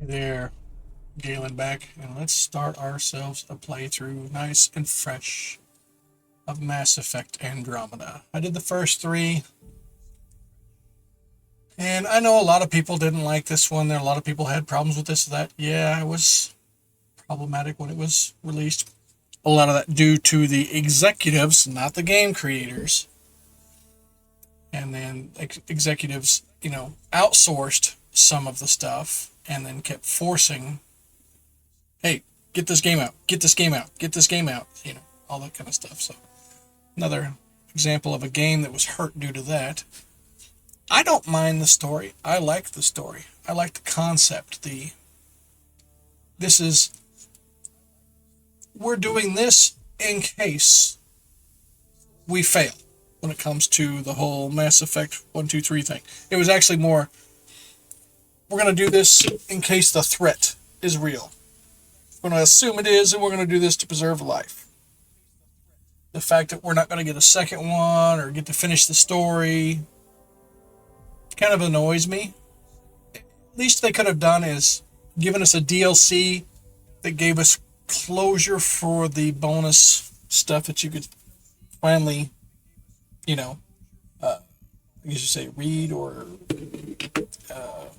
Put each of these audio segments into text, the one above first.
There, Galen back, and let's start ourselves a playthrough, nice and fresh, of Mass Effect Andromeda. I did the first three, and I know a lot of people didn't like this one. There, a lot of people had problems with this or that. Yeah, it was problematic when it was released. A lot of that due to the executives, not the game creators. And then executives, outsourced some of the stuff and then kept forcing, hey, get this game out, get this game out, get this game out, all that kind of stuff. So another example of a game that was hurt due to that. I don't mind the story. I like the story. I like the concept. This is, we're doing this in case we fail when it comes to the whole Mass Effect 1, 2, 3 thing. It was actually more, we're going to do this in case the threat is real. We're going to assume it is, and we're going to do this to preserve life. The fact that we're not going to get a second one or get to finish the story kind of annoys me. At least they could have done is given us a DLC that gave us closure for the bonus stuff that you could finally, I guess you say read or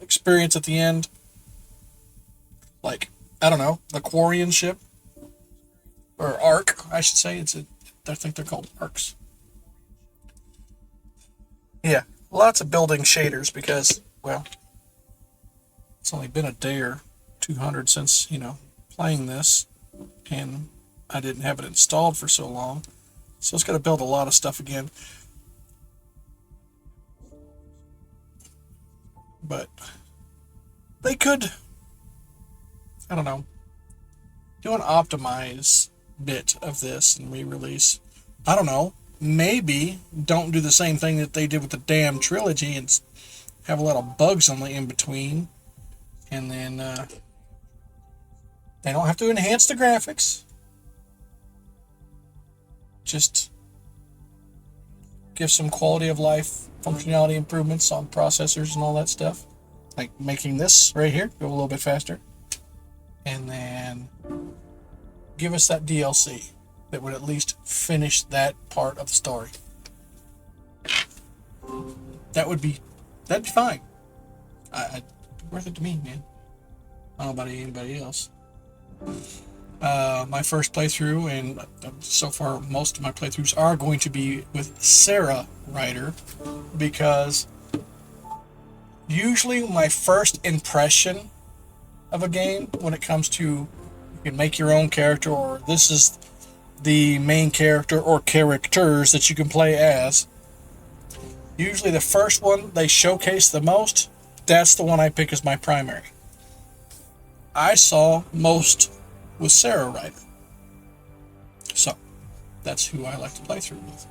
experience at the end. Like, I don't know, the Quarian ship. Or Arc, I should say. I think they're called Arcs. Yeah, lots of building shaders because, well, it's only been a day or 200 since, playing this. And I didn't have it installed for so long. So it's got to build a lot of stuff again. But they could, I don't know, do an optimize bit of this and re-release. I don't know, maybe don't do the same thing that they did with the damn trilogy and have a lot of bugs on the in between. And then they don't have to enhance the graphics. Just give some quality of life functionality improvements on processors and all that stuff. Like making this right here go a little bit faster. And then give us that DLC that would at least finish that part of the story. That'd be fine. Worth it to me, man. I don't know about anybody else. My first playthrough, and so far most of my playthroughs are going to be with Sarah Ryder, because usually my first impression of a game when it comes to you can make your own character or this is the main character or characters that you can play as, usually the first one they showcase the most, that's the one I pick as my primary. I saw most with Sarah Ryder. So, that's who I like to play through with.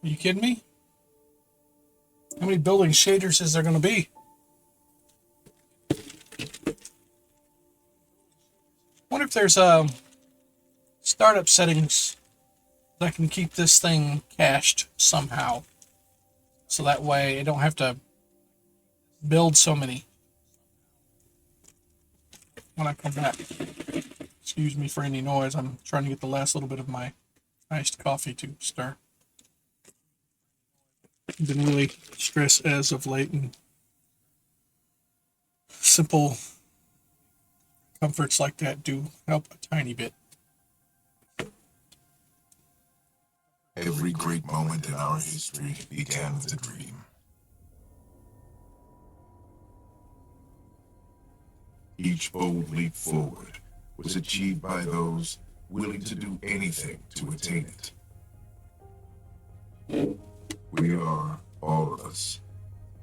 Are you kidding me? How many building shaders is there going to be? I wonder if there's startup settings that can keep this thing cached somehow. So that way I don't have to build so many when I come back. Excuse me for any noise. I'm trying to get the last little bit of my iced coffee to stir. Been really stressed as of late, and simple comforts like that do help a tiny bit. Every great moment in our history began with a dream. Each bold leap forward was achieved by those willing to do anything to attain it. We are, all of us,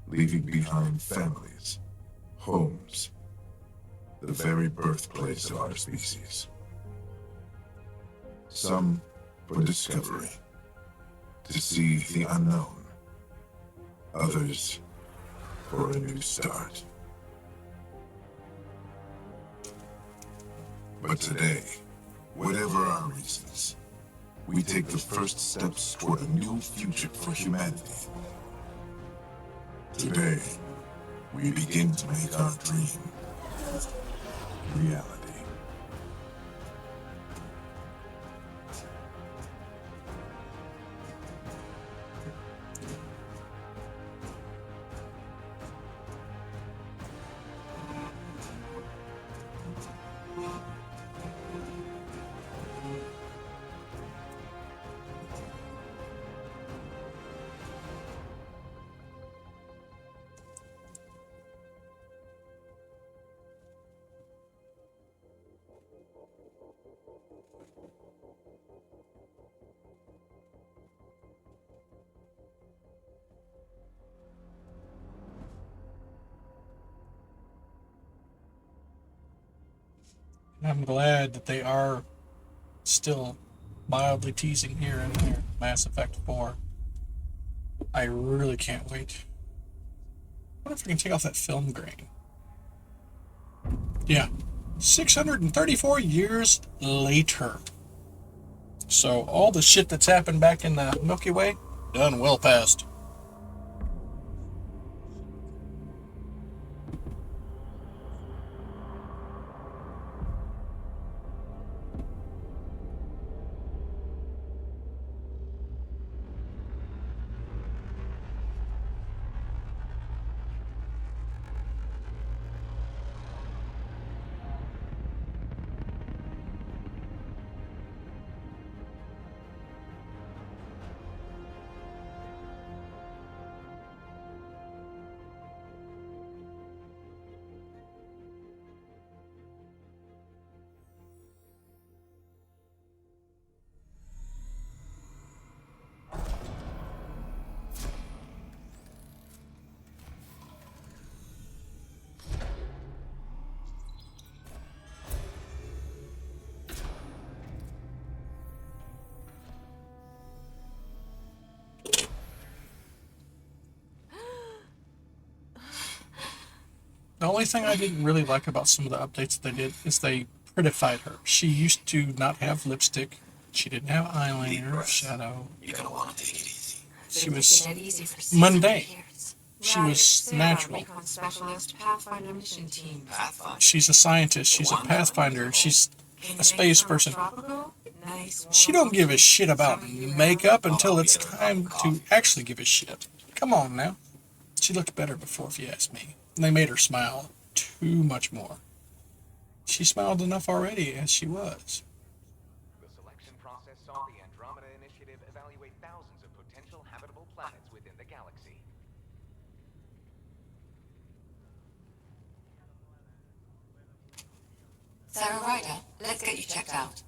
leaving behind families, homes, the very birthplace of our species. Some for discovery, to see the unknown. Others for a new start. But today, whatever our reasons, we take the first steps toward a new future for humanity. Today, we begin to make our dream reality. And I'm glad that they are still mildly teasing here and there Mass Effect 4. I really can't wait. I wonder if I can take off that film grain. Yeah. 634 years later. So all the shit that's happened back in the Milky Way, done well past. The only thing I didn't really like about some of the updates that they did is they prettified her. She used to not have lipstick. She didn't have eyeliner or shadow. You're gonna want to take it easy. She was mundane. She was natural. Specialist Pathfinder mission team. Pathfinder. She's a scientist. She's a pathfinder. She's a space person. Nice. She don't give a shit about makeup until it's time to actually give a shit. Come on now. She looked better before, if you ask me. And they made her smile too much more. She smiled enough already as she was. The selection process saw the Andromeda Initiative evaluate thousands of potential habitable planets within the galaxy. Sarah Ryder, let's get you checked out.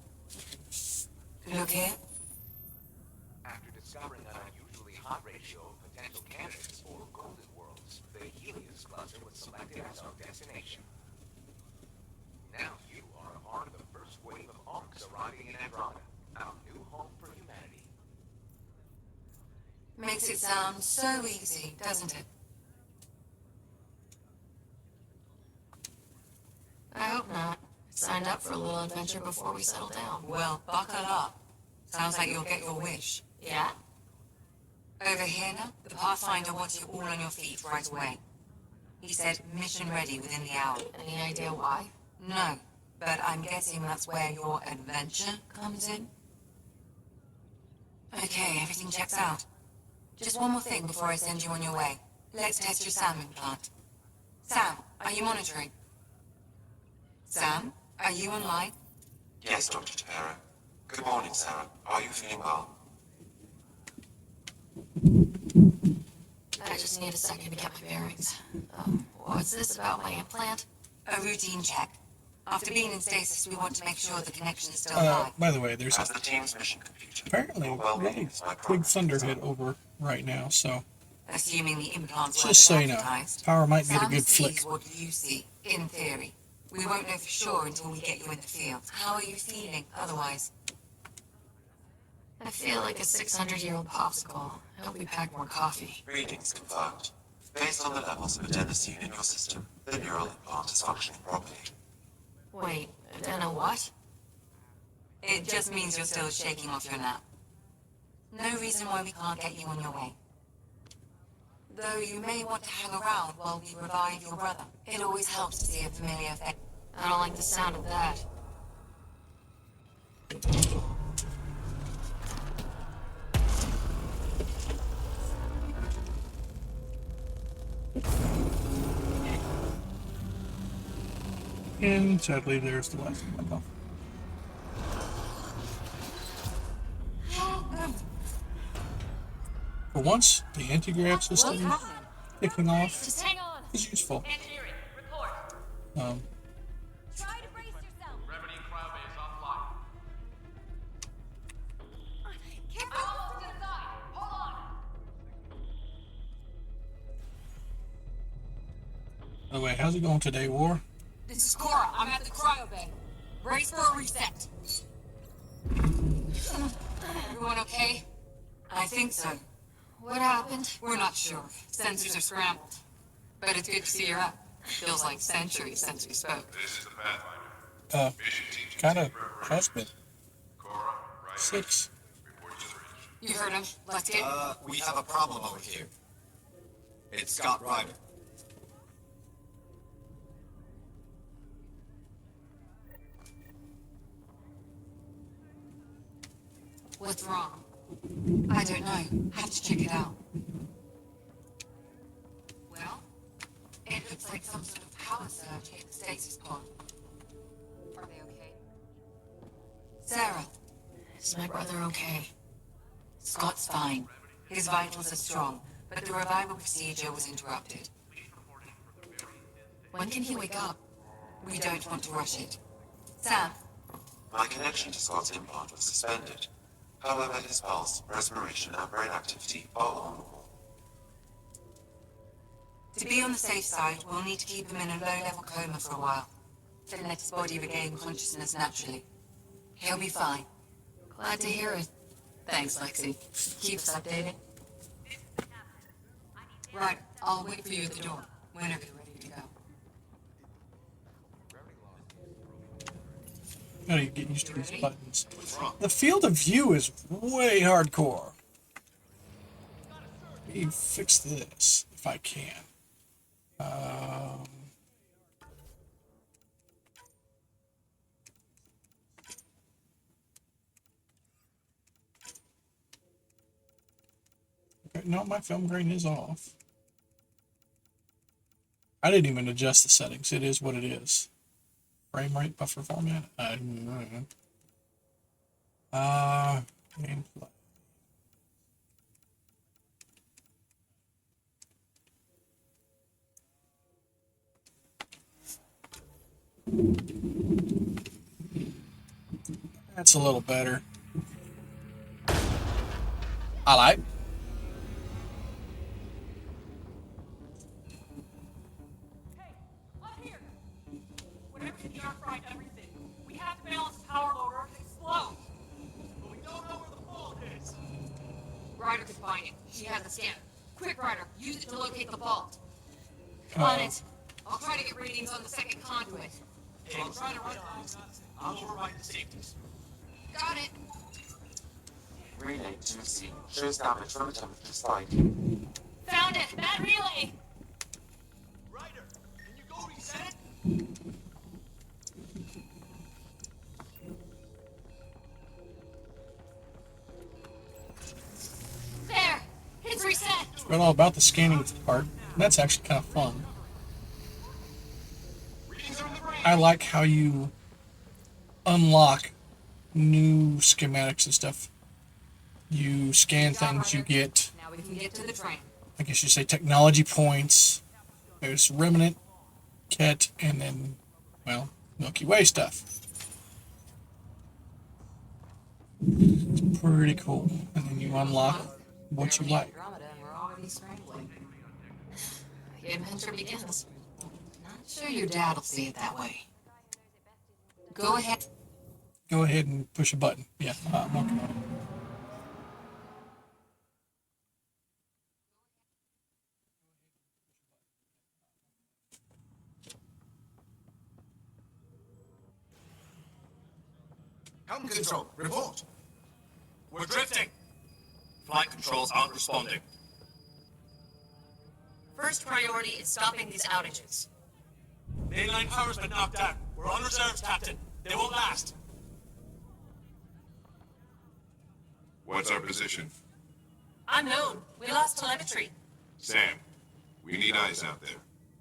Look here. After discovering an unusually hot ratio of potential candidates for golden worlds, the Helios cluster was selected as our destination. Now you are a part of the first wave of Arks arriving in Andromeda, our new home for humanity. Makes it sound so easy, doesn't it? I hope not. Signed up for a little adventure before we settle down. Well, buckle up. Sounds like you'll get your wish. Yeah? Over here now, the Pathfinder wants you all on your feet right away. He said mission ready within the hour. Any idea why? No, but I'm guessing that's where your adventure comes in. Okay, everything checks out. Just one more thing before I send you on your way. Let's test your SAM implant. Sam, are you monitoring? Sam, are you online? Yes, Dr. Tapera. Good morning, Sarah. Are you feeling well? I just need a second to get my bearings. What's this about my implant? A routine check. After being in stasis, we want to make sure the connection is still alive. By the way, there's As the team's mission computer, apparently a your well-being really is my big primary thunderhead concern. over right now, so Assuming the implants were just so you know, advertised. power might get a Sam good sees flick. what you see, in theory. We won't know for sure until we get you in the field. How are you feeling otherwise? I feel like a 600-year-old popsicle. I hope we pack more coffee. Readings confirmed. Based on the levels of adenosine in your system, the neural implant is functioning properly. Wait, then a what? It just means you're still shaking off your nap. No reason why we can't get you on your way. Though you may want to hang around while we revive your brother. It always helps to see a familiar face. I don't like the sound of that. And sadly, there's the last one off. For once, the anti-grav system kicking off Just hang on. is useful. Engineering, report. Try to brace yourself. Remedy cryobase offline. Keep I'm almost inside. Hold on. By the way, how's it going today, War? This is Cora. I'm at the cryo bay. Brace for a reset. Everyone okay? I think so. What happened? We're not sure. Sensors are scrambled. But it's good to see you're up. Feels like centuries since we spoke. This is the Pathfinder. Mission team to Kind of take preparation. has been. Cora, right 6. report to the range. You heard him. Let's get... We have a problem over here. It's Scott Ryder. What's wrong? I don't know. Have to check it out. Well, it looks like some sort of power surge hit the stasis pod. Are they okay? Sarah, is my brother okay? Scott's fine. His vitals are strong, but the revival procedure was interrupted. When can he wake up? We don't want to rush it. Sam, My connection to Scott's implant was suspended. However, his pulse, respiration, and brain activity are all normal. to be on the safe side, we'll need to keep him in a low-level coma for a while. Then let his body regain consciousness naturally. He'll be fine. Glad to hear it. Thanks, Lexi. Keep us updated. Right, I'll wait for you at the door, whenever you're ready to go. Gotta get used to these buttons. The field of view is way hardcore. Let me fix this if I can. Okay, no, my film grain is off. I didn't even adjust the settings. It is what it is. Frame rate buffer format. Gameplay. That's a little better. I like. Up here! Whatever you do, fried everything. We have to balance the power load or it'll explode. But we don't know where the fault is. Ryder could find it. She has a scanner. Quick, Ryder, use it to locate the vault. On it. I'll try to get readings on the second conduit. Hey, I'm trying to run things. I'll override the safeties. Got it. Relay 2C shows damage from a temperature slide. Found it! Bad relay! Ryder, can you go reset it? There! It's reset! Forgot all about the scanning part. That's actually kind of fun. Readings are in the brain. I like how you unlock new schematics and stuff. You scan things, you get, Now we can get to the train. I guess you say, technology points. There's Remnant, Kett, and then, well, Milky Way stuff. It's pretty cool. And then you unlock what you like. Andromeda, and we're already scrambling. The adventure begins. Not sure your dad will see it that way. Go ahead. Go ahead and push a button. Yeah, I'm working on it. Helm control, report. We're drifting. Flight controls aren't responding. First priority is stopping these outages. Mainline power's been knocked out. We're on reserves, Captain. They won't last. What's our position? Unknown. We lost telemetry. Sam, we need eyes out there.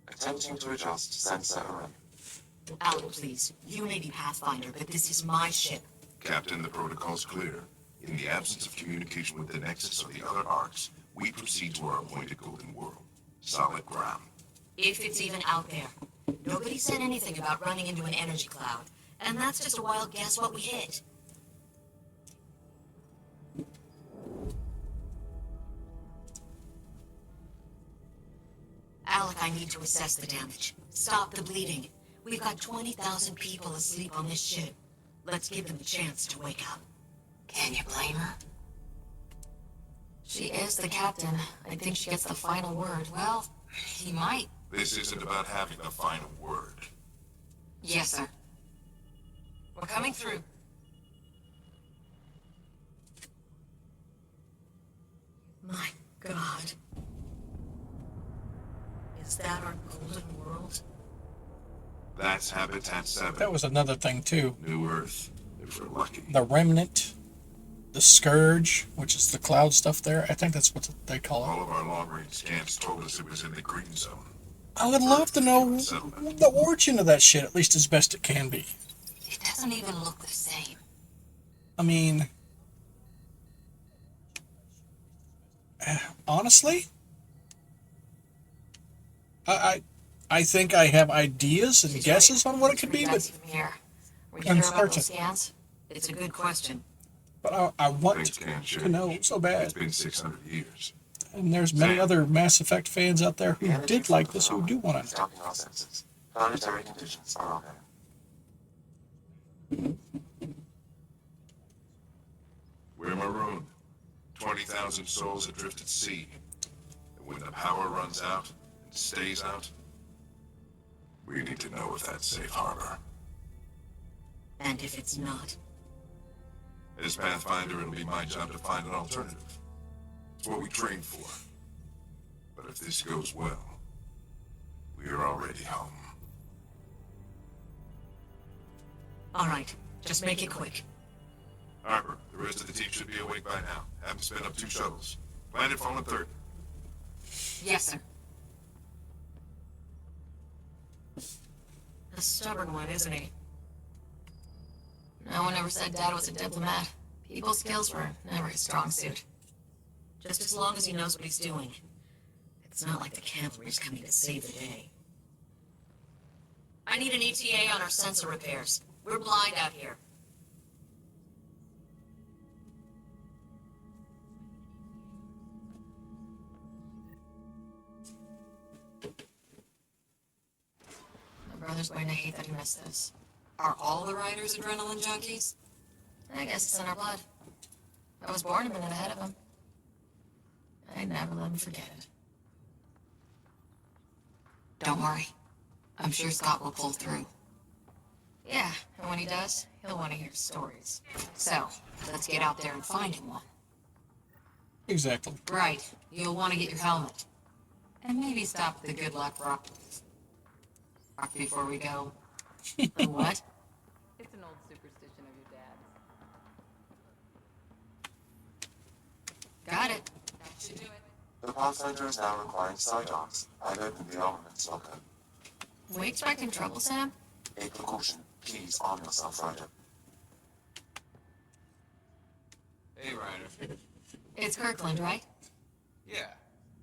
Attempting to adjust sensor array. Alec, please. You may be Pathfinder, but this is my ship. Captain, the protocol's clear. In the absence of communication with the Nexus or the other arcs, we proceed to our appointed golden world. Solid ground. If it's even out there. Nobody said anything about running into an energy cloud, and that's just a wild guess what we hit. Alec, I need to assess the damage. Stop the bleeding. We've got 20,000 people asleep on this ship. Let's give them a chance to wake up. Can you blame her? She is the captain. I think she gets the final word. Well, he might. This isn't about having the final word. Yes, sir. We're coming through. My God. Is that our golden world? That's Habitat 7. That was another thing too. New Earth, if we're lucky. The remnant, the scourge, which is the cloud stuff there. I think that's what they call All it. of our long-range scans told us it was in the green zone. I would love to know the origin of that shit, at least as best it can be. It doesn't even look the same. I mean, honestly, I think I have ideas and guesses on what it could be, but Were you sure about uncertain. those scans? It's a good question. But I want Things can to change. know so bad. It's been 600 years. And there's many other Mass Effect fans out there who did like this, who do want to know. Stopping our senses. Planetary conditions are okay. We're marooned. 20,000 souls adrift at sea. And when the power runs out and stays out, we need to know if that's safe harbor. And if it's not? As Pathfinder, it'll be my job to find an alternative. It's what we trained for. But if this goes well, we're already home. All right, just make it quick. Harper, the rest of the team should be awake by now. Have them spin up 2 shuttles. Landed phone and 3rd. Yes, sir. A stubborn one, isn't he? No one ever said Dad was a diplomat. People skills were never his strong suit. Just as long as he knows what he's doing. It's not like the cavalry's coming to save the day. I need an ETA on our sensor repairs. We're blind out here. My brother's going to hate that he missed this. Are all the riders adrenaline junkies? I guess it's in our blood. I was born a minute ahead of him. I'd never let him forget it. Don't worry. I'm sure Scott will pull through. Yeah, and when he does, he'll want to hear stories. So, let's get out there and find him one. Exactly. Right. You'll want to get your helmet. And maybe stop the good luck rock before we go. The what? It's an old superstition of your dad's. Got it. That should do it. The Pathfinder is now requiring side arcs. I've opened the armaments locker. We expecting trouble, Sam? A precaution. Please arm yourself, Ryder. Hey, Ryder. It's Kirkland, right? Yeah,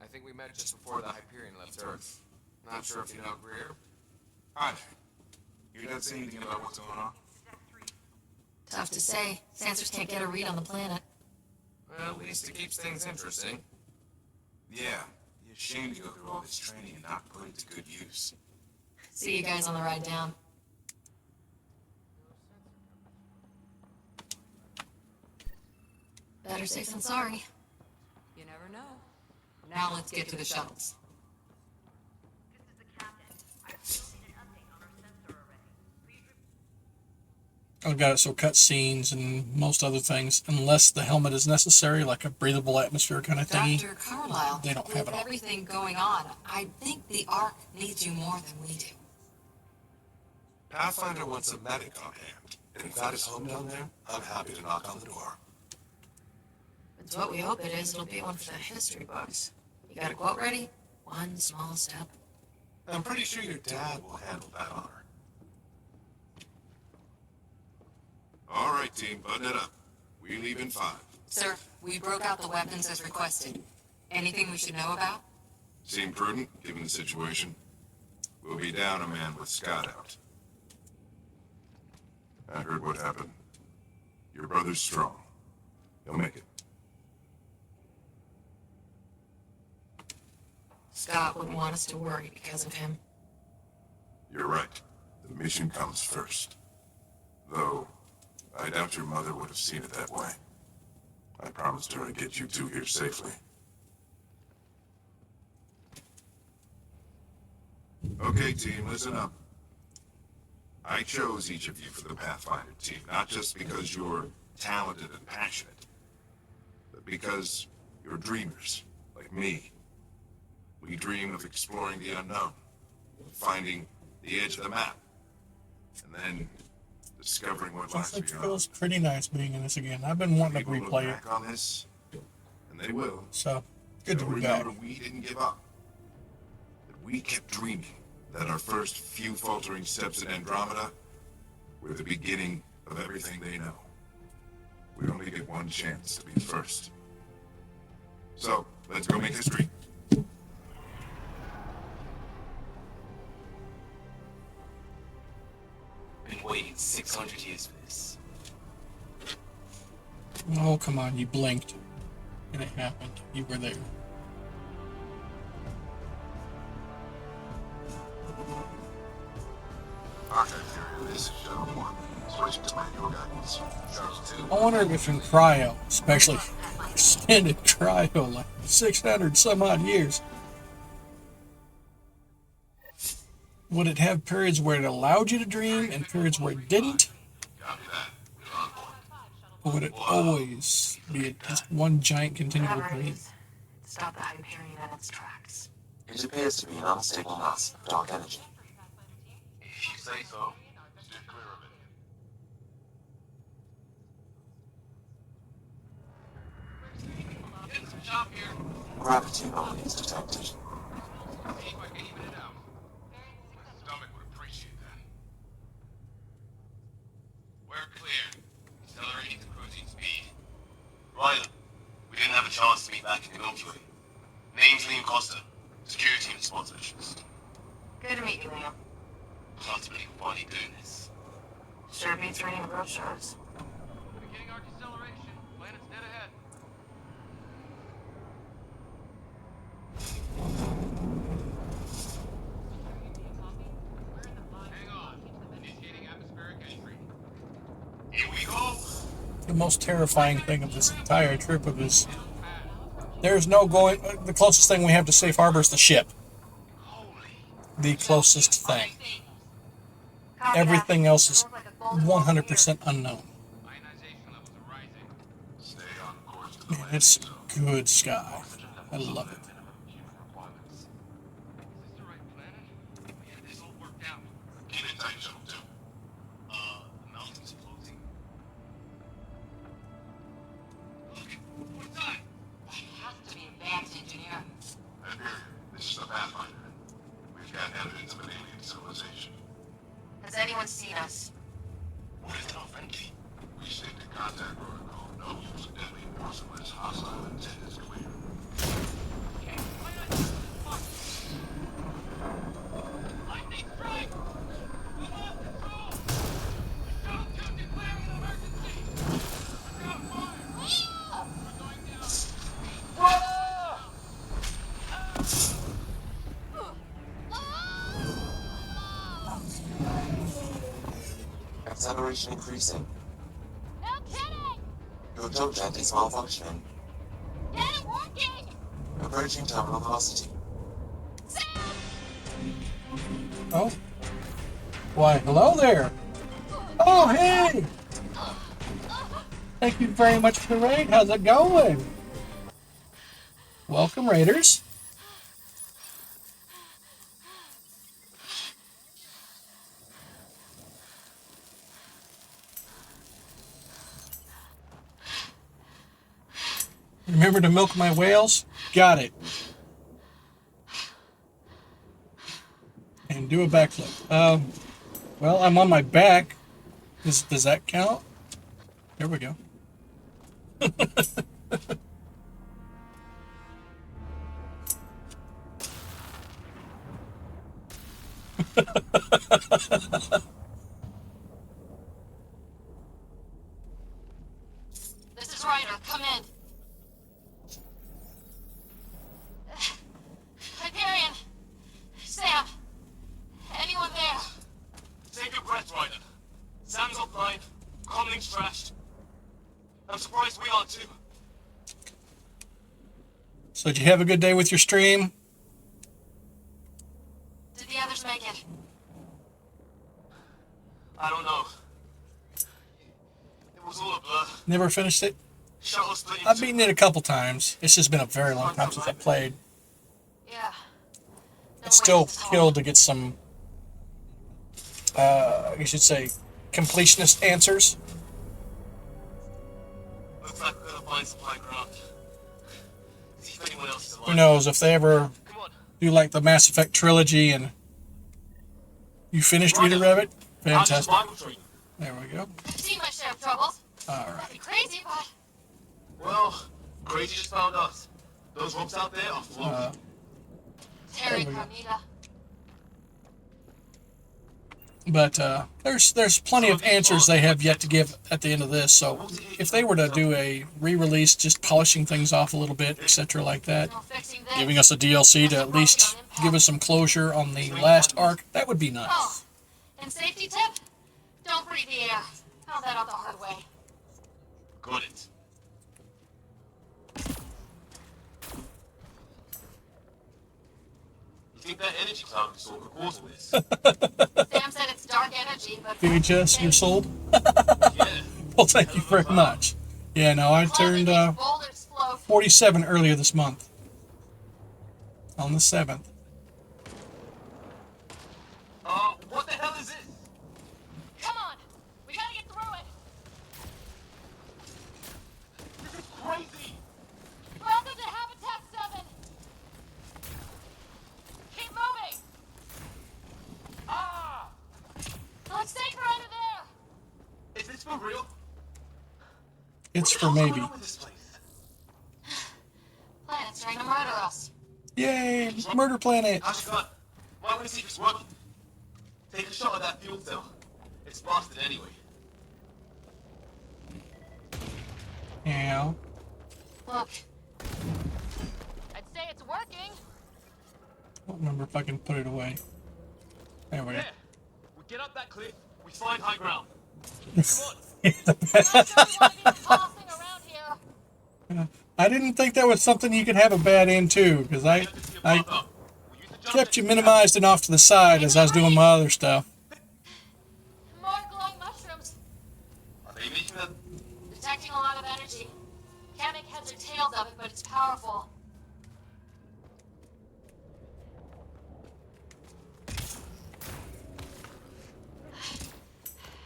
I think we met just before the Hyperion left Earth. Not sure if you know Greer. Hi. You don't say anything about what's going on? Tough to say. Sensors can't get a read on the planet. Well, at least it keeps things interesting. Yeah. You're ashamed to go through all this training and not put it to good use. See you guys on the ride down. Better safe than sorry. You never know. Now let's get to the shuttles. This is the captain. I've posted an update on our sensor array. Please I've got it so cut scenes and most other things, unless the helmet is necessary, like a breathable atmosphere kind of thingy. Dr. Carlisle, They don't have with it all. everything going on, I think the Ark needs you more than we do. Pathfinder wants a medic on hand. And if that is home down there, I'm happy to knock on the door. It's what we hope it is. It'll be one for the history books. You got a quote ready? One small step. I'm pretty sure your dad will handle that honor. All right, team, button it up. We leave in 5. Sir, we broke out the weapons as requested. Anything we should know about? Seem prudent, given the situation. We'll be down a man with Scott out. I heard what happened. Your brother's strong. He'll make it. Scott wouldn't want us to worry because of him. You're right. The mission comes first. Though, I doubt your mother would have seen it that way. I promised her I'd get you two here safely. Okay, team, listen up. I chose each of you for the Pathfinder team, not just because you're talented and passionate, but because you're dreamers, like me. We dream of exploring the unknown, finding the edge of the map, and then discovering what lies It beyond. feels pretty nice being in this again. I've been wanting to People look replay it, back on this, and they will. so good to They'll be back. remember we didn't give up. That we kept dreaming. That our first few faltering steps in Andromeda were the beginning of everything they know. We only get one chance to be first. So, let's go make history. Been waiting 600 years for this. Oh, come on, you blinked. And it happened. You were there. This is Shuttle 1. Switching to manual guidance. Shuttle 2. I wonder if in cryo, especially extended cryo, like 600 some odd years, would it have periods where it allowed you to dream and periods where it didn't? Copy that. We're on board. Or would it always be just one giant continual dream? Stop the Hyperion in its tracks. It appears to be an unstable mass of dark energy. If you say so. Steer clear of it. Getting some chop here. Gravity anomalies detected. See if I can even it out. My stomach would appreciate that. We're clear. Accelerating to cruising speed. Ryder, we didn't have a chance to meet back in the Milky Way. Name's Liam Costa, security and response specialist. Good to meet you, Liam. Hard to believe we're finally doing this. Sure beats reading brochures. Beginning our deceleration. Planet's dead ahead. Hang on. Initiating atmospheric entry. Here we go! The most terrifying thing of this entire trip of is there's no going. The closest thing we have to safe harbor is the ship. The closest thing. Everything else is 100% unknown. Ionization levels are rising. Stay on course to the Man, it's good sky. I love it. Is this the right planet? We had this all worked out. Keep it tight, Shuttle 2. The mountains are closing. Look, what's that? It has to be advanced engineering. Hyperion, this is the Pathfinder. We've got evidence of an alien civilization. Has anyone seen us? What if they're not friendly? We stick to contact protocol. No use of deadly force unless hostile intent is clear. Lightning strike! We lost control! Shuttle 2 declaring an emergency! Look out, fire! We're going down. Acceleration increasing. No kidding! Your jump jet is malfunctioning. Get it working! Approaching terminal velocity. Oh. Why, hello there. Oh, hey! Thank you very much for the raid. How's it going? Welcome, raiders. Remember to milk my whales? Got it. And do a backflip. Well, I'm on my back. Does that count? There we go. This is Ryder. Come in. Hyperion. Sam. Anyone there? Take a breath, Ryder. Sam's offline. Comlink's trashed. I'm surprised we aren't too. So did you have a good day with your stream? Did the others make it? I don't know. It was all a blur. Never finished it? Shuttle split into I've beaten it a couple times. It's just been a very long time since I played. Yeah. It's still killed to get some, you should say, completionist answers. Looks like we're gonna find some high ground. See if anyone else is alive. Who knows if they ever Come on. do like the Mass Effect trilogy and you finished Rita Rabbit? Fantastic. Bible training. There we go. I've seen my share of troubles. Alright. Nothing crazy, but Well, Crazy just found us. Those ropes out there are floating. Terry There we go. Carnita. But there's plenty of answers they have yet to give at the end of this. So if they were to do a re-release, just polishing things off a little bit, etc., like that, No fixing this. giving us a DLC to at least give us some closure on the last arc, that would be nice. Oh, and safety tip? Don't breathe the air. Found that out the hard way. Got it. You think that energy cloud we saw could cause all this? Sam said it's dark energy, but VHS, you're sold? Yeah. Well, thank you very much. Yeah, no, I turned boulders float. 47 earlier this month. On the 7th. What the hell is this? Come on! We gotta get through it! This is crazy! Welcome to Habitat 7! Keep moving! Ah! Looks safer under there! Is this for real? It's for What's maybe. going on with this place? Planet's trying to murder us. Yay, Murder Planet. Ashkan, why would we see if it's working? Take a shot at that fuel cell. It's busted anyway. Yeah. Look, I'd say it's working! I don't remember if I can put it away. There we go. Yeah. We get up that cliff, we find high ground. I'm not sure we want to be tossing around here. I didn't think that was something you could have a bad end to, because I kept you minimized and off to the side as I was doing my other stuff. More glowing mushrooms. Are they making that? detecting a lot of energy. Can't make heads or tails of it, but it's powerful.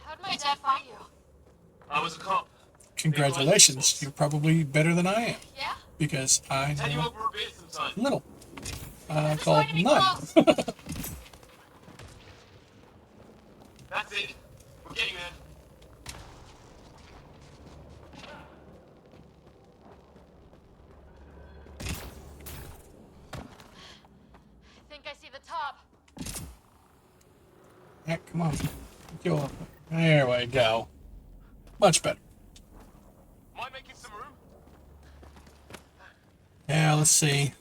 How'd my dad find you? I was a cop. Congratulations, you're probably better than I am, Yeah? because I Tell you know over a beer sometime. little. This is Called going to be none. close. That's it. We're getting there. I think I see the top. Heck, come on. Go up. There we go. Much better. Am I making some room? Yeah, let's see.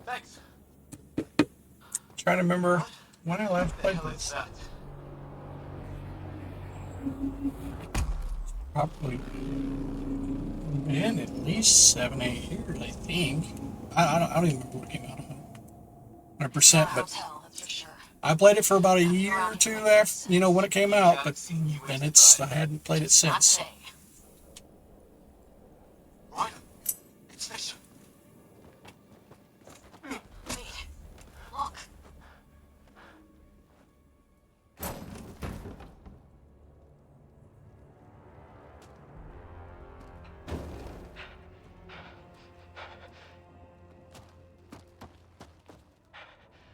Thanks. Trying to remember when I last What the played hell this. is that? Probably been at least 7-8 years, I think. I don't even remember what it came out of. 100%, Not a but hotel, that's for sure. I played it for about a year or two after, when it came out, but then I hadn't played it Not since. today. Ryder, it's Fisher. Wait, look.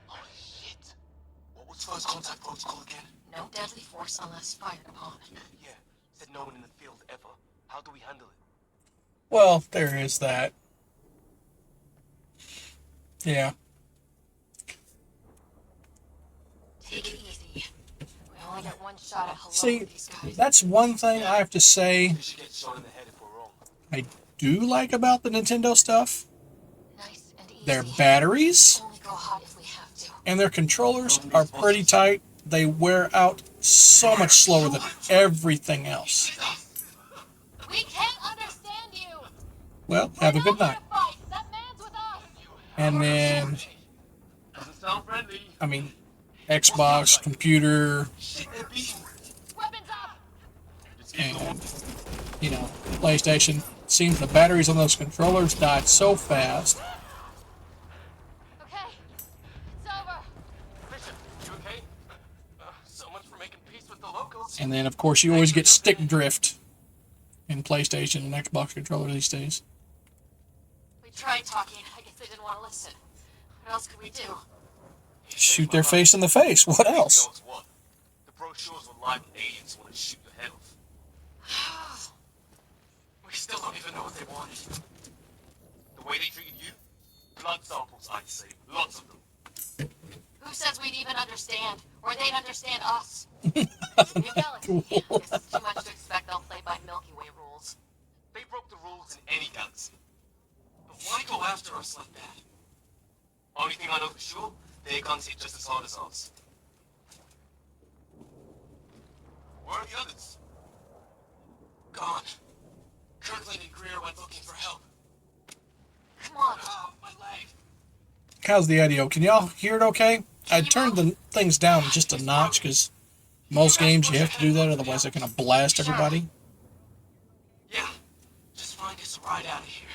Holy shit. What was first contact protocol again? No deadly force unless fired upon. Yeah, said no one in the field ever. How do we handle it? Well, there is that. Yeah. Take it easy. We only get one shot at hello See, with these guys. that's one thing I have to say We should get shot in the head if we're wrong. I do like about the Nintendo stuff. Nice and easy. Their batteries Only go hot if we have to. and their controllers are pretty tight. They wear out so much slower than everything else. We can't understand you. Well, have a good night. Fight. That man's with us. And then, Doesn't sound friendly. I mean, Xbox, computer, Weapons up. and, PlayStation. Seems the batteries on those controllers died so fast. Okay. It's over. Fisher, you okay? So much for making peace with the locals. And then, of course, you always get stick drift in PlayStation and Xbox controller these days. We tried talking. I guess they didn't want to listen. What else could we do? Shoot their face in the face. What else? Knows what? The brochures were live aliens want to shoot your head off. We still don't even know what they wanted. The way they treated you? Blood samples, I'd say. Lots of them. Who says we'd even understand? Or they'd understand us? New galaxy. Guess it's too much to expect they'll play by Milky Way rules. They broke the rules in any galaxy. But why go after us like that? Only thing I know for sure, their guns hit just as hard as ours. Where are the others? Gone. Kirkland and Greer went looking for help. Come on. Oh, my leg! How's the audio? Can y'all hear it okay? I turned the things down just a notch because most games you have to do that, otherwise they're going to blast everybody. Yeah. Just find us a ride out of here.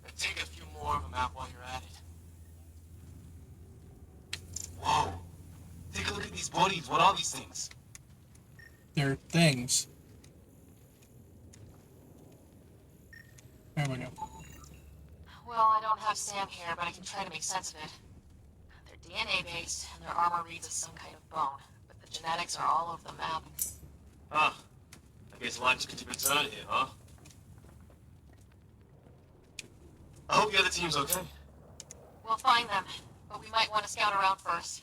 And take a few more of them out while you're at it. Whoa. Take a look at these bodies. What are these things? They're things. There we go. Well, I don't have Sam here, but I can try to make sense of it. They're DNA based, and their armor reads as some kind of bone, but the genetics are all over the map. Huh. I guess life took a different turn here, huh? I hope the other team's okay. We'll find them, but we might want to scout around first.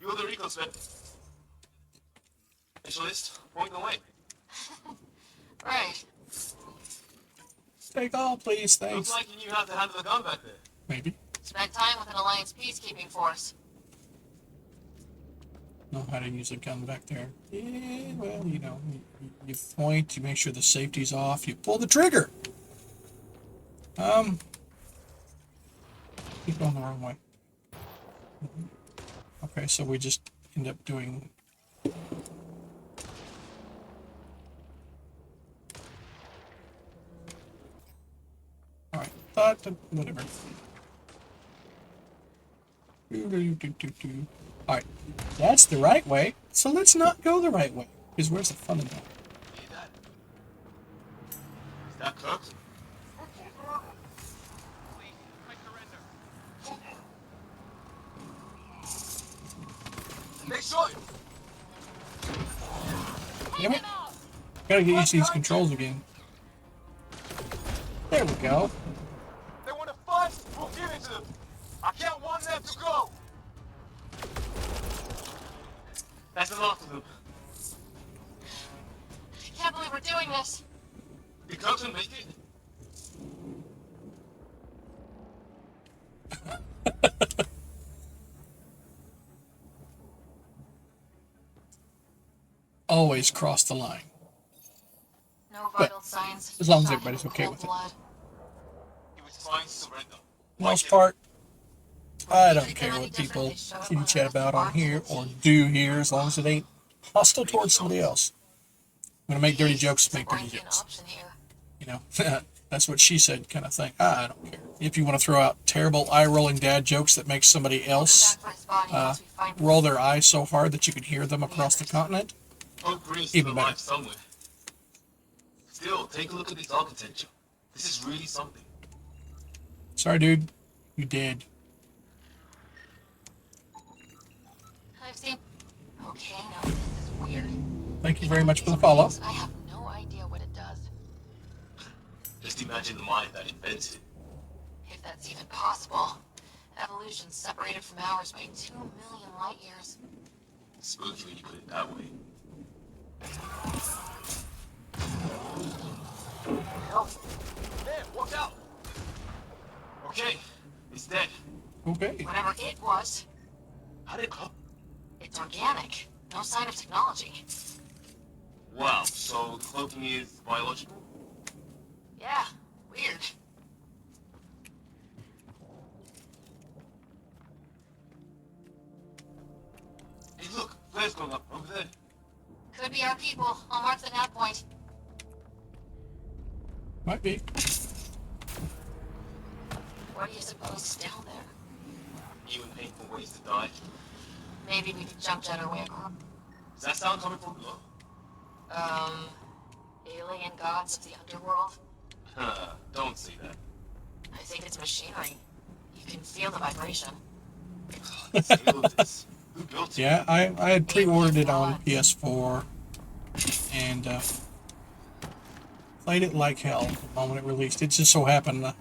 You're the recon spec. Specialist, point the way. Right. Take all, please, Looks thanks. like you knew how to handle the gun back there. Maybe. Spent time with an Alliance peacekeeping force. Know how to use a gun back there. Yeah, well, you point, you make sure the safety's off, you pull the trigger. Keep going the wrong way. Okay, so we just end up doing. Alright, whatever. Alright, that's the right way, so let's not go the right way. Because where's the fun in that? Hear that? Is that Kirk? They shot him! Damn it. Gotta get used to these controls again. There we go. They want to fight? We'll give it to them. I can't want them to go. That's a lot of them. I can't believe we're doing this. Did Kirkland make it? Always cross the line. No vital signs. as long as Shot everybody's him okay cold with it. blood. He was fine to surrender. Most part, I don't care what people kitty chat about on here or do here, as long as it ain't hostile towards somebody else. I'm gonna make dirty jokes, make dirty jokes. You know, that's what she said, kind of thing. I don't care. If you want to throw out terrible eye-rolling dad jokes that make somebody else roll their eyes so hard that you can hear them across the continent, even better. Somewhere. Still, take a look at this architecture. This is really something. Sorry, dude. You did. I've seen. Okay, no, this is weird. Thank you very much for the follow. I have no idea what it does. Just imagine the mind that invented it. If that's even possible. Evolution's separated from ours by 2 million light years. Spooky when you put it that way. Help! Man, watch out! Okay, it's dead. Okay. Whatever it was, How did it come? it's organic. No sign of technology. Wow, so the cloaking is biological? Yeah, weird. Hey, look, flares going up over there. Could be our people. I'll mark the nav point. Might be. What do you suppose is down there? Even painful ways to die. Maybe we could jump jet our way across. Does that sound coming from below? Alien gods of the underworld? Don't say that. I think it's machinery. You can feel the vibration. Who built it? Yeah, I had pre-ordered it on PS4 and played it like hell the moment it released. It just so happened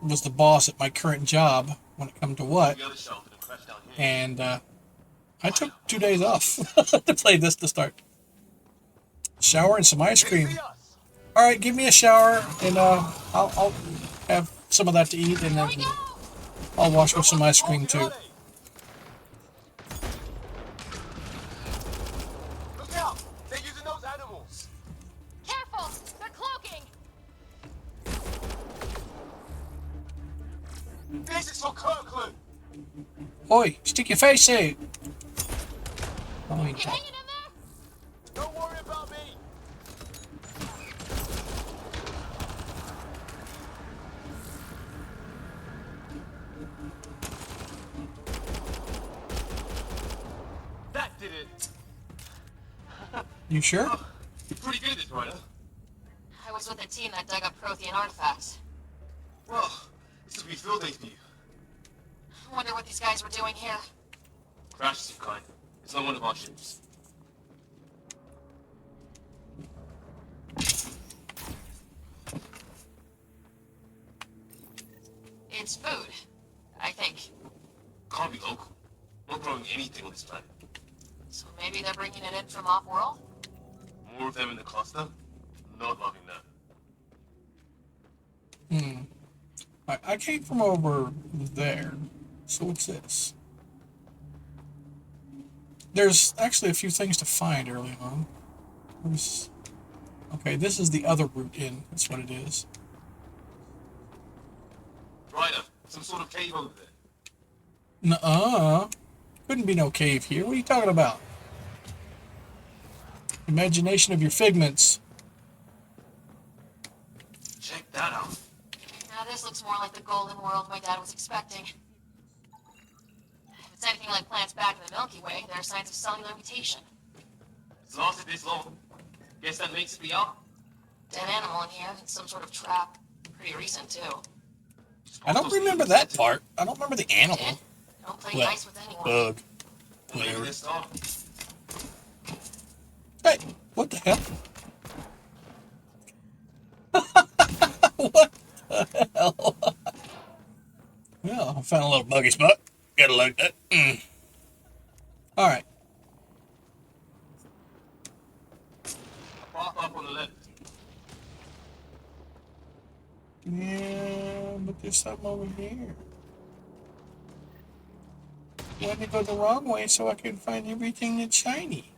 was the boss at my current job when it come to what, and I took 2 days off to play this to start. Shower and some ice cream. All right, give me a shower and I'll have some of that to eat, and then I'll wash with some ice cream too. Look out! They're using those animals! Careful! They're cloaking! This is for Kirkland! Oi, stick your face out. Oh, You hanging in there? Don't worry about me! That did it! you sure? You're pretty good at this, Ryder. I was with the team that dug up Prothean artifacts. Well, this will be field day for you. I wonder what these guys were doing here. Crash some kind. It's not one of our ships. It's food, I think. Can't be local. Not growing anything on this planet. So maybe they're bringing it in from off-world? More of them in the cluster? Not loving that. I came from over there. So what's this? There's actually a few things to find early on. Okay, this is the other route in. That's what it is. Ryder, some sort of cave over there. Nuh-uh. Couldn't be no cave here. What are you talking about? Imagination of your figments. Check that out. Now this looks more like the golden world my dad was expecting. If it's anything like plants back in the Milky Way, there are signs of cellular mutation. It's lasted this long. Guess that makes it be out. Dead animal in here, and some sort of trap. Pretty recent, too. I don't remember that part. I don't remember the animal. Did? Don't play Well, nice with anyone. Bug. Maybe Whatever. this off. Hey, what the hell? What the hell? Well, I found a little buggy spot. Gotta like that. Alright. Path up on the left. Yeah, but there's something over here. I want to go the wrong way so I can find everything that's shiny.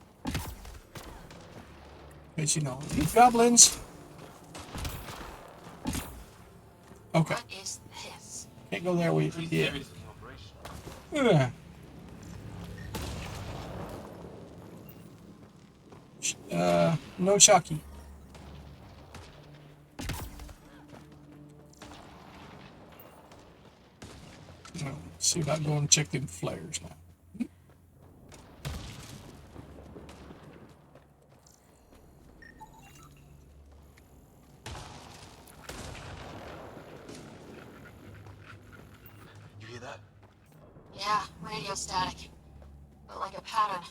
Because, you know, these goblins. Okay. What is this? Can't go there. We Treat yeah. everything in operation. Yeah. No Chucky. Let's see about going and check them flares now. You hear that? Yeah, radio static. But like a pattern.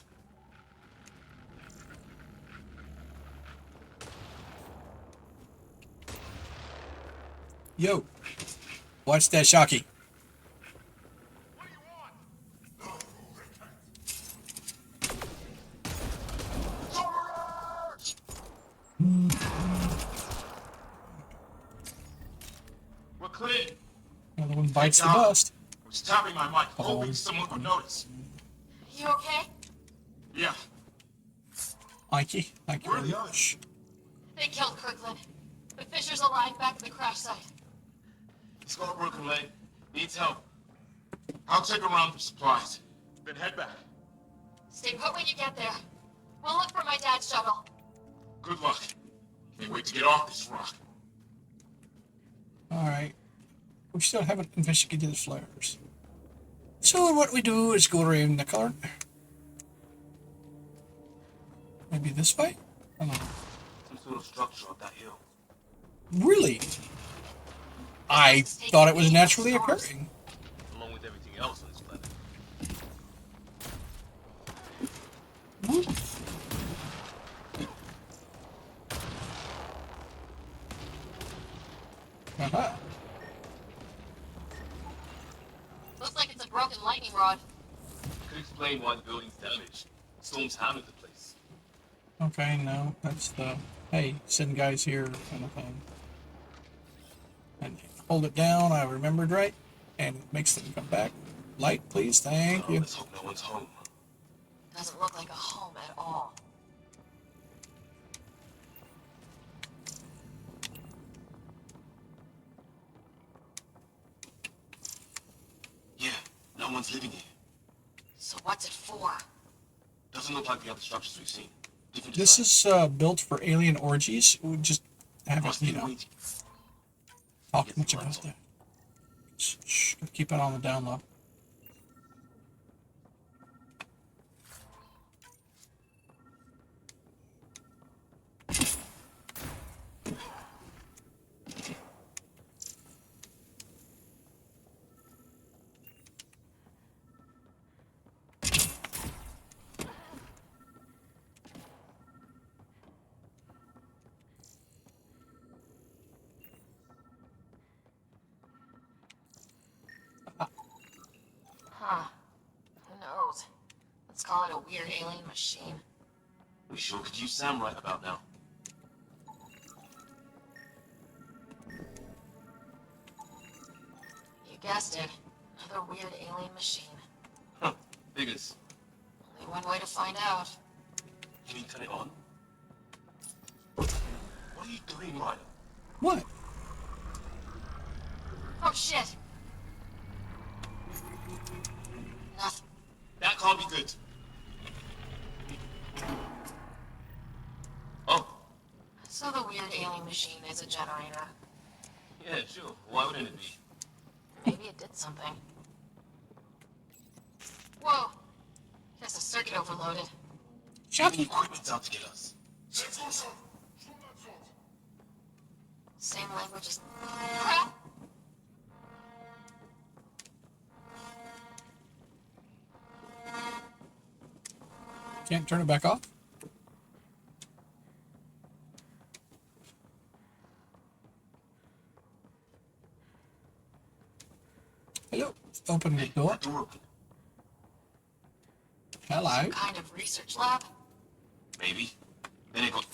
Yo, watch that Shocky. We're clear. Another one bites the Thank God. dust. I was tapping my mic, hoping someone would notice. You okay? Yeah. Mikey, thank you Where are very the much. They killed Kirkland. But Fisher's alive back at the crash site. He's got a broken leg. Needs help. I'll take him around for supplies. Then head back. Stay put when you get there. We'll look for my dad's shuttle. Good luck. Can't wait to get off this rock. Alright. We still haven't investigated the flares. So what we do is go around the corner. Maybe this way? I don't know. Some sort of structure up that hill. Really? I thought it was naturally occurring. Along with everything else on this planet. Uh-huh. Looks like it's a broken lightning rod. Could explain why the building's damaged. Storms hammered the place. Okay, no, that's the, hey, send guys here kind of thing. And hold it down, I remembered right, and it makes them come back. Light, please, thank you. Let's hope no one's home. Doesn't look like a home at all. Yeah, no one's living here. So what's it for? Doesn't look like the other structures we've seen. Different This design. is built for alien orgies. We just haven't, Must you be know, waiting. talked much about that. Shh, keep it on the down low. Huh. Who knows? Let's call it a weird alien machine. We sure could use Sam right about now. You guessed it. Another weird alien machine. Huh. Figures. Only one way to find out. Can you turn it on? What are you doing, Ryder? What? Oh shit! Nothing. That can't be good. Oh, So the weird alien machine is a generator. yeah, sure. Why wouldn't it be? Maybe it did something. Whoa! Guess the circuit overloaded. Even equipment's out to get us. Same language as crap. Can't turn it back off? Hello. Open the door. That door open. Hello. Some kind of research lab. Maybe. Then it got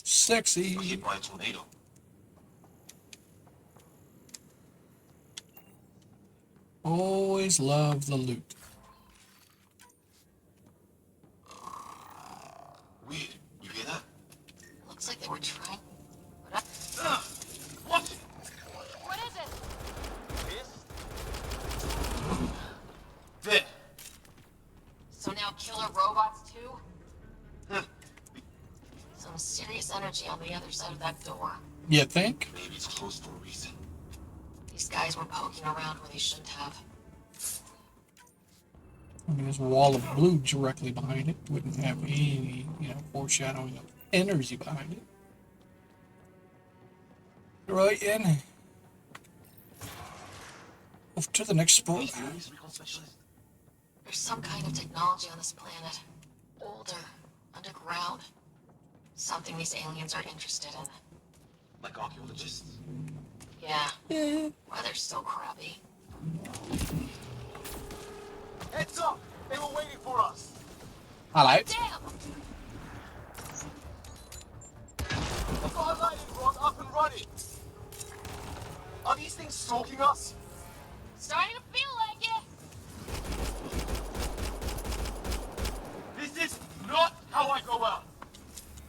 Sexy. hit by a tornado. Always love the loot. Weird. You hear that? Looks like they were trying. What? What is it? This? robots too? Some serious energy on the other side of that door. You think? Maybe it's closed for a reason. These guys were poking around where they shouldn't have. I mean, there's a wall of blue directly behind it. Wouldn't have any, foreshadowing of energy behind it. Right in. Off to the next spot. Recon specialist? There's some kind of technology on this planet. Older, underground. Something these aliens are interested in. Like archaeologists? Yeah. Why they're so crappy. Heads up! They were waiting for us! Hello. Damn! The fire lighting rod's up and running! Are these things stalking us? Starting to feel like it! This is not how I go out!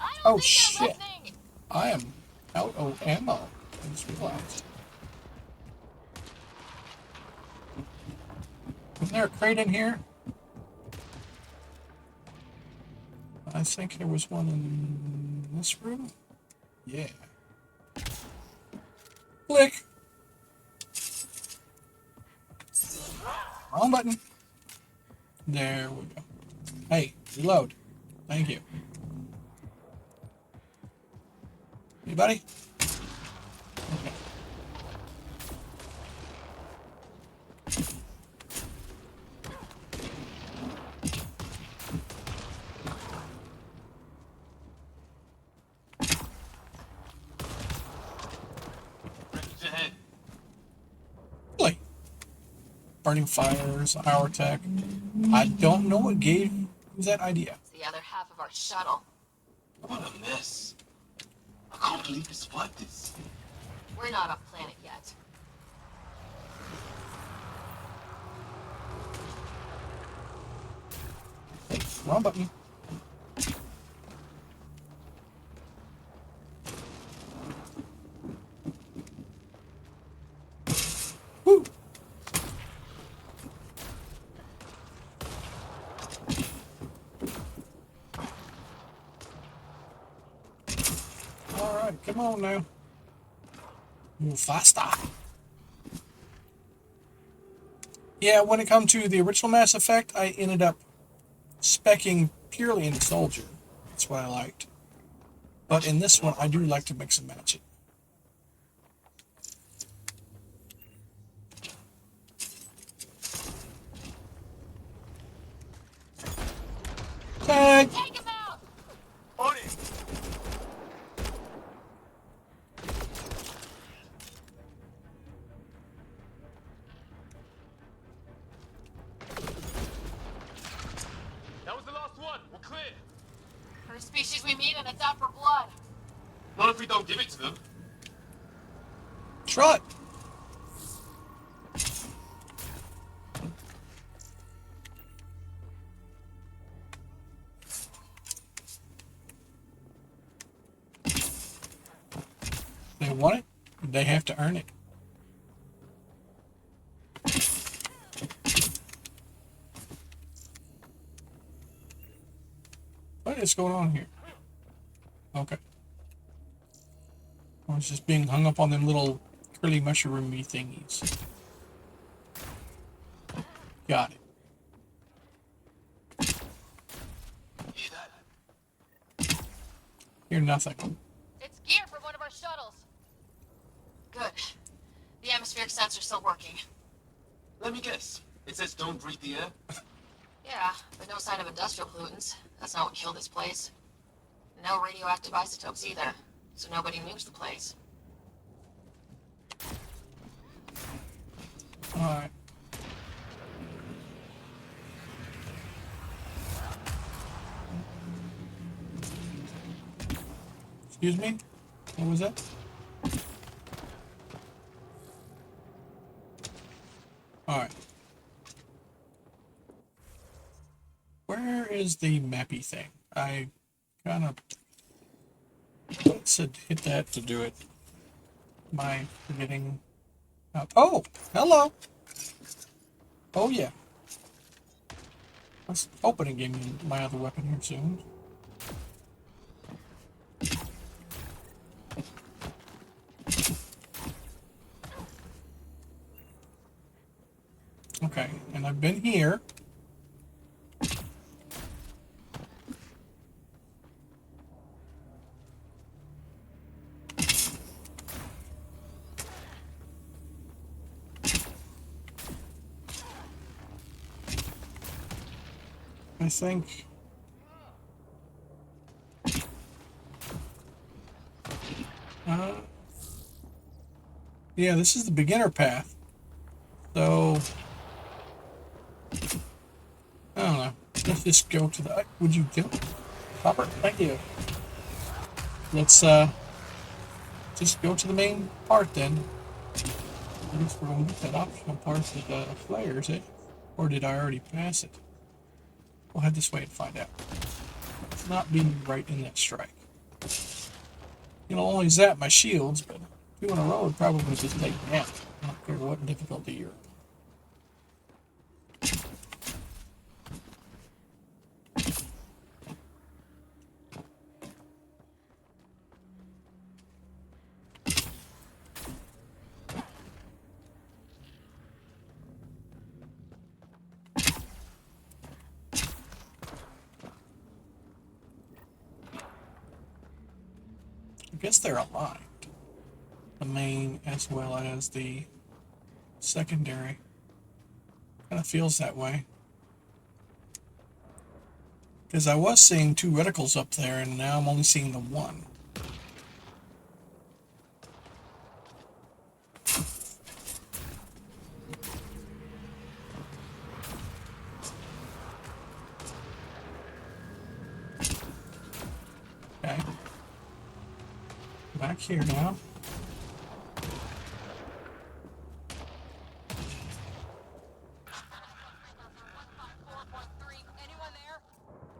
I don't Oh, think shit. they're listening! I am out of ammo. I just realized. Isn't there a crate in here? I think there was one in this room. Yeah. Click. Wrong button. There we go. Hey, reload. Thank you. Anybody? Okay. Wreckage ahead. Really? Burning fires, our tech. I don't know what gave you that idea. It's the other half of our shuttle. What a mess. I can't believe we survived this. We're not off planet yet. Hey, wrong button. Woo! Alright, come on now. Move faster. Yeah, when it comes to the original Mass Effect, I ended up speccing purely into Soldier. That's what I liked. But in this one, I do like to mix and match it. Tag! Take him out! On it! That was the last one. We're clear. First species we meet and it's out for blood. Not if we don't give it to them. Trot! They want it, they have to earn it. What is going on here? Okay. I was just being hung up on them little curly mushroomy thingies. Got it. Hear that? Hear nothing. It's gear from one of our shuttles. Good. The atmospheric sensor's still working. Let me guess. It says don't breathe the air? Yeah, but no sign of industrial pollutants. That's not what killed this place. No radioactive isotopes either, so nobody nukes the place. Alright. Excuse me? What was that? Alright. Where is the mappy thing? I kind of said hit that to do it. Am I forgetting? Oh, hello. Oh yeah. I was hoping to give me my other weapon here soon. Okay, and I've been here. I think. Yeah, this is the beginner path. So, I don't know. Let's just go to the. Would you do it? Robert, thank you. Let's just go to the main part then. I guess we're going to get that optional part of the flares, eh? Or did I already pass it? We'll head this way and find out. It's not being right in that strike. You know, only zap my shields, but 2 in a row would probably just take me out. I don't care what difficulty you're in. I guess they're aligned. The main as well as the secondary. Kind of feels that way. Because I was seeing 2 reticles up there, and now I'm only seeing the 1. Okay. Back here now.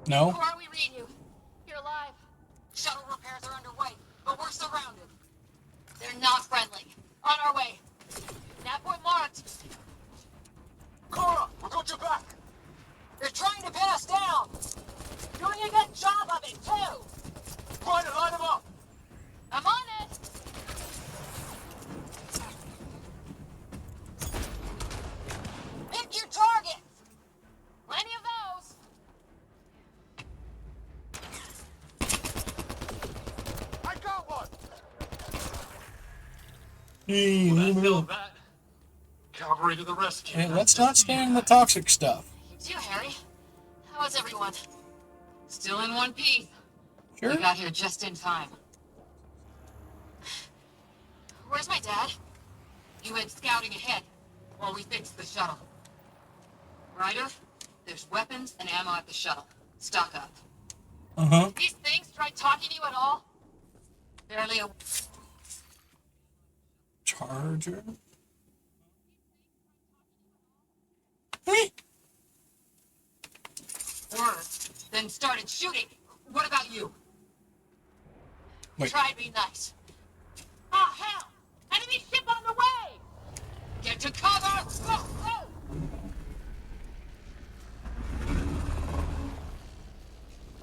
No? Who are we reading you? You're alive. Shuttle repairs are underway, but we're surrounded. They're not friendly. On our way. That point marked. Cora, we got your back. They're trying to pin us down. Doing a good job of it, too. Try to line them up. I'm on it. Pick your targets. Plenty of those. I got one. Hey, Well, that filled that. Cavalry to the rescue. hey, let's not stand in the toxic stuff. You too, Harry. How is everyone? Still in one piece. Sure? We got here just in time. Where's my dad? He went scouting ahead while we fixed the shuttle. Ryder, there's weapons and ammo at the shuttle. Stock up. Uh-huh. These things tried talking to you at all? Barely a... Charger. Hey. Words, then started shooting. What about you? Wait. Try to be nice. Ah, hell! Enemy ship on the way! Get to cover! Go, go!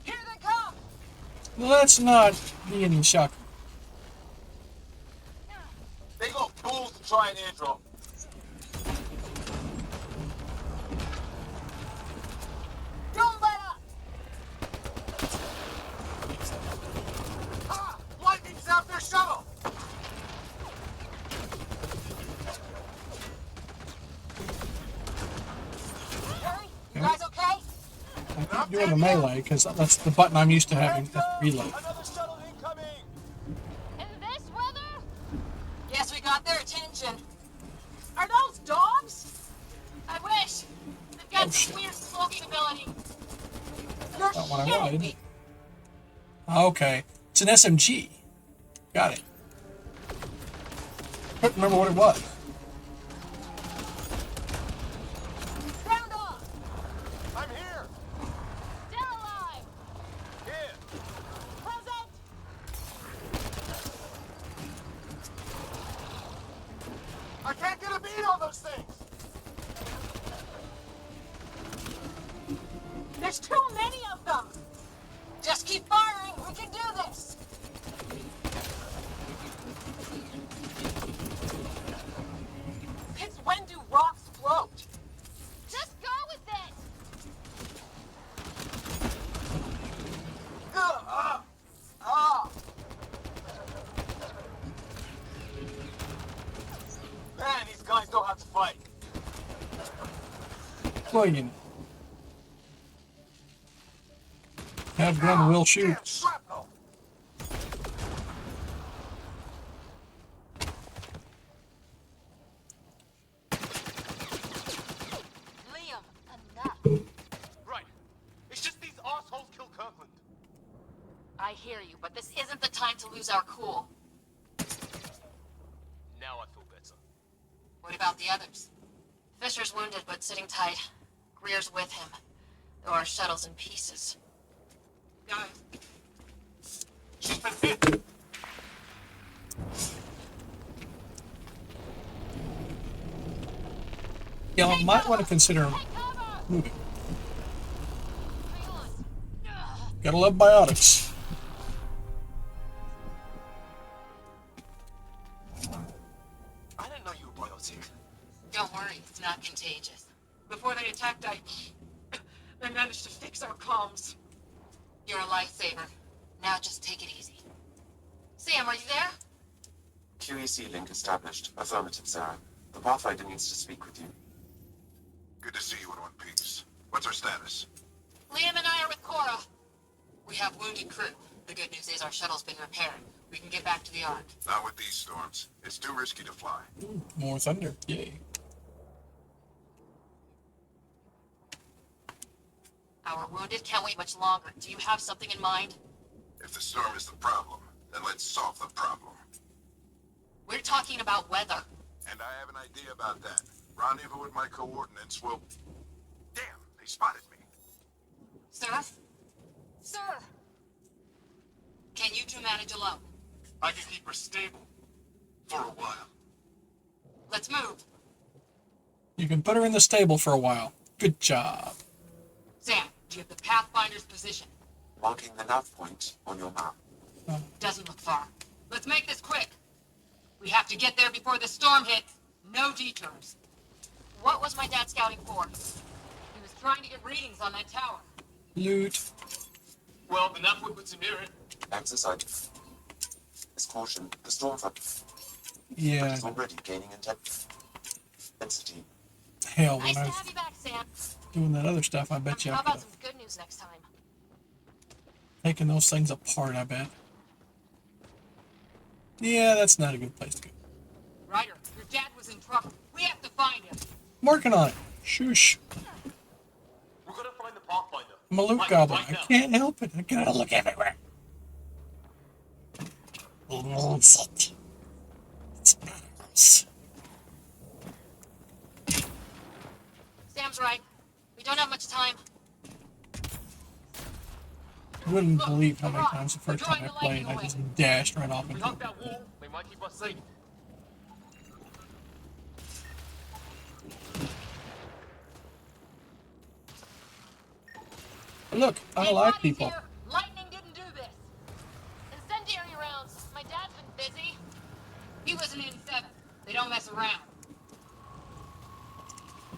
Here they come! Let's not be any shock. They got balls to try an airdrop. Don't let up! Ah! Lightning zapped their shuttle! Harry, you guys okay? I keep doing the melee because that's the button I'm used to having. That's reload. Another shuttle incoming! In this weather? Yes, we got their attention. Are those dogs? I wish. They've got Oh, some shit. weird smoking ability. You're Not what I shitting wanted. me. Okay. It's an SMG. Got it. Couldn't remember what it was. Ground off. I'm here! Still alive. Here! Present. I can't get a beat on those things! Well, you know. Have gun, will shoot. Damn, shrapnel! Liam, enough. Right. It's just these assholes kill Kirkland. I hear you, but this isn't the time to lose our cool. Now I feel better. What about the others? Fisher's wounded, but sitting tight. Greer's with him. Though our shuttle's in pieces. Guys, She's been hit. Y'all might want to consider moving. Gotta love biotics. I didn't know you were biotic. Don't worry, it's not contagious. before they attacked, I managed to fix our comms. You're a lifesaver. Now just take it easy. Sam, are you there? QEC link established. Affirmative, Sarah. The Pathfinder needs to speak with you. Good to see you in one piece. What's our status? Liam and I are with Cora. We have wounded crew. The good news is our shuttle's been repaired. We can get back to the Ark. Not with these storms. It's too risky to fly. More thunder. Yay. Our wounded can't wait much longer. Do you have something in mind? If the storm is the problem, then let's solve the problem. We're talking about weather. And I have an idea about that. Rendezvous with my coordinates will... Damn, they spotted me. Sir? Sir! Can you two manage alone? I can keep her stable. For a while. Let's move. You can put her in the stable for a while. Good job. Sam, do you have the Pathfinder's position? Marking the nav point on your map. Doesn't look far. Let's make this quick. We have to get there before the storm hits. No detours. What was my dad scouting for? He was trying to get readings on that tower. Loot. Well, the nav would put you near it. Exercise. It's caution. The storm front Yeah. is already gaining intensity. Hell, Nice when I to was have you back, Sam. doing that other stuff, I bet you I How could about have some good news next time? taken those things apart, I bet. Yeah, that's not a good place to go. Ryder, your dad was in trouble. We have to find him. I'm working on it. Shush. We're gonna find the Pathfinder. I'm a loot Right- goblin. right I now. can't help it. I gotta look everywhere. It's gross. Sam's right. We don't have much time. You wouldn't believe how many times the first time I played, I just dashed right off We into hug it. that wall, they might keep us safe. Look, I like people. Here. Lightning didn't do this. Incendiary rounds. My dad's been busy. He was an N7. They don't mess around.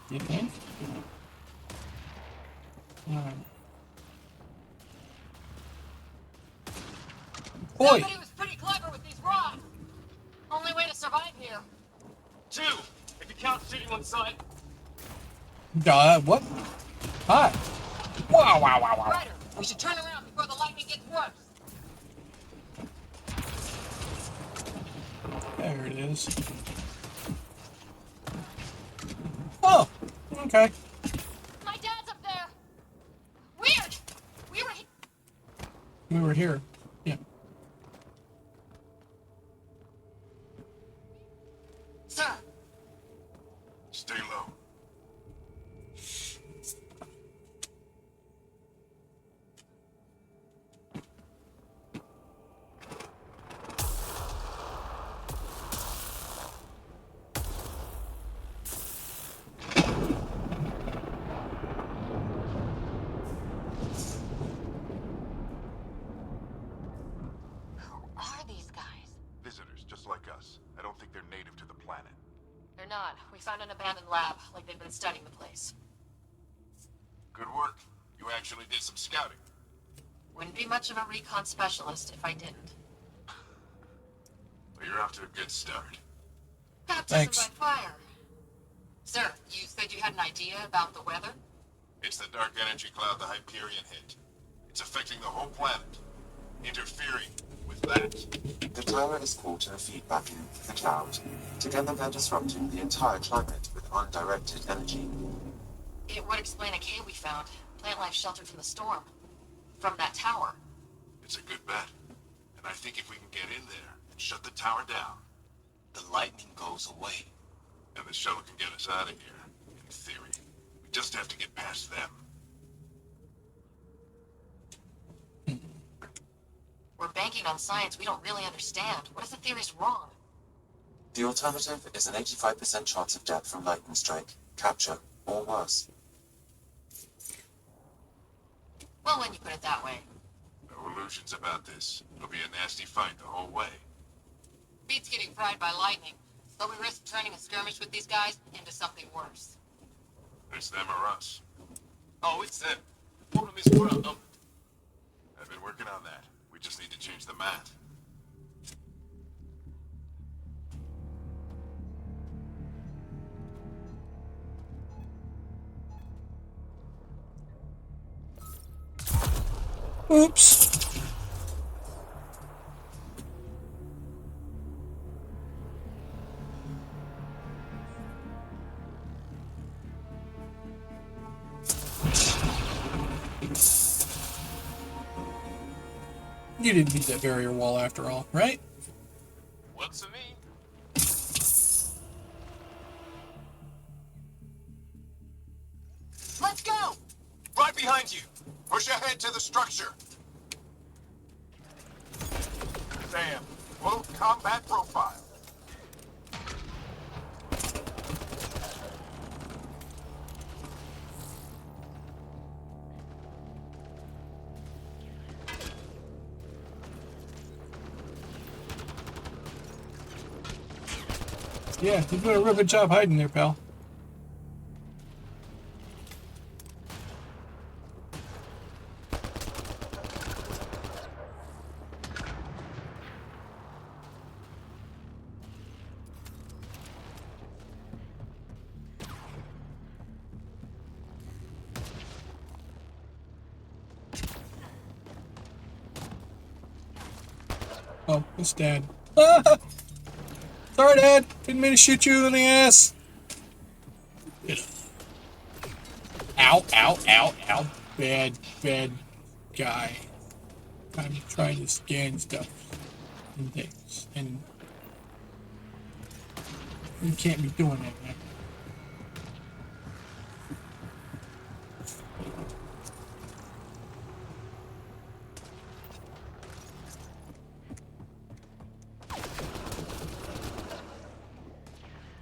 You think? Alright. Oi! Somebody was pretty clever with these rods. Only way to survive here. 2, if you count shooting on sight. What? Hi. Wow, wow, wow, wow. Ryder, we should turn around before the lightning gets worse. There it is. Oh, okay. My dad's up there. Weird. We were here. Yeah. Sir, Stay low. who are these guys? Visitors, just like us. I don't think they're native to the planet. They're not. We found an abandoned lab, like they've been studying the place. Good work. You actually did some scouting. Wouldn't be much of a recon specialist if I didn't. Well, you're off to a good start. Baptism Thanks. by fire. Sir, you said you had an idea about the weather? It's the dark energy cloud the Hyperion hit. It's affecting the whole planet, interfering with that. The tower is caught in a feedback loop with the cloud. Together they're disrupting the entire climate with undirected energy. It would explain a cave we found. Plant life sheltered from the storm. From that tower. It's a good bet. And I think if we can get in there and shut the tower down, The lightning goes away. and the shuttle can get us out of here, in theory. We just have to get past them. We're banking on science we don't really understand. What if the theory's wrong? The alternative is an 85% chance of death from lightning strike, capture, or worse. Well, when you put it that way. No illusions about this. It'll be a nasty fight the whole way. Beats getting fried by lightning, but we risk turning a skirmish with these guys into something worse. It's them or us. Oh, it's them. Problem is we're outnumbered. I've been working on that. We just need to change the mat. Oops. You didn't need that barrier wall after all, right? Works for me. Let's go! Right behind you! Push ahead to the structure! Sam, full combat profile. Yeah, you're doing a real good job hiding there, pal. Oh, it's Dad. Sorry, Dad. Didn't mean to shoot you in the ass. Ow, ow, ow, ow. Bad, bad guy. I'm trying to scan stuff and things, and you can't be doing that, man.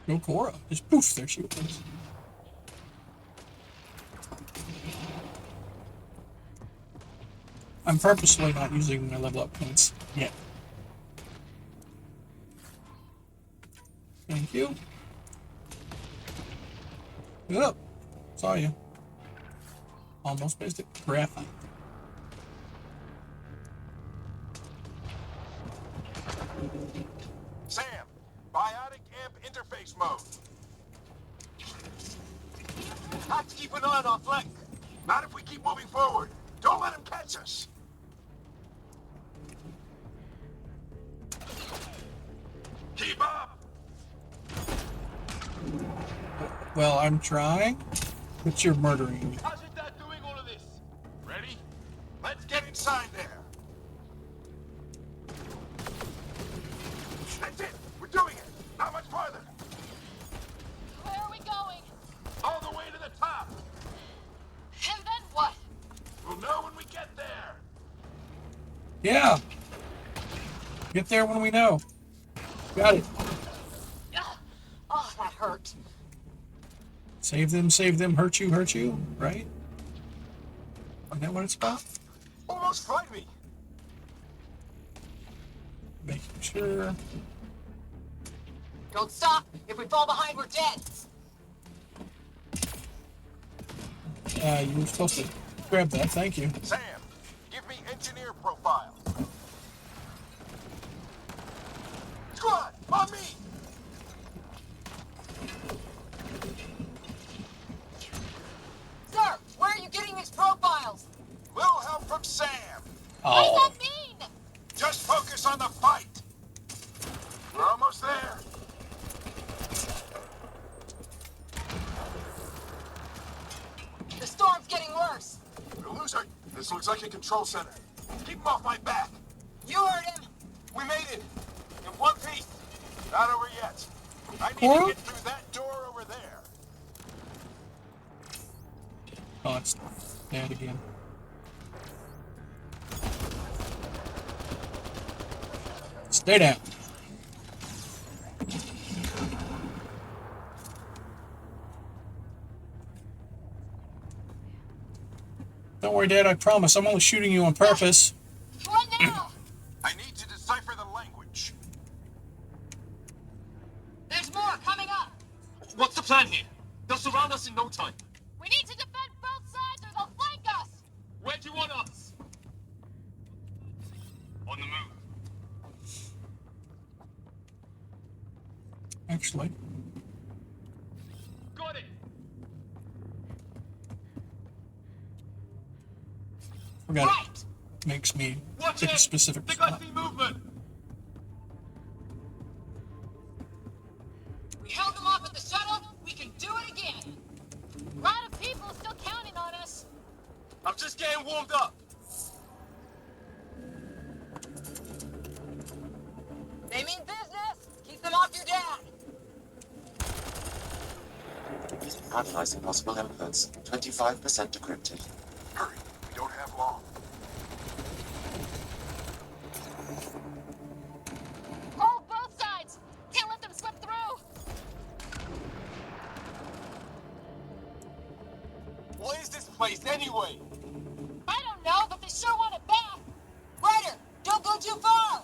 No Cora. Just poof, there she was. I'm purposely not using my level up points yet. Thank you. Get up. Saw you. Almost missed it. Graphite. Sam, biotic amp interface mode. Have to keep an eye on our flank. Not if we keep moving forward. Don't let him catch us. Keep up. Well, I'm trying, but you're murdering me. How's your dad doing all of this? Ready? Let's get inside there. That's it. We're doing it. Not much farther. Where are we going? All the way to the top. And then what? We'll know when we get there. Yeah. Get there when we know. Got it. Ugh. Oh, that hurt. Save them, hurt you, right? Isn't that what it's about? Almost find me. Making sure. Don't stop! If we fall behind, we're dead! You were supposed to grab that, thank you. Sam, give me engineer profile. Squad, on me. Sir, where are does that mean? Just focus on the fight. We're almost there. The storm's getting worse. We're losing. This looks like a control center. Keep him off my back. You heard him. We made it. In one piece. Not over yet. I need Cora? to get through that door over there. Oh, it's dead again. Stay down. Don't worry, Dad, I promise. I'm only shooting you on purpose. What now? I need to decipher the language. There's more coming up. What's the plan here? They'll surround us in no time. We need to defend both sides or they'll flank us. Where do you want us? On the move. Actually, Got it. forgot Right. it makes me Watch pick it. a specific They got spot. the movement. We held them off at the shuttle. We can do it again. A lot of people still counting on us. I'm just getting warmed up. They mean business. Keep them off your dad. Analyzing possible inputs. 25% decrypted. Hurry. We don't have long. Hold both sides. Can't let them slip through. What is this place anyway? I don't know, but they sure want it back. Ryder, don't go too far.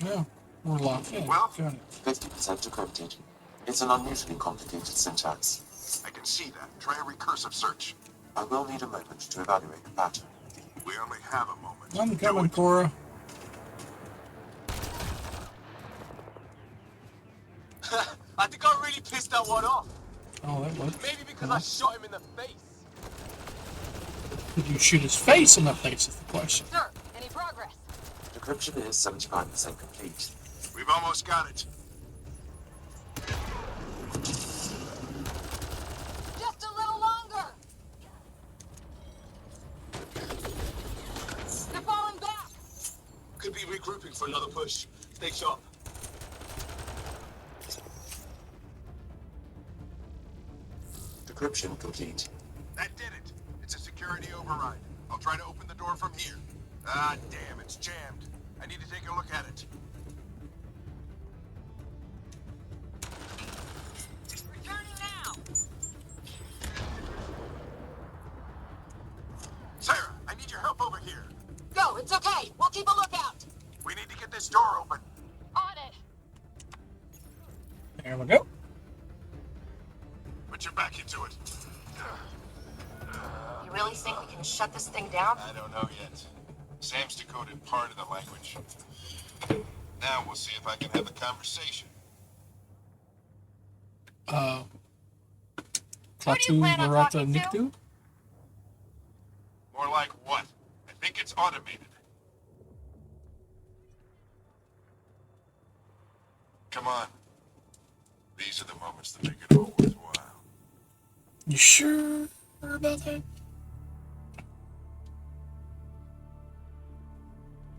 Yeah, we're locked in. Well- Got it. 50% decrypted. It's an unusually complicated syntax. I can see that. Try a recursive search. I will need a moment to evaluate the pattern. We only have a moment. I'm Do coming, it. Cora. I think I really pissed that one off. Oh, that looked. Maybe because I shot him in the face. Did you shoot his face in the face? Is the question. Sir, any progress? Decryption is 79% complete. We've almost got it. Just a little longer. They're falling back. Could be regrouping for another push. Stay sharp. Decryption complete. That did it. It's a security override. I'll try to open the door from here. Ah, damn, it's jammed. I need to take a look at it. Returning now. Sarah, I need your help over here. Go, it's okay. We'll keep a lookout. We need to get this door open. On it. There we go. Put your back into it. You really think we can shut this thing down? I don't know yet. Sam's decoded part of the language. Now we'll see if I can have a conversation. Who do you Klaatu plan on Barata talking to? Nikdu? More like what? I think it's automated. Come on. These are the moments that make it all worthwhile. You sure about that?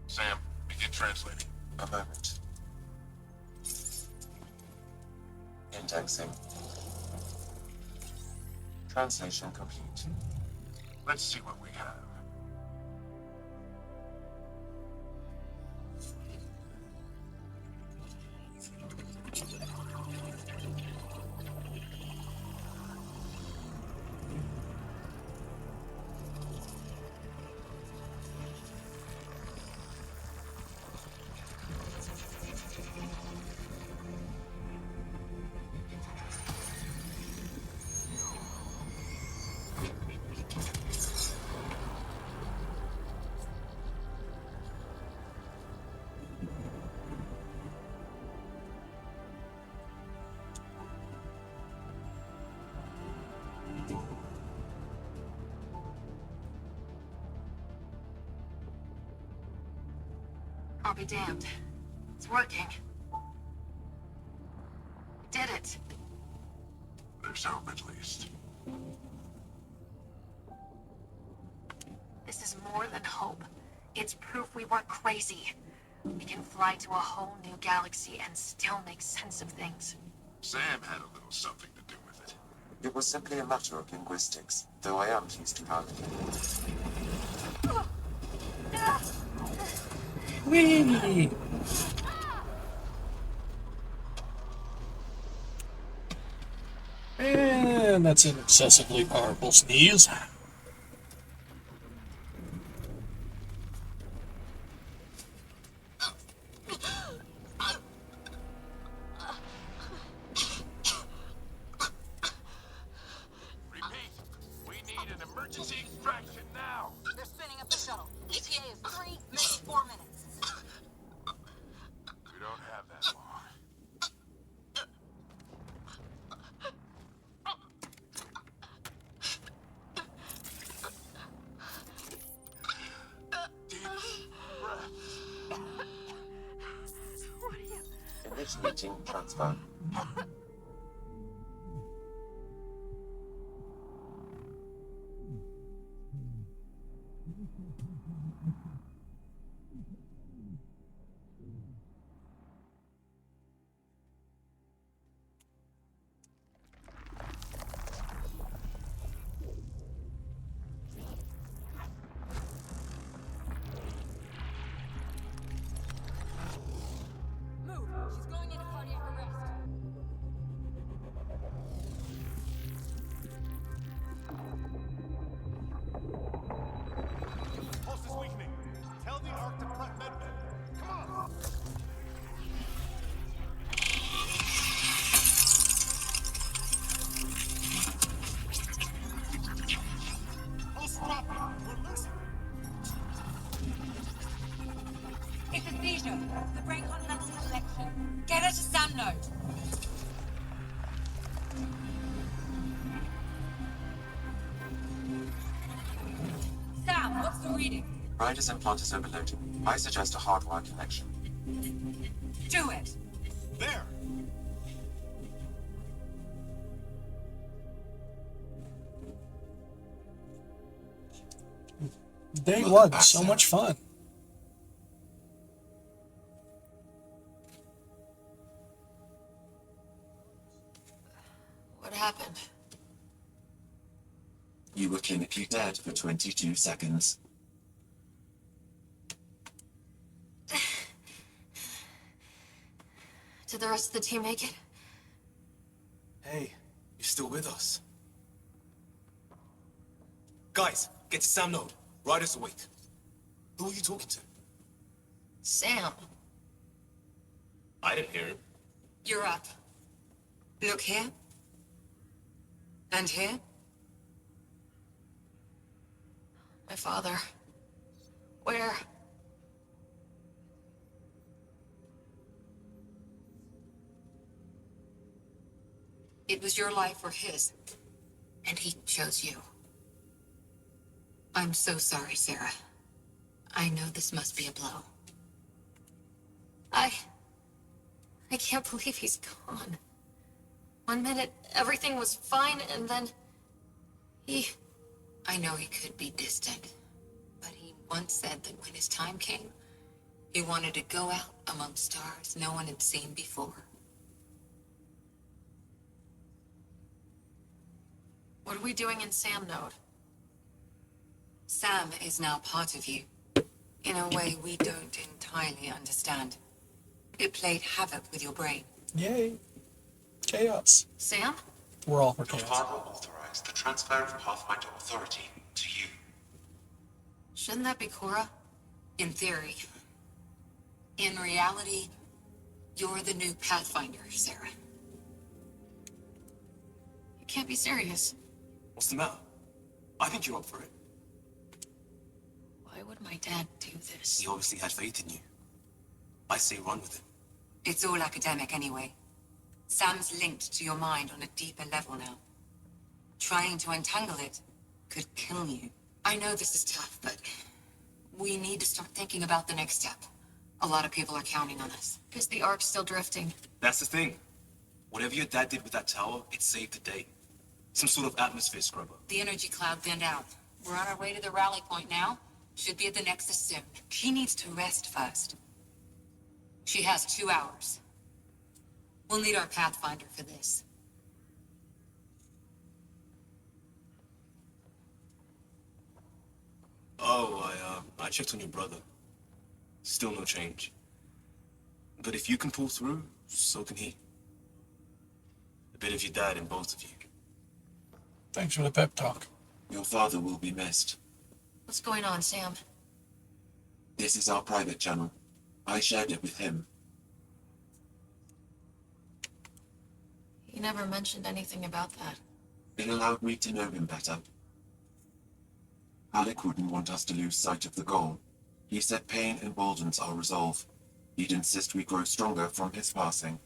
Sam, begin translating. A moment. Indexing. Translation complete. Let's see what we have. I'll be damned. It's working. We did it. There's hope at least. This is more than hope. It's proof we weren't crazy. We can fly to a whole new galaxy and still make sense of things. Sam had a little something to do with it. It was simply a matter of linguistics, though I am pleased to have it. Whee! And that's an excessively powerful sneeze. Repeat, we need an emergency extraction now. They're spinning up the shuttle. ETA is 3, maybe 4 minutes. We don't have that long. Deep breath. Initiating transfer. Move! She's going into cardiac arrest. Pulse is weakening. Tell the Ark to prep medbay. Come on! Pulse dropping. We're losing. It's a seizure. The brain can't handle the connection. Get her to Sam node. Sam, what's the reading? Ryder's implant is overloaded. I suggest a hardwire connection. Do it. There! Day one, so much fun. What happened? You were clinically dead for 22 seconds. Did the rest of the team make it? Hey, you're still with us. Guys, get to Sam node. Ryder's awake. Who are you talking to? Sam, I didn't hear him. you're up. Look here. And here. My father. Where? It was your life or his. And he chose you. I'm so sorry, Sarah. I know this must be a blow. I can't believe he's gone. 1 minute, everything was fine, and then... I know he could be distant, but he once said that when his time came, he wanted to go out among stars no one had seen before. What are we doing in Sam node? Sam is now part of you, in a way we don't entirely understand. It played havoc with your brain. Yay. Chaos. Sam? We're all for Your chaos. father authorized the transfer of Pathfinder authority to you. Shouldn't that be Cora? In theory. In reality, you're the new Pathfinder, Sarah. You can't be serious. What's the matter? I think you're up for it. Why would my dad do this? He obviously had faith in you. I say run with it. It's all academic anyway. Sam's linked to your mind on a deeper level now. Trying to untangle it could kill you. I know this is tough, but we need to start thinking about the next step. A lot of people are counting on us. Because the Ark's still drifting. That's the thing. Whatever your dad did with that tower, it saved the day. Some sort of atmosphere scrubber. The energy cloud thinned out. We're on our way to the rally point now. Should be at the Nexus soon. She needs to rest first. She has 2 hours. We'll need our Pathfinder for this. Oh, I checked on your brother. Still no change. But if you can pull through, so can he. A bit of your dad in both of you. Thanks for the pep talk. Your father will be missed. What's going on, Sam? This is our private channel. I shared it with him. He never mentioned anything about that. It allowed me to know him better. Alec wouldn't want us to lose sight of the goal. He said pain emboldens our resolve. He'd insist we grow stronger from his passing.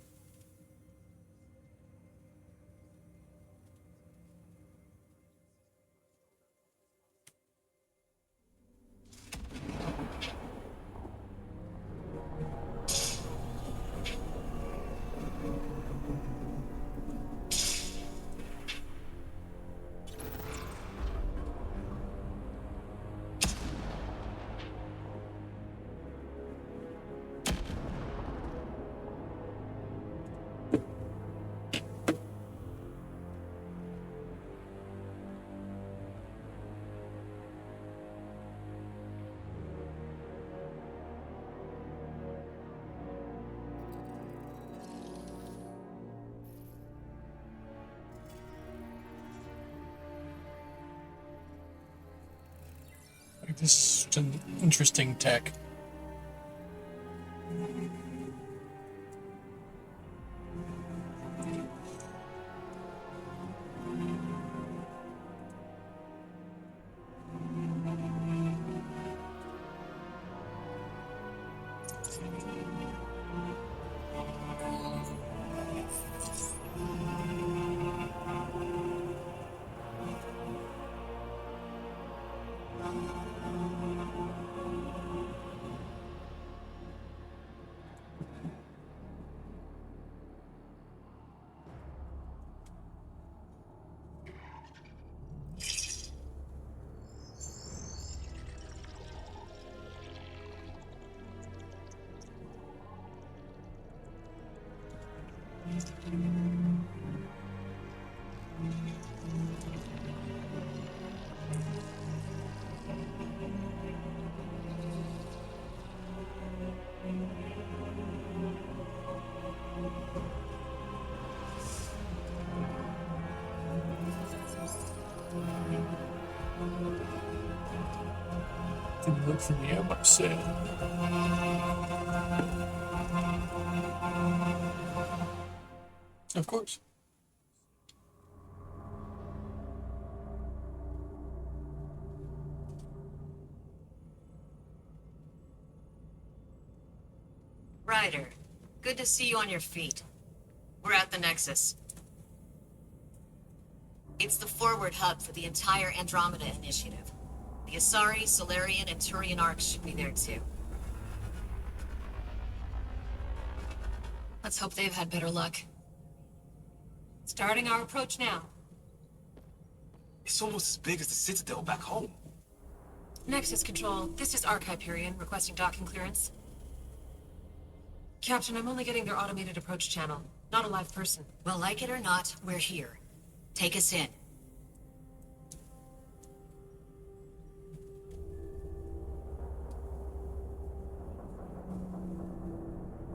This is an interesting tech. Didn't look for me, I might say. Of course. Ryder, good to see you on your feet. We're at the Nexus. It's the forward hub for the entire Andromeda Initiative. The Asari, Solarian, and Turian arcs should be there too. Let's hope they've had better luck. Starting our approach now. It's almost as big as the Citadel back home. Nexus Control, this is Arc Hyperion, requesting docking clearance. Captain, I'm only getting their automated approach channel, not a live person. Well, like it or not, we're here. Take us in.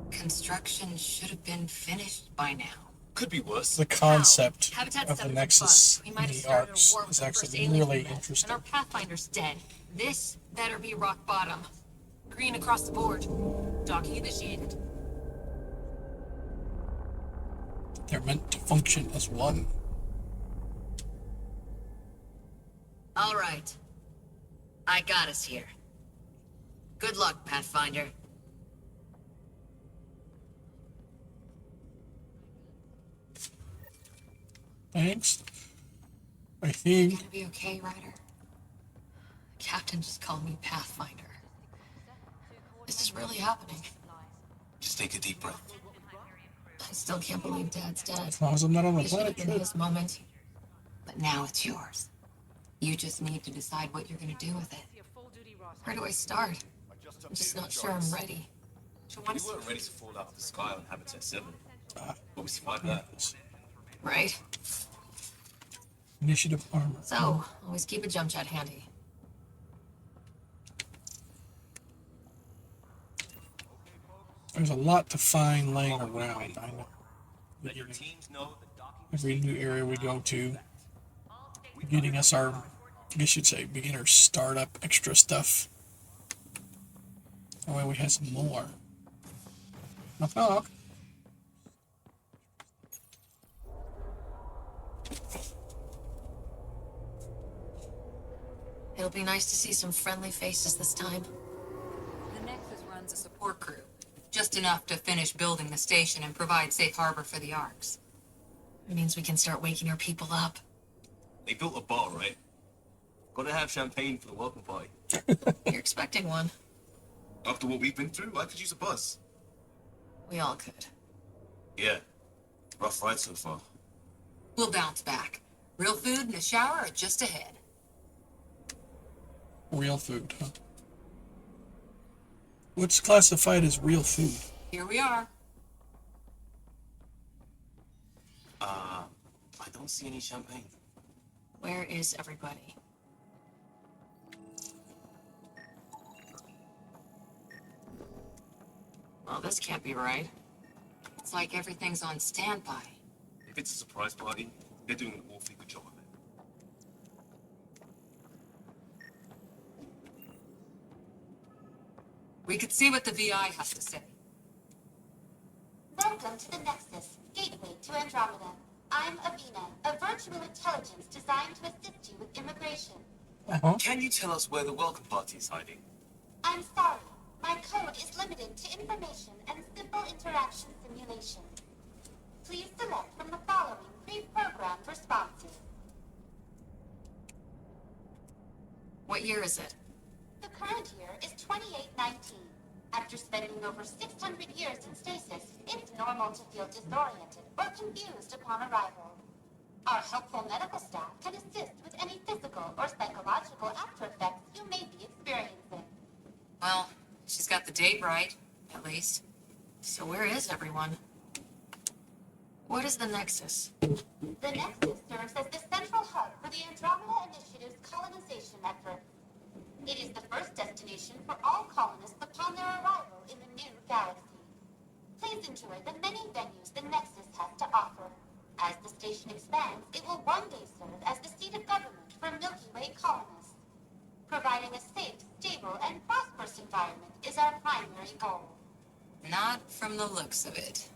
Construction should have been finished by now. Could be worse. The concept Habitat's of the 7 Nexus We in might have the started arcs a war with is the first actually aliens really we met, interesting. And our Pathfinder's dead. This better be rock bottom. Green across the board. Docking initiated. They're meant to function as one. All right. I got us here. Good luck, Pathfinder. Thanks. I think. Gonna be okay, Ryder? Captain just called me Pathfinder. This is really happening? Just take a deep breath. I still can't believe Dad's dead. As long as I'm not on the It should have planet, been good. his moment. But now it's yours. You just need to decide what you're going to do with it. Where do I start? I'm just not sure I'm ready. We weren't ready to fall out of the sky on Habitat 7. But we survived that. Right? Initiative armor. So, always keep a jump jet handy. There's a lot to find laying around. I know. Let your teams know that docking Every new area we go to, getting us our, I guess you'd say, beginner startup extra stuff. That way we have some more. Knock, knock. It'll be nice to see some friendly faces this time. The Nexus runs a support crew. Just enough to finish building the station and provide safe harbor for the Arks. It means we can start waking our people up. They built a bar, right? Gotta have champagne for the welcome party. You're expecting one. After what we've been through, I could use a buzz. We all could. Yeah. Rough ride so far. We'll bounce back. Real food and a shower are just ahead. Real food, huh? What's classified as real food? Here we are. I don't see any champagne. Where is everybody? Well, this can't be right. It's like everything's on standby. If it's a surprise party, they're doing an awfully good job of it. We could see what the VI has to say. Welcome to the Nexus, gateway to Andromeda. I'm Avina, a virtual intelligence designed to assist you with immigration. Can you tell us where the welcome party is hiding? I'm sorry, my code is limited to information and simple interaction simulation. Please select from the following pre-programmed responses. What year is it? The current year is 2819. After spending over 600 years in stasis, it's normal to feel disoriented or confused upon arrival. Our helpful medical staff can assist with any physical or psychological after effects you may be experiencing. Well, she's got the date right, at least. So where is everyone? What is the Nexus? The Nexus serves as the central hub for the Andromeda Initiative's colonization effort. It is the first destination for all colonists upon their arrival in the new galaxy. Please enjoy the many venues the Nexus has to offer. As the station expands, it will one day serve as the seat of government for Milky Way colonists. Providing a safe, stable, and prosperous environment is our primary goal. Not from the looks of it.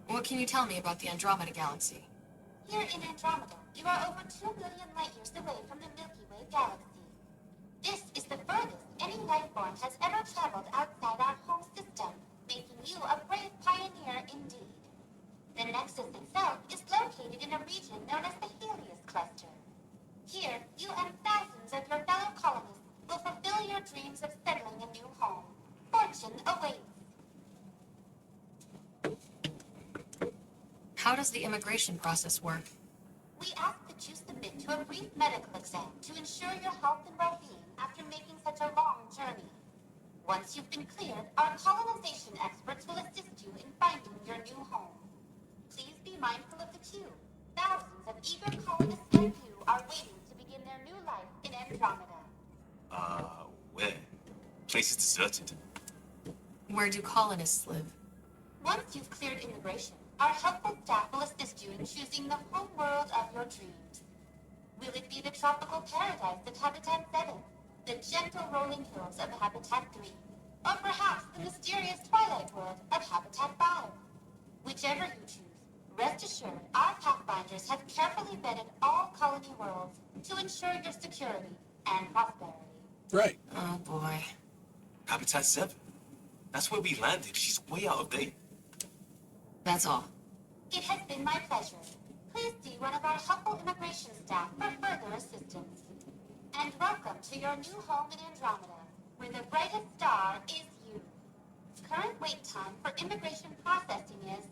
What can you tell me about the Andromeda Galaxy? Here in Andromeda, you are over 2 billion light-years away from the Milky Way galaxy. This is the furthest any life form has ever traveled outside our home system, making you a brave pioneer indeed. The Nexus itself is located in a region known as the Helios Cluster. Here, you and thousands of your fellow colonists will fulfill your dreams of settling a new home. Fortune awaits. How does the immigration process work? We ask that you submit to a brief medical exam to ensure your health and well-being after making such a long journey. Once you've been cleared, our colonization experts will assist you in finding your new home. Please be mindful of the queue. Thousands of eager colonists like you are waiting to begin their new life in Andromeda. Where? Place is deserted. Where do colonists live? Once you've cleared immigration, our helpful staff will assist you in choosing the home world of your dreams. Will it be the tropical paradise of Habitat 7, the gentle rolling hills of Habitat 3, or perhaps the mysterious twilight world of Habitat 5? Whichever you choose, rest assured our Pathfinders have carefully vetted all colony worlds to ensure your security and prosperity. Right. Oh boy. Habitat 7. That's where we landed. She's way out of date. That's all. It has been my pleasure. Please see one of our helpful immigration staff for further assistance. and welcome to your new home in Andromeda, where the brightest star is you. Current wait time for immigration processing is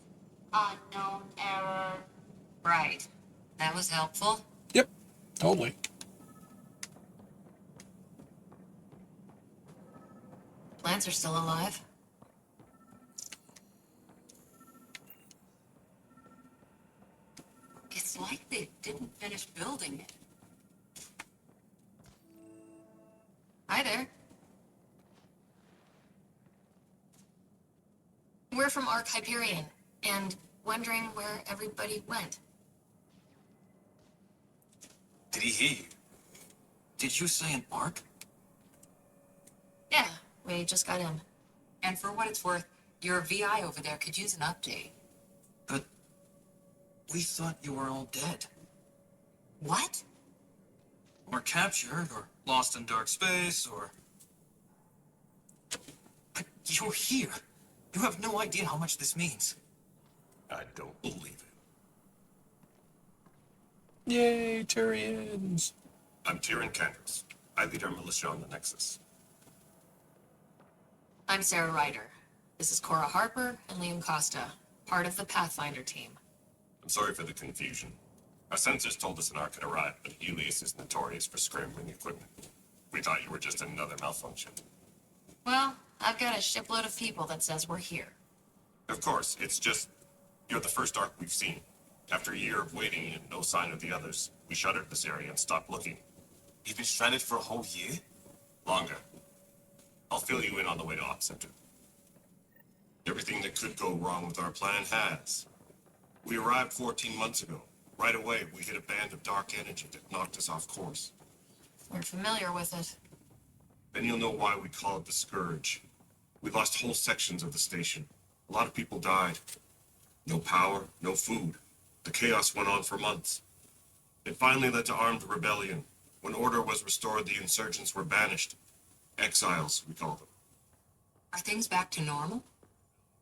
unknown error. Right. That was helpful. Yep, totally. Plants are still alive. It's like they didn't finish building it. Hi there. We're from Ark Hyperion, and wondering where everybody went. Did he hear you? Did you say an arc? Yeah, we just got in. And for what it's worth, your VI over there could use an update. But we thought you were all dead. What? Or captured, or lost in dark space, or... But you're here. You have no idea how much this means. I don't believe it. Yay, Turians. I'm Tyrion Candros. I lead our militia on the Nexus. I'm Sarah Ryder. This is Cora Harper and Liam Costa, part of the Pathfinder team. I'm sorry for the confusion. Our sensors told us an Ark had arrived, but Helios is notorious for scrambling equipment. We thought you were just another malfunction. Well, I've got a shipload of people that says we're here. Of course, it's just... You're the first Ark we've seen. After a year of waiting and no sign of the others, we shuttered this area and stopped looking. You've been stranded for a whole year? Longer. I'll fill you in on the way to Op Center. Everything that could go wrong with our plan has. We arrived 14 months ago. Right away, we hit a band of dark energy that knocked us off course. We're familiar with it. Then you'll know why we call it the Scourge. We lost whole sections of the station. A lot of people died. No power, no food. The chaos went on for months. It finally led to armed rebellion. When order was restored, the insurgents were banished. Exiles, we call them. Are things back to normal?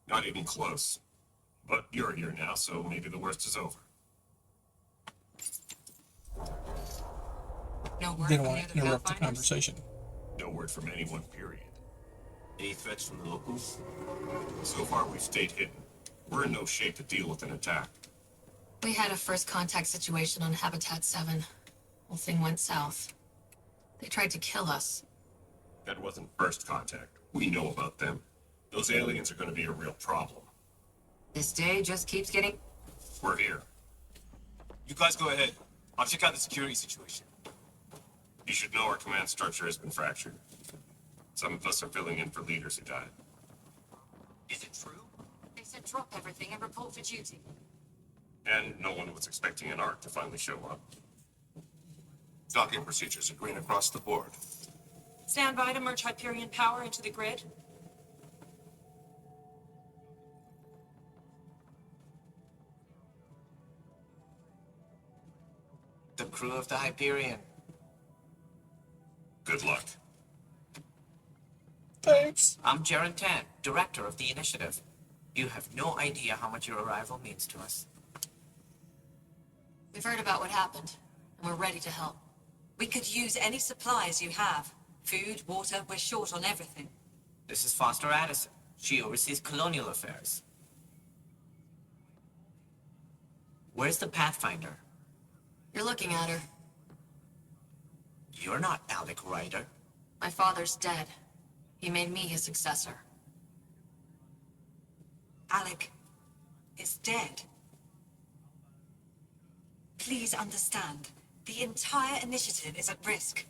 Not even close. But you're here now, so maybe the worst is over. No word Didn't from want the to other interrupt the Pathfinders? conversation. No word from anyone, period. Any threats from the locals? So far, we've stayed hidden. We're in no shape to deal with an attack. We had a first contact situation on Habitat 7. Whole thing went south. They tried to kill us. That wasn't first contact. We know about them. Those aliens are going to be a real problem. This day just keeps getting... We're here. You guys go ahead. I'll check out the security situation. You should know our command structure has been fractured. Some of us are filling in for leaders who died. Is it true? They said drop everything and report for duty. And no one was expecting an Ark to finally show up. Docking procedures are green across the board. Stand by to merge Hyperion power into the grid. The crew of the Hyperion. Good luck. Thanks. I'm Jaren Tan, director of the initiative. You have no idea how much your arrival means to us. We've heard about what happened, and we're ready to help. We could use any supplies you have. Food, water, we're short on everything. This is Foster Addison. She oversees colonial affairs. Where's the Pathfinder? You're looking at her. You're not Alec Ryder. My father's dead. He made me his successor. Alec is dead. Please understand, the entire initiative is at risk.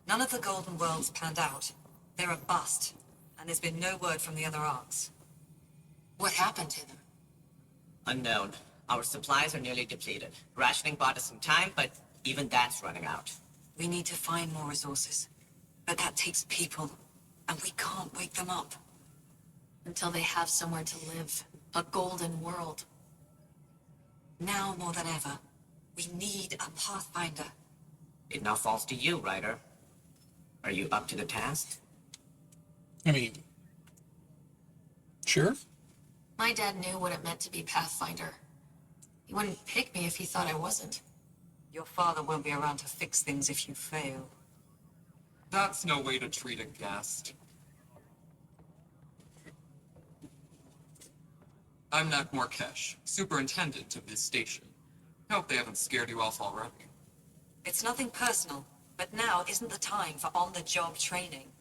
None of the Golden Worlds panned out. They're a bust, and there's been no word from the other arcs. What happened to them? Unknown. Our supplies are nearly depleted. Rationing bought us some time, but even that's running out. We need to find more resources, but that takes people, and we can't wake them up. Until they have somewhere to live. A golden world. Now more than ever, we need a Pathfinder. It now falls to you, Ryder. Are you up to the task? I mean, sure. My dad knew what it meant to be Pathfinder. He wouldn't pick me if he thought I wasn't. Your father won't be around to fix things if you fail. That's no way to treat a guest. I'm Nakmor Kesh, superintendent of this station. Hope they haven't scared you off already. It's nothing personal, but now isn't the time for on-the-job training.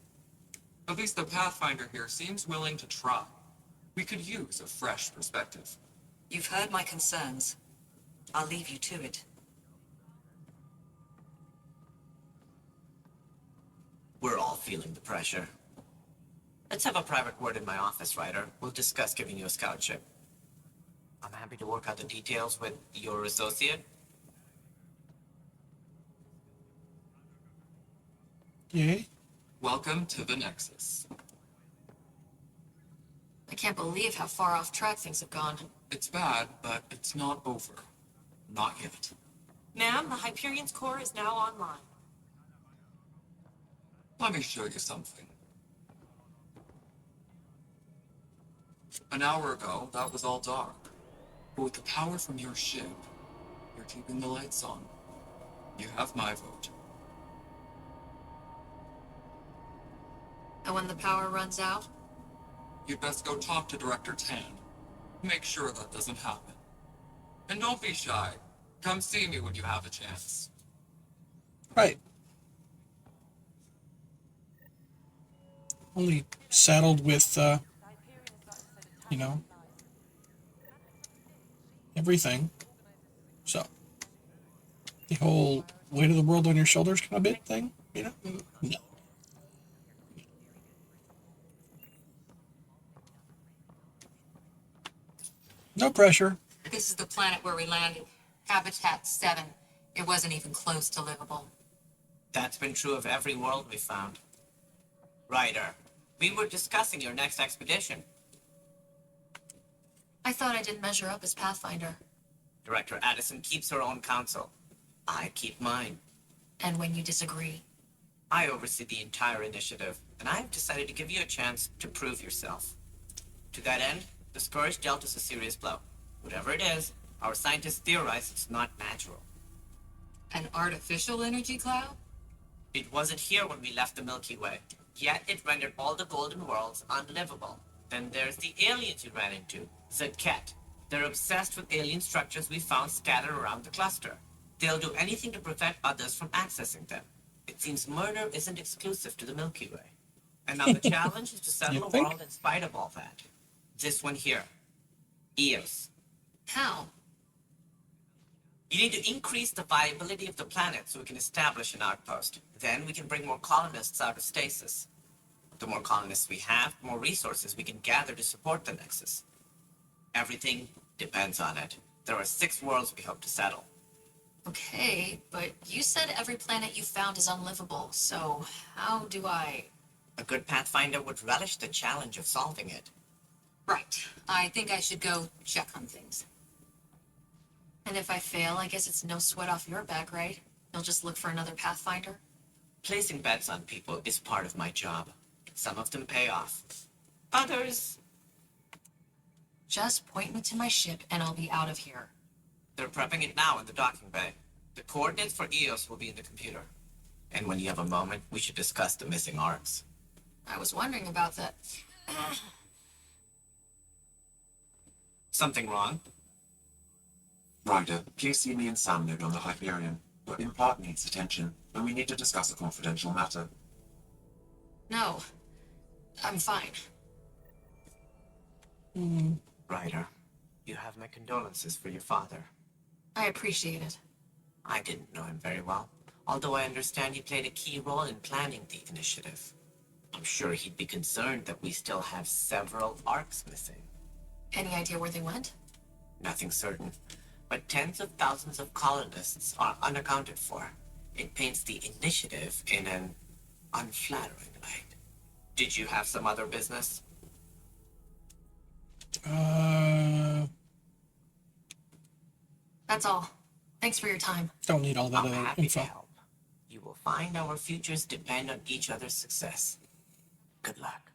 At least the Pathfinder here seems willing to try. We could use a fresh perspective. You've heard my concerns. I'll leave you to it. We're all feeling the pressure. Let's have a private word in my office, Ryder. We'll discuss giving you a scoutship. I'm happy to work out the details with your associate. Yay. Welcome to the Nexus. I can't believe how far off track things have gone. It's bad, but it's not over. Not yet. Ma'am, the Hyperion's core is now online. Let me show you something. An hour ago, that was all dark. But with the power from your ship, you're keeping the lights on. You have my vote. And when the power runs out? You'd best go talk to Director Tan. Make sure that doesn't happen. And don't be shy. Come see me when you have a chance. Right. Only saddled with, you know, everything. So, the whole weight of the world on your shoulders kind of bit thing, you know? No. No pressure. This is the planet where we landed. Habitat 7. It wasn't even close to livable. That's been true of every world we found. Ryder, we were discussing your next expedition. I thought I didn't measure up as Pathfinder. Director Addison keeps her own counsel. I keep mine. And when you disagree? I oversee the entire initiative, and I've decided to give you a chance to prove yourself. To that end, the Scourge dealt us a serious blow. Whatever it is, our scientists theorize it's not natural. An artificial energy cloud? It wasn't here when we left the Milky Way, yet it rendered all the golden worlds unlivable. Then there's the aliens you ran into, the Kett. They're obsessed with alien structures we found scattered around the cluster. They'll do anything to prevent others from accessing them. It seems murder isn't exclusive to the Milky Way. And now the challenge is to settle a world in spite of all that. This one here. Eos. How? You need to increase the viability of the planet so we can establish an outpost. Then we can bring more colonists out of stasis. The more colonists we have, the more resources we can gather to support the Nexus. Everything depends on it. There are 6 worlds we hope to settle. Okay, but you said every planet you found is unlivable, so how do I... A good Pathfinder would relish the challenge of solving it. Right. I think I should go check on things. And if I fail, I guess it's no sweat off your back, right? You'll just look for another Pathfinder? Placing bets on people is part of my job. Some of them pay off. Others... Just point me to my ship and I'll be out of here. They're prepping it now in the docking bay. The coordinates for Eos will be in the computer. And when you have a moment, we should discuss the missing arcs. I was wondering about that. Something wrong? Ryder, please see me and Sam live on the Hyperion. Your impart needs attention, and we need to discuss a confidential matter. No. I'm fine. Ryder, you have my condolences for your father. I appreciate it. I didn't know him very well, although I understand he played a key role in planning the initiative. I'm sure he'd be concerned that we still have several arcs missing. Any idea where they went? Nothing certain, but tens of thousands of colonists are unaccounted for. It paints the initiative in an unflattering light. Did you have some other business? That's all. Thanks for your time. Don't need all that I'm other happy info. to help. You will find our futures depend on each other's success. Good luck.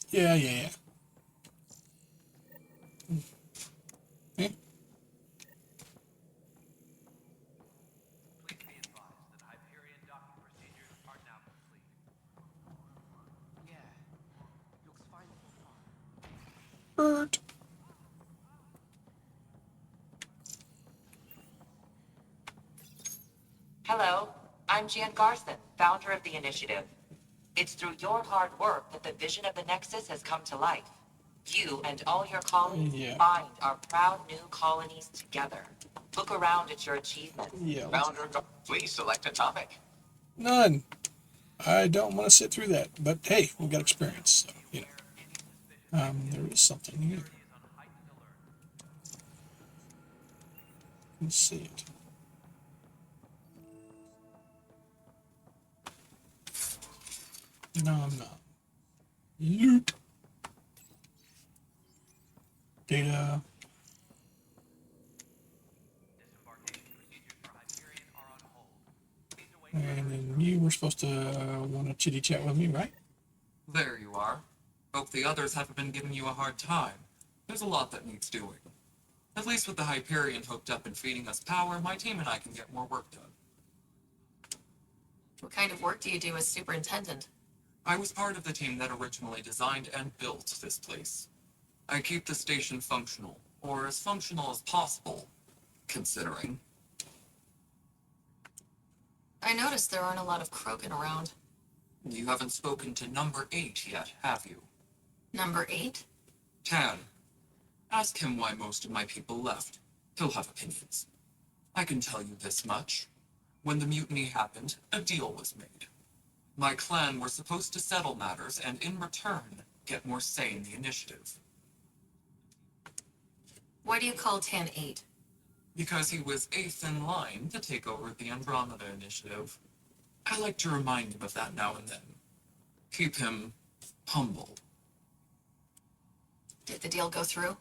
Yeah. Hurt. Hello, I'm Jan Garson, founder of the initiative. It's through your hard work that the vision of the Nexus has come to life. You and all your colleagues bind our proud new colonies together. Look around at your achievements. Yeah. Founder, please select a topic. None. I don't want to sit through that, but hey, we've got experience, so, you know. There is something here. Let's see it. No, I'm not. Loot. Data. And then you were supposed to want to chitty chat with me, right? There you are. Hope the others haven't been giving you a hard time. There's a lot that needs doing. At least with the Hyperion hooked up and feeding us power, my team and I can get more work done. What kind of work do you do as superintendent? I was part of the team that originally designed and built this place. I keep the station functional, or as functional as possible, considering. I noticed there aren't a lot of Krogan around. You haven't spoken to number 8 yet, have you? Number 8? Tan. Ask him why most of my people left. He'll have opinions. I can tell you this much. When the mutiny happened, a deal was made. My clan were supposed to settle matters and, in return, get more say in the initiative. Why do you call Tan 8? Because he was 8th in line to take over the Andromeda Initiative. I like to remind him of that now and then. Keep him humble. Did the deal go through?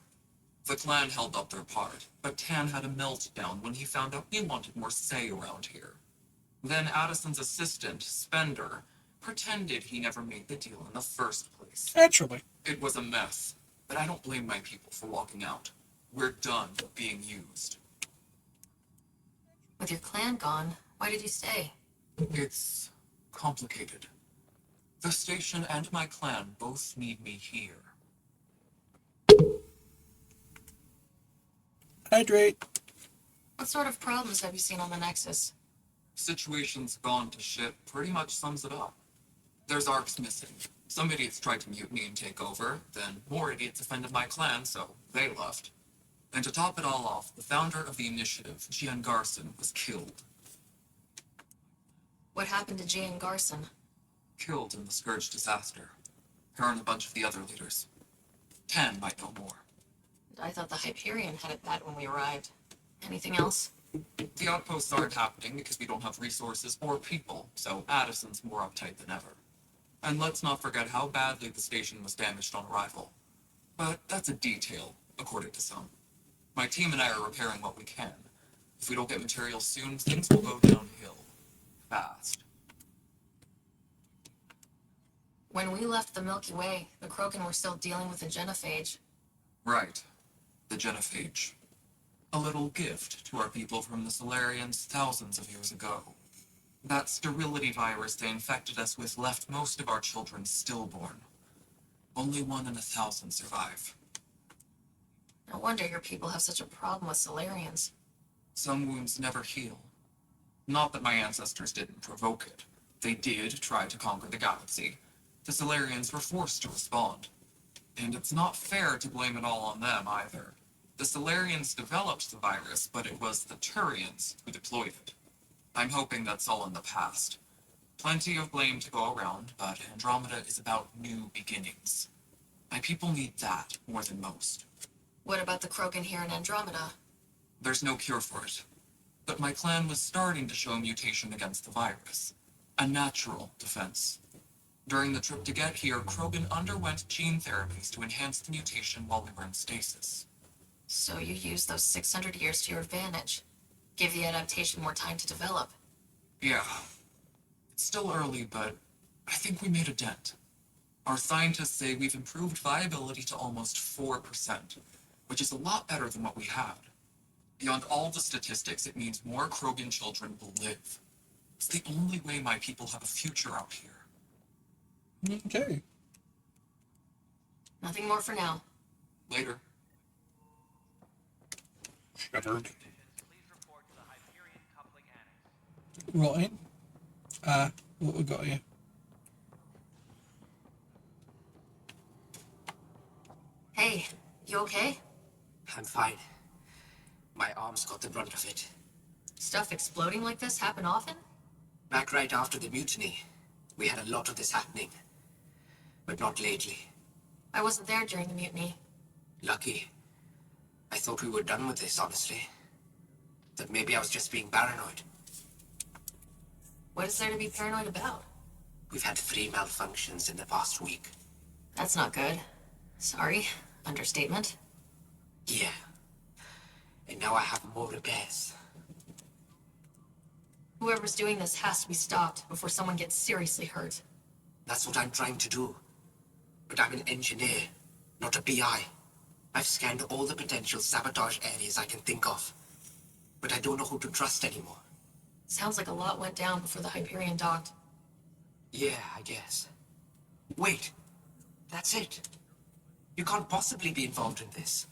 The clan held up their part, but Tan had a meltdown when he found out he wanted more say around here. Then Addison's assistant, Spender, pretended he never made the deal in the first place. Naturally. It was a mess, but I don't blame my people for walking out. We're done being used. With your clan gone, why did you stay? It's complicated. The station and my clan both need me here. Hydrate. What sort of problems have you seen on the Nexus? Situation's gone to shit pretty much sums it up. There's arcs missing. Some idiots tried to mutiny and take over, then more idiots offended my clan, so they left. And to top it all off, the founder of the initiative, Gian Garson, was killed. What happened to Gian Garson? Killed in the Scourge disaster. Her and a bunch of the other leaders. Tan might know more. I thought the Hyperion had it bad when we arrived. Anything else? The outposts aren't happening because we don't have resources or people, so Addison's more uptight than ever. And let's not forget how badly the station was damaged on arrival. But that's a detail, according to some. My team and I are repairing what we can. If we don't get materials soon, things will go downhill. Fast. When we left the Milky Way, the Krogan were still dealing with the genophage. Right. The genophage. A little gift to our people from the Solarians thousands of years ago. That sterility virus they infected us with left most of our children stillborn. Only 1 in 1,000 survive. No wonder your people have such a problem with Solarians. Some wounds never heal. Not that my ancestors didn't provoke it. They did try to conquer the galaxy. The Solarians were forced to respond. And it's not fair to blame it all on them either. The Solarians developed the virus, but it was the Turians who deployed it. I'm hoping that's all in the past. Plenty of blame to go around, but Andromeda is about new beginnings. My people need that more than most. What about the Krogan here in Andromeda? There's no cure for it. But my clan was starting to show a mutation against the virus. A natural defense. During the trip to get here, Krogan underwent gene therapies to enhance the mutation while we were in stasis. So you used those 600 years to your advantage. Give the adaptation more time to develop. Yeah. It's still early, but I think we made a dent. Our scientists say we've improved viability to almost 4%, which is a lot better than what we had. Beyond all the statistics, it means more Krogan children will live. It's the only way my people have a future out here. Okay. Nothing more for now. Later. Shepard. Right. What we got here? Hey, you okay? I'm fine. My arms got the brunt of it. Stuff exploding like this happen often? Back right after the mutiny, we had a lot of this happening. But not lately. I wasn't there during the mutiny. Lucky. I thought we were done with this, honestly. That maybe I was just being paranoid. What is there to be paranoid about? We've had 3 malfunctions in the past week. That's not good. Sorry. Understatement. Yeah. And now I have more repairs. Whoever's doing this has to be stopped before someone gets seriously hurt. That's what I'm trying to do. But I'm an engineer, not a PI. I've scanned all the potential sabotage areas I can think of. But I don't know who to trust anymore. Sounds like a lot went down before the Hyperion docked. Yeah, I guess. Wait. That's it. You can't possibly be involved in this.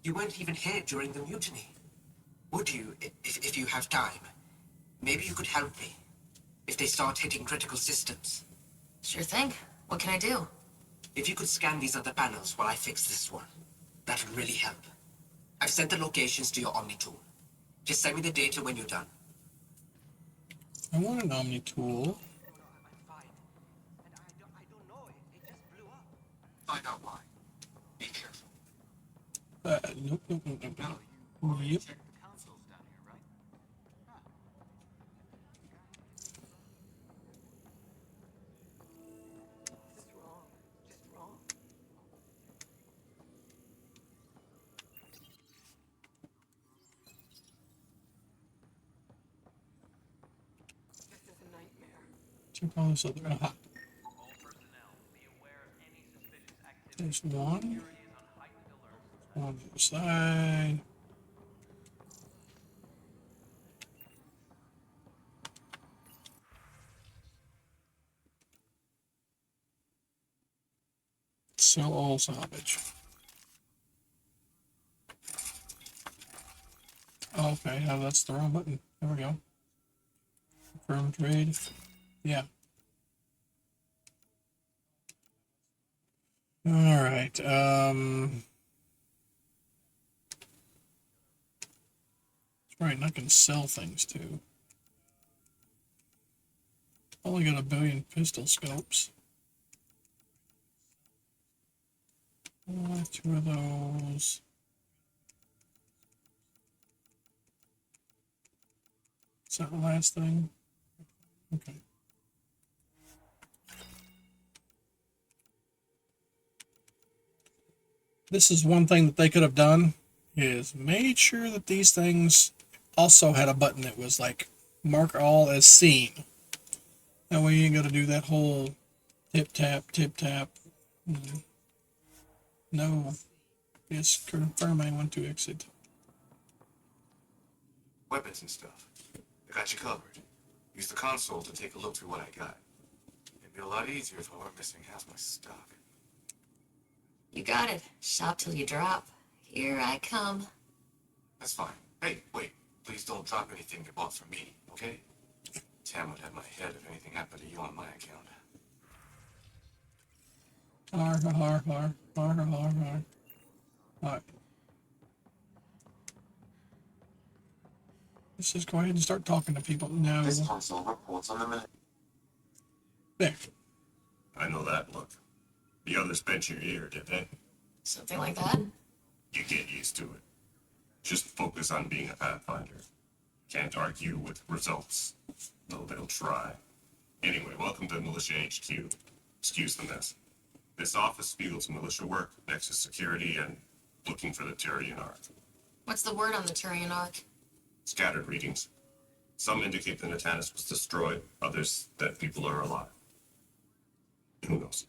You weren't even here during the mutiny. Would you, if you have time? Maybe you could help me. If they start hitting critical systems. Sure thing. What can I do? If you could scan these other panels while I fix this one, that would really help. I've sent the locations to your Omni tool. Just send me the data when you're done. I want an Omni tool. Find out why. Be careful. Nope. Yep. Check all this other. Aha. There's one. On the other side. Sell all salvage. Oh, okay, oh, that's the wrong button. There we go. Confirm trade. Yeah. Alright, right, and I can sell things too. Only got 1 billion pistol scopes. 2 of those. Is that the last thing? Okay. This is one thing that they could have done, is made sure that these things also had a button that was like, mark all as seen. That way you ain't got to do that whole tip tap. No. Yes, confirm I want to exit. Weapons and stuff. I got you covered. Use the console to take a look through what I got. It'd be a lot easier if I weren't missing half my stock. You got it. Shop till you drop. Here I come. That's fine. Hey, wait. Please don't drop anything you bought from me, okay? Tam would have my head if anything happened to you on my account. Har. Alright. Let's just go ahead and start talking to people now. This console reports on the minute. There. I know that look. The others bent your ear, did they? Something like that? You get used to it. Just focus on being a Pathfinder. Can't argue with results, though they'll try. Anyway, welcome to Militia HQ. Excuse the mess. This office fields militia work, Nexus security, and looking for the Turian Ark. What's the word on the Turian Ark? Scattered readings. Some indicate the Natanus was destroyed, others that people are alive. Who knows?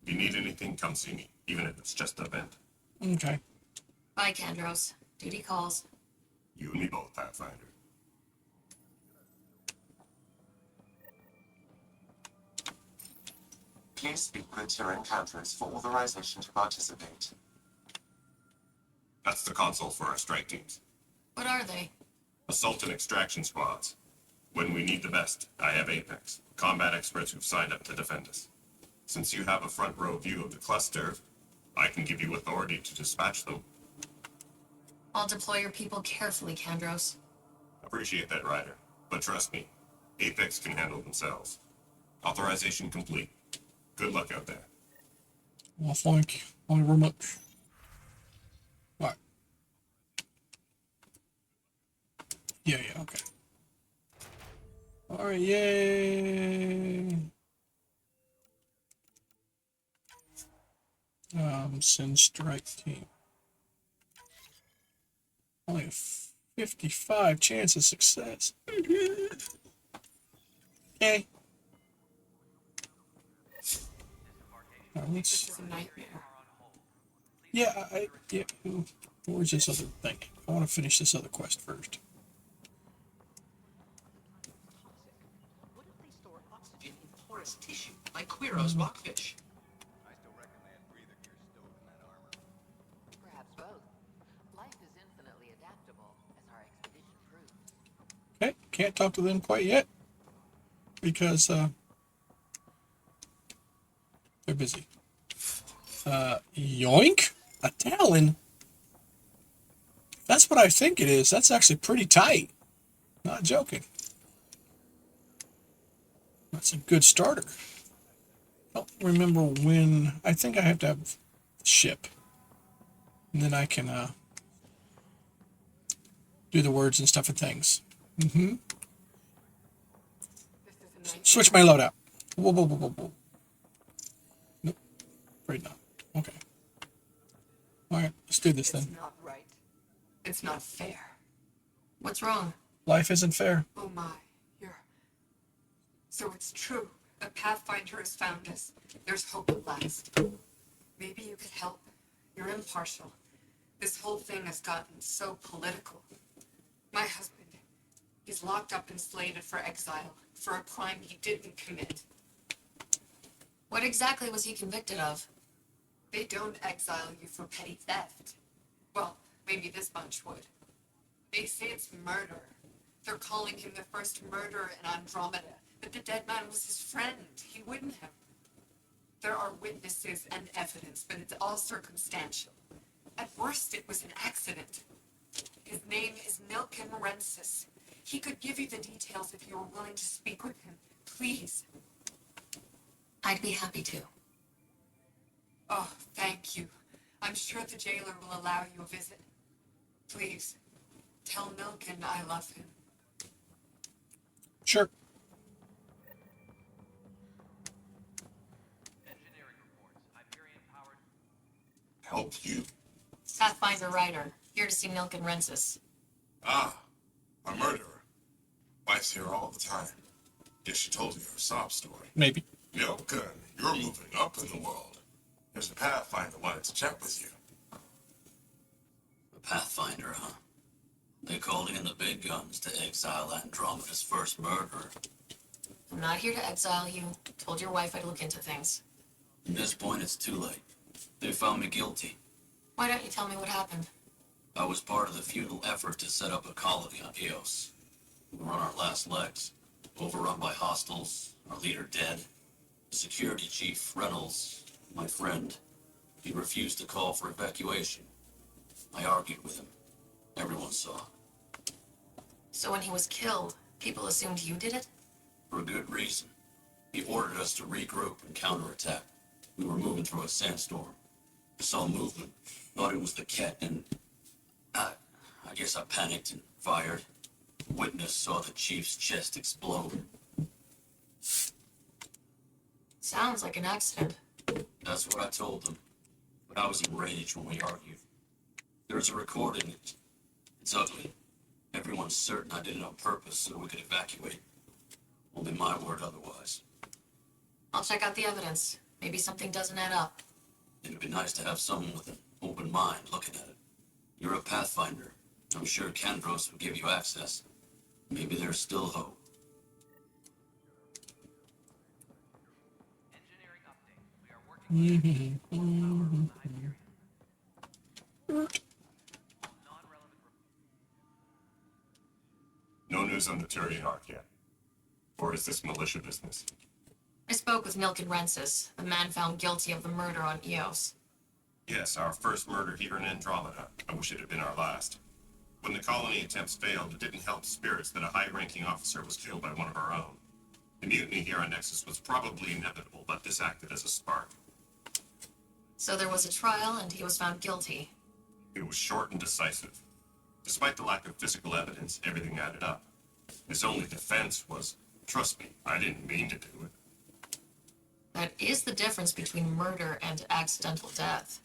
If you need anything, come see me, even if it's just a vent. Okay. Bye, Kandros. Duty calls. You and me both, Pathfinder. Please speak with your encounters for authorization to participate. That's the console for our strike teams. What are they? Assault and extraction squads. When we need the best, I have Apex, combat experts who've signed up to defend us. Since you have a front row view of the cluster, I can give you authority to dispatch them. I'll deploy your people carefully, Kandros. Appreciate that, Ryder. But trust me, Apex can handle themselves. Authorization complete. Good luck out there. Well, thank you very much. All right. Yeah, okay. All right, yay. Send strike team. Only a 55 chance of success. Okay. This is a nightmare. Yeah, yeah. Where's this other thing? I want to finish this other quest first. What if they store oxygen in porous tissue, like Quiro's rockfish? I still reckon they had breather gear stowed in that armor. Perhaps both. Life is infinitely adaptable, as our expedition proves. Okay, can't talk to them quite yet because they're busy. Yoink? A Talon? That's what I think it is. That's actually pretty tight. Not joking. That's a good starter. I don't remember when. I think I have to have ship. And then I can do the words and stuff and things. Mm-hmm. Switch my loadout. Whoa, whoa, whoa, whoa, whoa. Nope. Afraid not. Okay. Alright, let's do this then. It's not right. It's not fair. What's wrong? Life isn't fair. Oh my, you're... So it's true. A Pathfinder has found us. There's hope at last. Maybe you could help. You're impartial. This whole thing has gotten so political. My husband, he's locked up and slated for exile for a crime he didn't commit. What exactly was he convicted of? They don't exile you for petty theft. Well, maybe this bunch would. They say it's murder. They're calling him the first murderer in Andromeda, but the dead man was his friend. He wouldn't have. There are witnesses and evidence, but it's all circumstantial. At worst, it was an accident. His name is Milky Way. He could give you the details if you were willing to speak with him. Please. I'd be happy to. Oh, thank you. I'm sure the jailer will allow you a visit. Please, tell Milken I love him. Sure. Help you? Pathfinder Ryder, here to see Milken Rensis. Ah, a murderer. Wife's here all the time. Guess she told you her sob story. Maybe. Milken, you're moving up in the world. There's a Pathfinder wanted to chat with you. A Pathfinder, huh? They called in the big guns to exile Andromeda's first murderer. I'm not here to exile you. Told your wife I'd look into things. At this point, it's too late. They found me guilty. Why don't you tell me what happened? I was part of the futile effort to set up a colony on Eos. We were on our last legs, overrun by hostiles, our leader dead. The security chief, Reynolds, my friend, he refused to call for evacuation. I argued with him. Everyone saw. So when he was killed, people assumed you did it? For a good reason. He ordered us to regroup and counterattack. We were moving through a sandstorm. Saw movement, thought it was the Kett, and I guess I panicked and fired. Witness saw the chief's chest explode. Sounds like an accident. That's what I told them. But I was enraged when we argued. There's a recording. It's ugly. Everyone's certain I did it on purpose so we could evacuate. Only my word otherwise. I'll check out the evidence. Maybe something doesn't add up. It'd be nice to have someone with an open mind looking at it. You're a Pathfinder. I'm sure Kandros would give you access. Maybe there's still hope. news on the Turian Ark yet? Or is this militia business? I spoke with Milken Rensis, the man found guilty of the murder on Eos. Yes, our first murder here in Andromeda. I wish it had been our last. When the colony attempts failed, it didn't help spirits that a high-ranking officer was killed by one of our own. The mutiny here on Nexus was probably inevitable, but this acted as a spark. So there was a trial, and he was found guilty. It was short and decisive. Despite the lack of physical evidence, everything added up. His only defense was, trust me, I didn't mean to do it. That is the difference between murder and accidental death.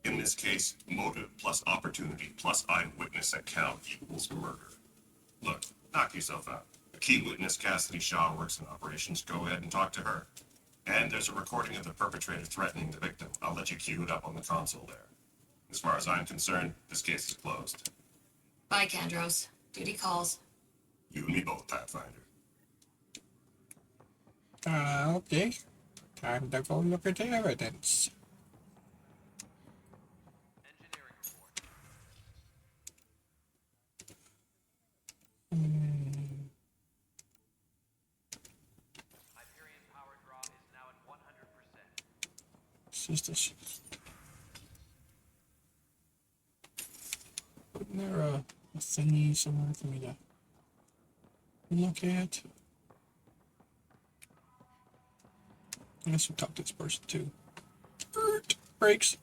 In this case, motive plus opportunity plus eyewitness account equals murder. Look, knock yourself out. A key witness, Cassidy Shaw, works in operations. Go ahead and talk to her. And there's a recording of the perpetrator threatening the victim. I'll let you cue it up on the console there. As far as I'm concerned, this case is closed. Bye, Kandros. Duty calls. You and me both, Pathfinder. Okay. Time to go look at the evidence. Hyperion power draw is now at 100%. It's just a shit. Isn't there a thingy somewhere for me to look at? I guess we'll talk to this person too. Breaks.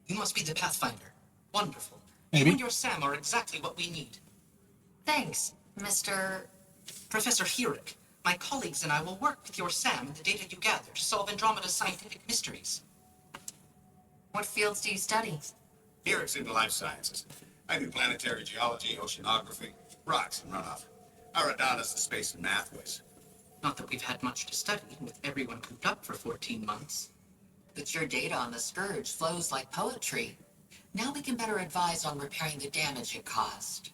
You must be the Pathfinder. Wonderful. Maybe. You and your Sam are exactly what we need. Thanks, Mr. Professor Herrick. My colleagues and I will work with your Sam and the data you gather to solve Andromeda's scientific mysteries. What fields do you study? Herrick's in life sciences. I do planetary geology, oceanography, rocks and runoff. Aradana's the space and math whiz. Not that we've had much to study, with everyone cooped up for 14 months. But your data on the Scourge flows like poetry. Now we can better advise on repairing the damage it caused.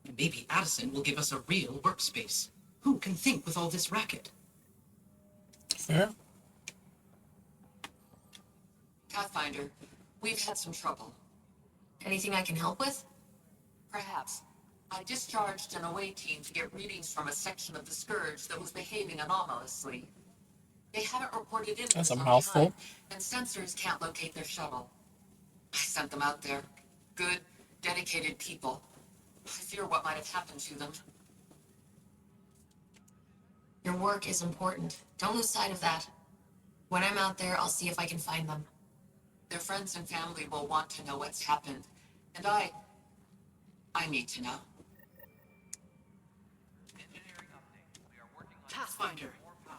And maybe Addison will give us a real workspace. Who can think with all this racket? Fair. Pathfinder, we've had some trouble. Anything I can help with? Perhaps. I discharged an away team to get readings from a section of the Scourge that was behaving anomalously. They haven't reported in That's for a some mouthful. time, and sensors can't locate their shuttle. I sent them out there. Good, dedicated people. I fear what might have happened to them. Your work is important. Don't lose sight of that. When I'm out there, I'll see if I can find them. Their friends and family will want to know what's happened. And I need to know. Pathfinder,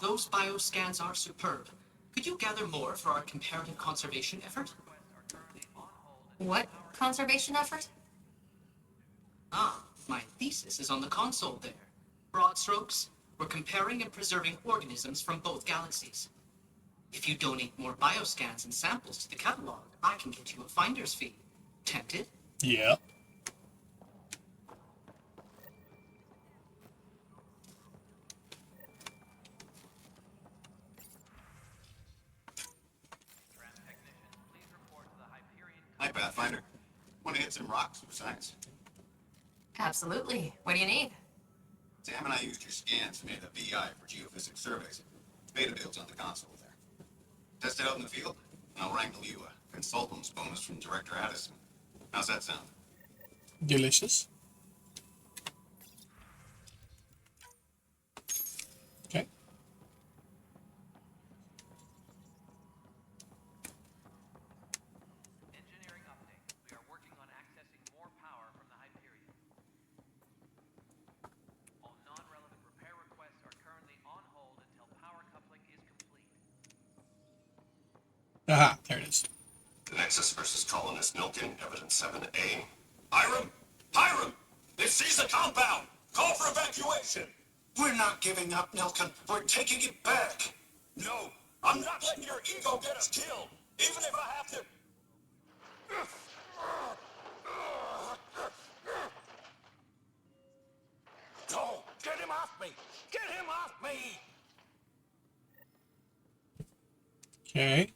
those bioscans are superb. Could you gather more for our comparative conservation effort? What conservation effort? Ah, my thesis is on the console there. Broad strokes, we're comparing and preserving organisms from both galaxies. If you donate more bioscans and samples to the catalog, I can get you a finder's fee. Tempted? Yeah. Hi, Pathfinder. Want to hit some rocks for science? Absolutely. What do you need? Sam and I used your scans to make a VI for geophysics surveys. Beta builds on the console there. Test it out in the field, and I'll wrangle you a consultant's bonus from Director Addison. How's that sound? Delicious. Okay. Engineering update. We are working on accessing more power from the Hyperion. All non-relevant repair requests are currently on hold until power coupling is complete. Aha, there it is. The Nexus versus colonist Milken, evidence 7A. Hiram! Hiram! They've seized the compound! Call for evacuation! We're not giving up, Milken. We're taking it back. No! I'm not letting your ego get us killed! Even if I have to... Go! Get him off me! Get him off me! Okay.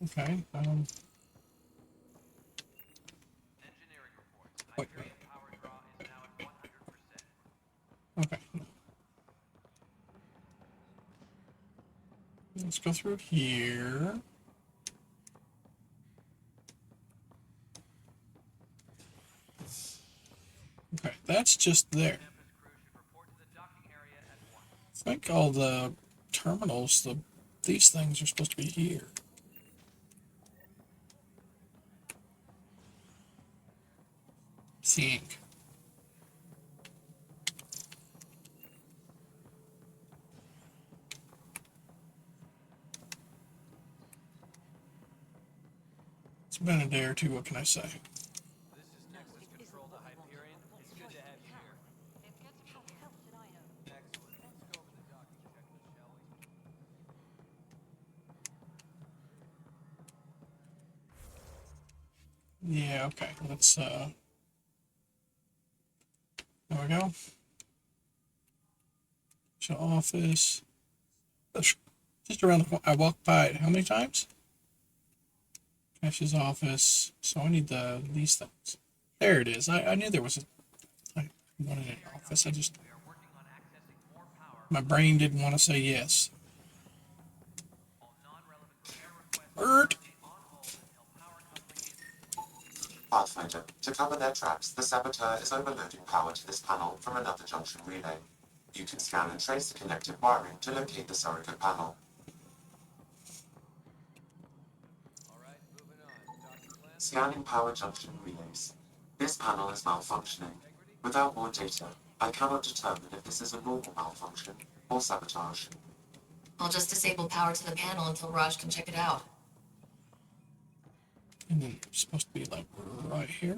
Okay. Wait. Okay. Let's go through here. Okay, that's just there. I think all the terminals, these things are supposed to be here. Think. It's been a day or two, what can I say? Yeah, okay, let's, there we go. Show office. Just around the corner. I walked by it how many times? Cash's office. So I need these things. There it is. I knew there was I wanted an office. My brain didn't want to say yes. Bert! Pathfinder, to cover their tracks, the saboteur is overloading power to this panel from another junction relay. You can scan and trace the connected wiring to locate the surrogate panel. Scanning power junction relays. This panel is malfunctioning. Without more data, I cannot determine if this is a normal malfunction or sabotage. I'll just disable power to the panel until Raj can check it out. And then it's supposed to be like right here.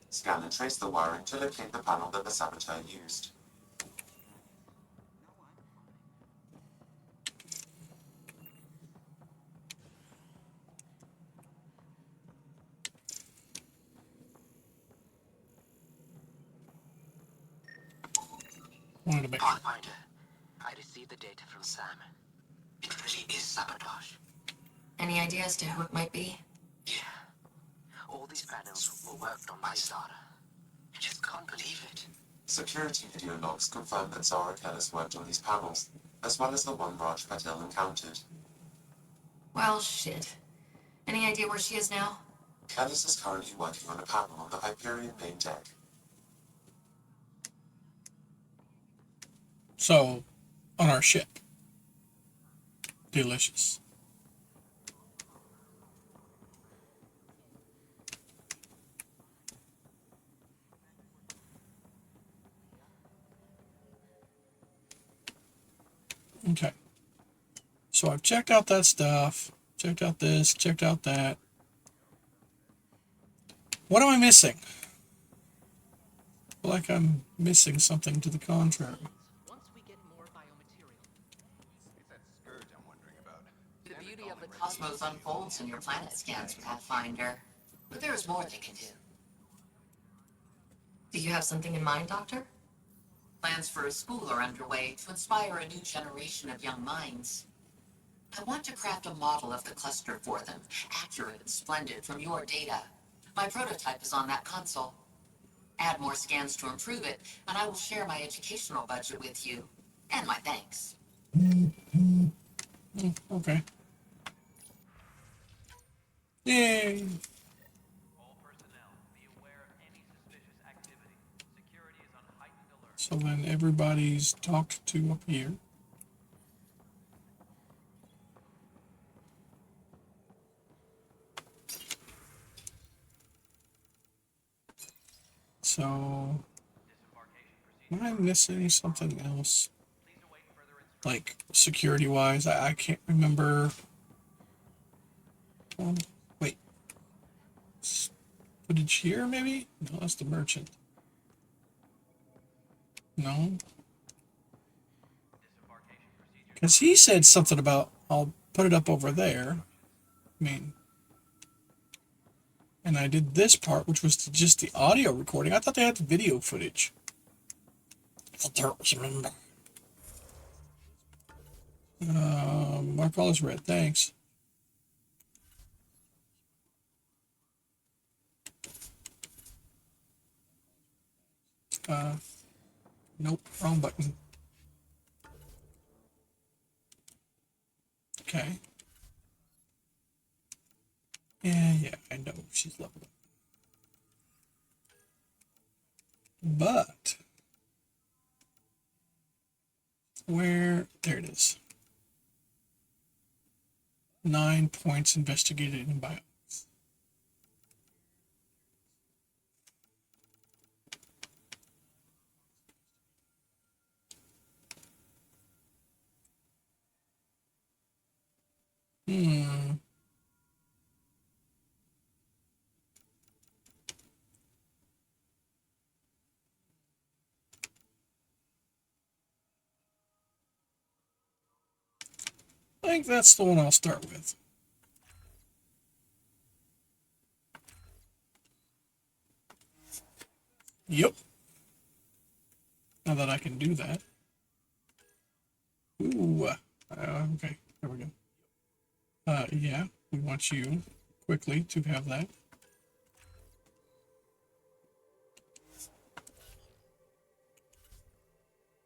Scan and trace the wiring to locate the panel that the saboteur used. Pathfinder, I received the data from Sam. It really is sabotage. Any idea as to who it might be? Yeah. All these panels were worked on by Zara. I just can't believe it. Security video logs confirm that Zara Kellis worked on these panels, as well as the one Raj Patel encountered. Well, shit. Any idea where she is now? Kellis is currently working on a panel on the Hyperion main deck. So, on our ship. Delicious. Okay. So I've checked out that stuff, checked out this, checked out that. What am I missing? I feel like I'm missing something to the contrary. The beauty of the cosmos unfolds in your planet scans, Pathfinder. But there is more they can do. Do you have something in mind, Doctor? Plans for a school are underway to inspire a new generation of young minds. I want to craft a model of the cluster for them, accurate and splendid from your data. My prototype is on that console. Add more scans to improve it, and I will share my educational budget with you. And my thanks. Okay. Yay! So then everybody's talked to up here. So, am I missing something else? Like, security-wise, I can't remember. Wait. Footage here, maybe? No, that's the merchant. No. Because he said something about, I'll put it up over there. I mean, and I did this part, which was just the audio recording. I thought they had the video footage. I don't remember. My call is red, thanks. Nope, wrong button. Okay. Yeah, I know she's leveled up. But there it is. 9 points investigated in bio. I think that's the one I'll start with. Yep. Now that I can do that. Ooh. Okay, there we go. Yeah, we want you quickly to have that.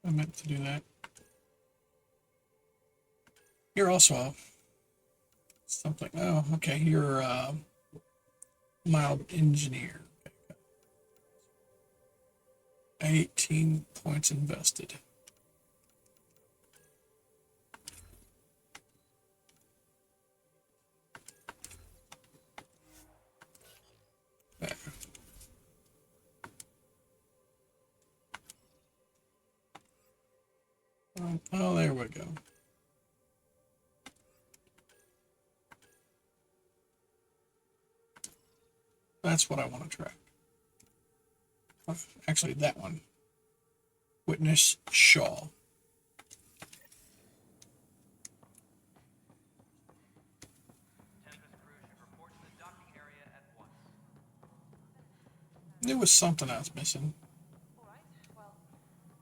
I meant to do that. You're also something. Oh, okay. You're a mild engineer. 18 points invested. There. Oh, there we go. That's what I want to track. Actually, that one. Witness Shaw. There was something I was missing.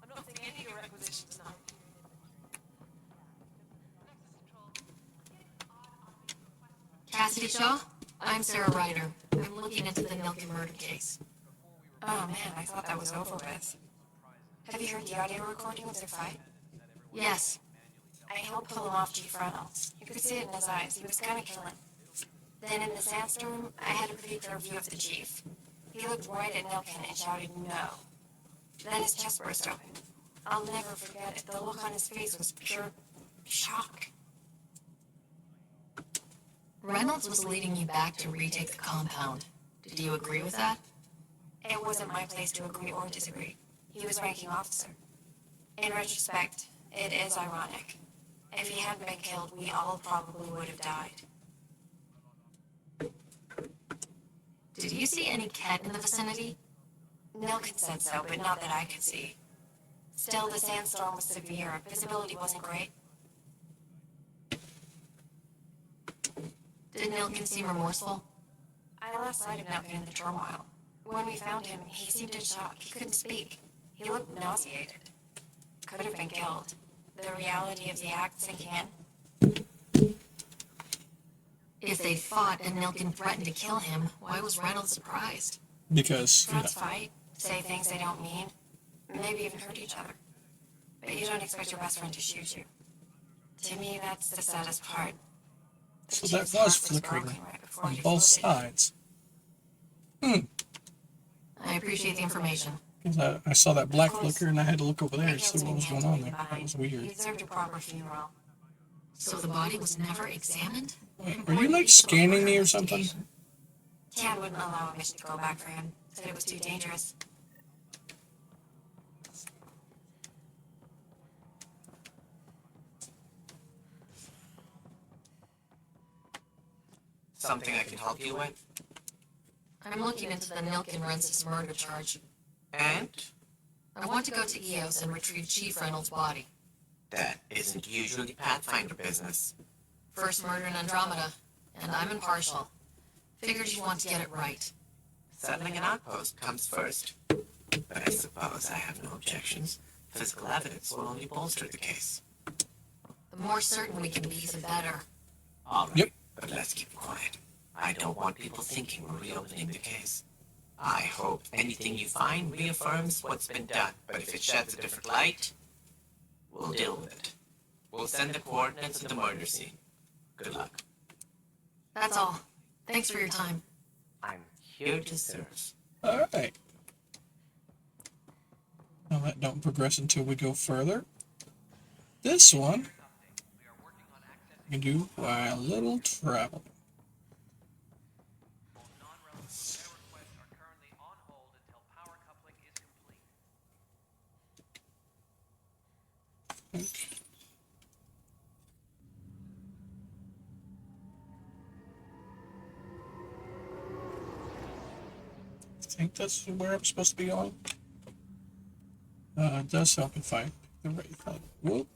I'm not seeing any of your requisitions tonight. Cassidy Shaw? I'm Sarah Ryder. I'm looking into the Milky murder case. Oh man, I thought that was over with. Have you heard the audio recording of their fight? Yes. I helped pull him off Chief Reynolds. You could see it in his eyes. He was gonna kill him. Then in the sandstorm, I had a pretty clear view of the chief. He looked right at Nilkin and shouted no. Then his chest burst open. I'll never forget it. The look on his face was pure shock. Reynolds was leading you back to retake the compound. Did you agree with that? It wasn't my place to agree or disagree. He was ranking officer. In retrospect, it is ironic. If he hadn't been killed, we all probably would have died. Did you see any Kett in the vicinity? Nilkin said so, but not that I could see. Still, the sandstorm was severe. Visibility wasn't great. Did Nilkin seem remorseful? I lost sight of Nilkin in the turmoil. When we found him, he seemed in shock. He couldn't speak. He looked nauseated. Could have been killed. The reality of the act sinking in. If they fought and Nilkin threatened to kill him, why was Reynolds surprised? Because Friends fight, say things they don't mean, maybe even hurt each other. But you don't expect your best friend to shoot you. To me, that's the saddest part. So that was flickering on both sides. I appreciate the information. I saw that black flicker and I had to look over there to see what was going on there. That was weird. He deserved a proper funeral. So the body was never examined? Are you like scanning me or something? Tan wouldn't allow a mission to go back for him. Said it was too dangerous. Something I can help you with? I'm looking into the Nilkin Rensis murder charge. And? I want to go to EOS and retrieve Chief Reynolds' body. That isn't usually Pathfinder business. First murder in Andromeda, and I'm impartial. Figured you want to get it right. Settling an outpost comes first. But I suppose I have no objections. Physical evidence will only bolster the case. The more certain we can be, the better. All right, Yep. but let's keep quiet. I don't want people thinking we're reopening the case. I hope anything you find reaffirms what's been done, but if it sheds a different light, we'll deal with it. We'll send the coordinates of the murder scene. Good luck. That's all. Thanks for your time. I'm here to serve. All right. Now that don't progress until we go further. This one we can do by a little travel. Okay. I think that's where I'm supposed to be going. It does help if I pick the right thing. Whoop.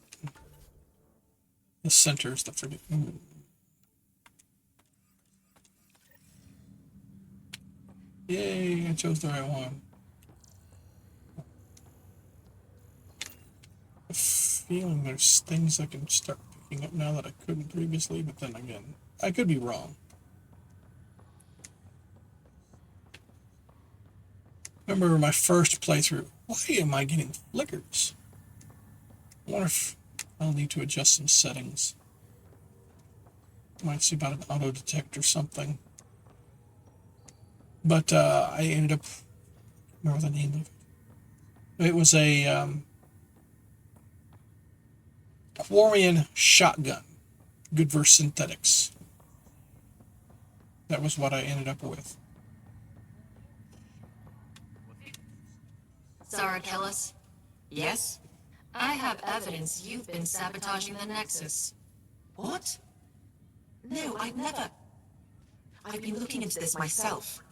The center is the freaking. Yay, I chose the right one. I have a feeling there's things I can start picking up now that I couldn't previously, but then again, I could be wrong. Remember my first playthrough. Why am I getting flickers? I wonder if I'll need to adjust some settings. Might see about an auto detect or something. But I ended up, remember the name of it. It was a Quarian shotgun. Good versus synthetics. That was what I ended up with. Zara Kellis, Yes? I have evidence you've been sabotaging the Nexus. What? No, I've never. I've been looking into this myself.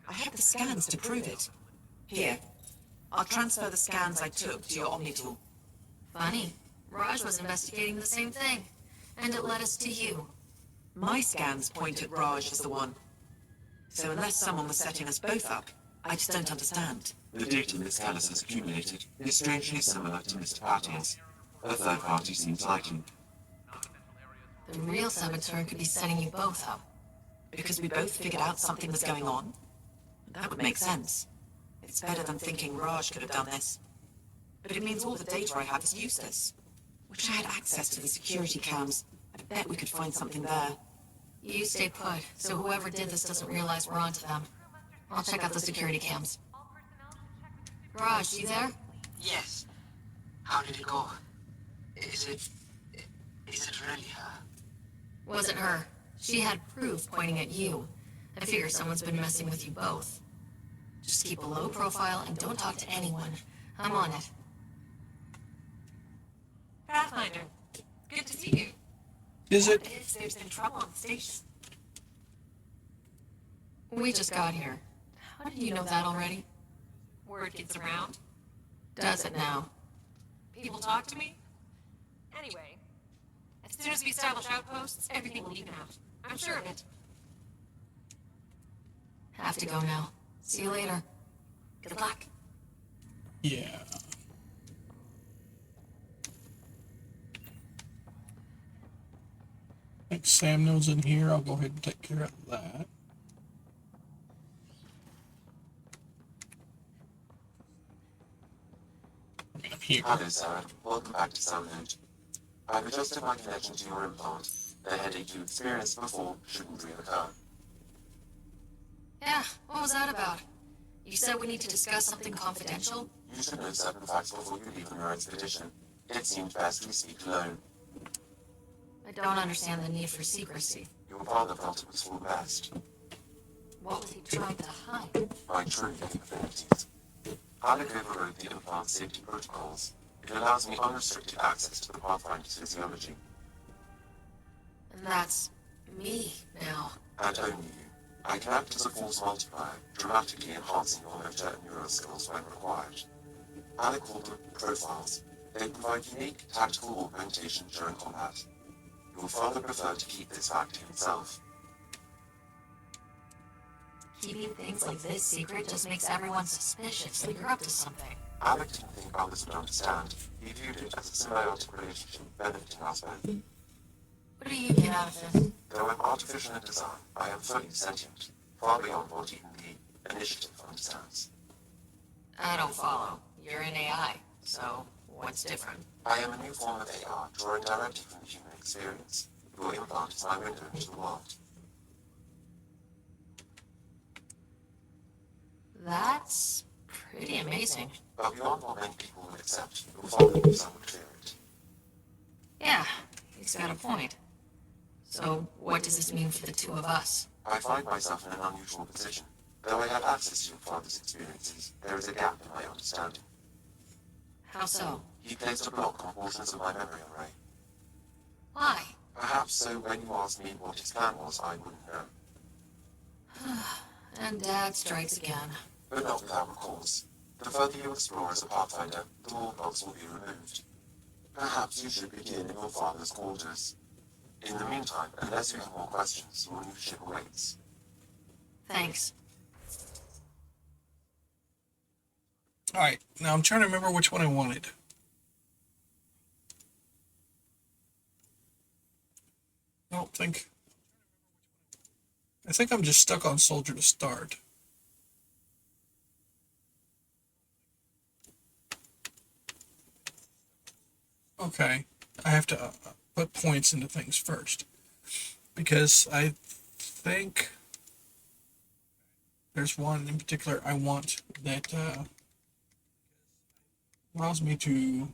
I have the scans to prove it. Here. I'll transfer the scans I took to your Omni tool. Funny. Raj was investigating the same thing, and it led us to you. My scans point at Raj as the one. So unless someone was setting us both up, I just don't understand. The data Miss Callis has accumulated is strangely similar to Mr. Patty's. A third party seems likely. The real saboteur could be setting you both up. Because we both figured out something was going on? That would make sense. It's better than thinking Raj could have done this. But it means all the data I have is useless. Wish I had access to the security cams. I bet we could find something there. You stay put, so whoever did this doesn't realize we're onto them. I'll check out the security cams. Raj, you there? Yes. How did it go? Is it really her? Wasn't her. She had proof pointing at you. I figure someone's been messing with you both. Just keep a low profile and don't talk to anyone. I'm on it. Pathfinder, good to see you. Is it? What if there's been trouble on the station? We just got here. How did you know that already? Word gets around. Does it now? People talk to me. Anyway, as soon as we establish outposts, everything will even out. I'm sure of it. Have to go now. See you later. Good luck. Yeah. I think Sam knows in here. I'll go ahead and take care of that. I'm here. Hello, Sarah. Welcome back to Sunhood. I've adjusted my connection to your implant. The headache you experienced before shouldn't reoccur. Yeah, what was that about? You said we need to discuss something confidential? You should know certain facts before you leave on your expedition. It seemed best we speak alone. I don't understand the need for secrecy. Your father felt it was for the best. What was he trying to hide? My true capabilities. Alec overrode the implant safety protocols. It allows me unrestricted access to the Pathfinder's physiology. And that's me now. And only you. I can act as a force multiplier, dramatically enhancing your motor and neural skills when required. Alec called them profiles. They provide unique tactical augmentation during combat. Your father preferred to keep this fact to himself. Keeping things like this secret just makes everyone suspicious that you're up to something. Alec didn't think others would understand. He viewed it as a symbiotic relationship benefiting us both. What do you get out of this? Though I'm artificial in design, I am fully sentient, far beyond what even the Initiative understands. I don't follow. You're an AI, so what's different? I am a new form of AI, drawing directly from the human experience. Your implant is my window into the world. That's pretty amazing. But beyond what many people would accept, your father knew some would clear it. Yeah, he's got a point. So, what does this mean for the two of us? I find myself in an unusual position. Though I have access to your father's experiences, there is a gap in my understanding. How so? He placed a block on portions of my memory array. Why? Perhaps so when you asked me what his plan was, I wouldn't know. And Dad strikes again. But not without cause. The further you explore as a Pathfinder, the more blocks will be removed. Perhaps you should begin in your father's quarters. In the meantime, unless you have more questions, your new ship awaits. Thanks. Alright, now I'm trying to remember which one I wanted. I think I'm just stuck on Soldier to start. Okay, I have to put points into things first. Because I think there's one in particular I want that allows me to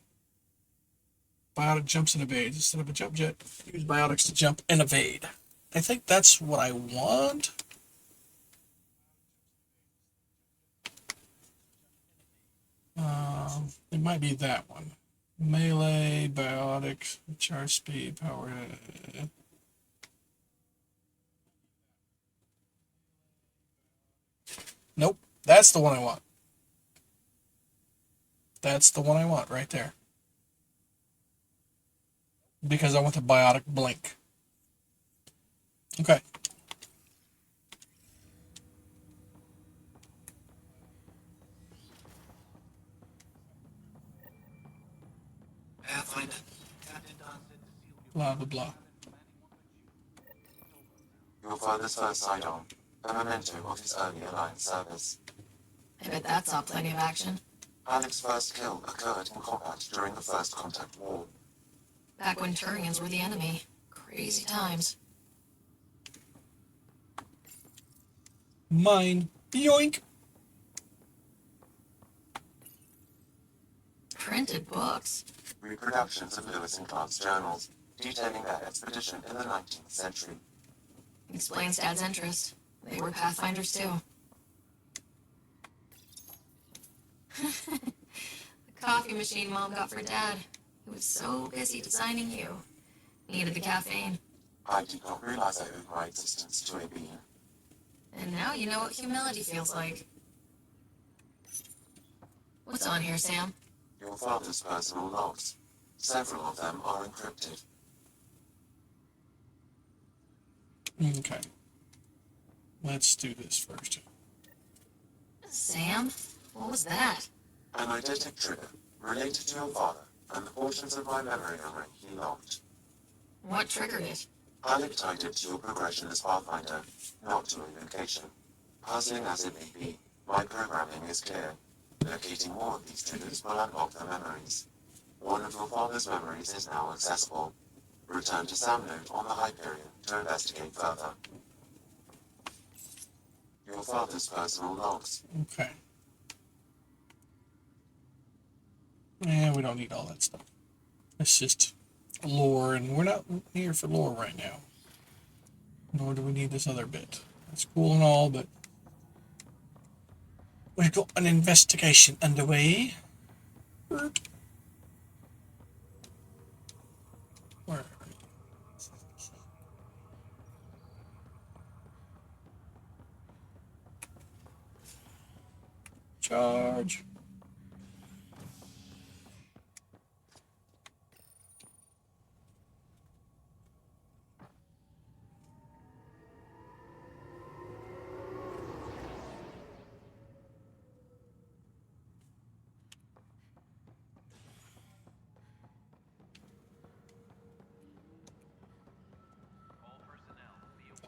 biotic jumps and evades instead of a jump jet. Use biotics to jump and evade. I think that's what I want. It might be that one. Melee, biotics, charge speed, power. Nope, that's the one I want. That's the one I want right there. Because I want the biotic blink. Okay. Pathfinder. Blah, blah, blah. Your father's first sidearm, a memento of his early Alliance service. I bet that saw plenty of action. Alec's first kill occurred in combat during the First Contact War. Back when Turians were the enemy. Crazy times. Mine. Yoink. Printed books. Reproductions of Lewis and Clark's journals, detailing their expedition in the 19th century. Explains Dad's interest. They were Pathfinders too. The coffee machine Mom got for Dad. He was so busy designing you. Needed the caffeine. I did not realize I owed my existence to a being. And now you know what humility feels like. What's on here, Sam? Your father's personal logs. Several of them are encrypted. Okay. Let's do this first. Sam? What was that? An eidetic trigger related to your father and the portions of my memory array he logged. What triggered it? Alec tied it to your progression as Pathfinder, not to a location. Puzzling as it may be, my programming is clear. Locating more of these triggers will unlock their memories. One of your father's memories is now accessible. Return to Sam Node on the Hyperion to investigate further. Your father's personal logs. Okay. Yeah, we don't need all that stuff. It's just lore, and we're not here for lore right now. Nor do we need this other bit. That's cool and all, but we've got an investigation underway. Where? Charge.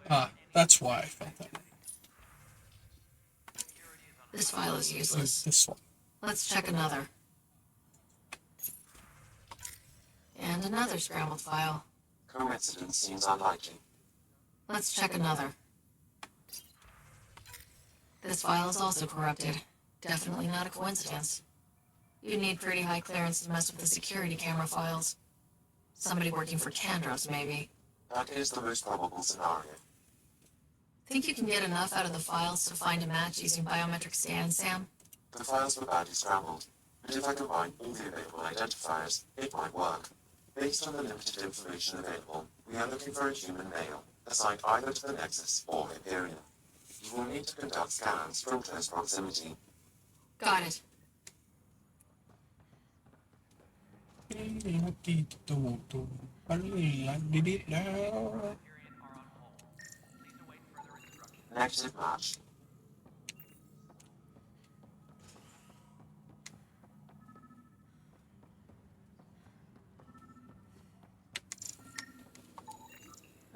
Ah, that's why I felt that. This file is useless. This one. Let's check another. And another scrambled file. Coincidence seems unlikely. Let's check another. This file is also corrupted. Definitely not a coincidence. You'd need pretty high clearance to mess with the security camera files. Somebody working for Kandros, maybe. That is the most probable scenario. Think you can get enough out of the files to find a match using biometric scans, Sam? The files were badly scrambled, but if I combine all the available identifiers, it might work. Based on the limited information available, we are looking for a human male, assigned either to the Nexus or Hyperion. You will need to conduct scans from close proximity. Got it. Negative match.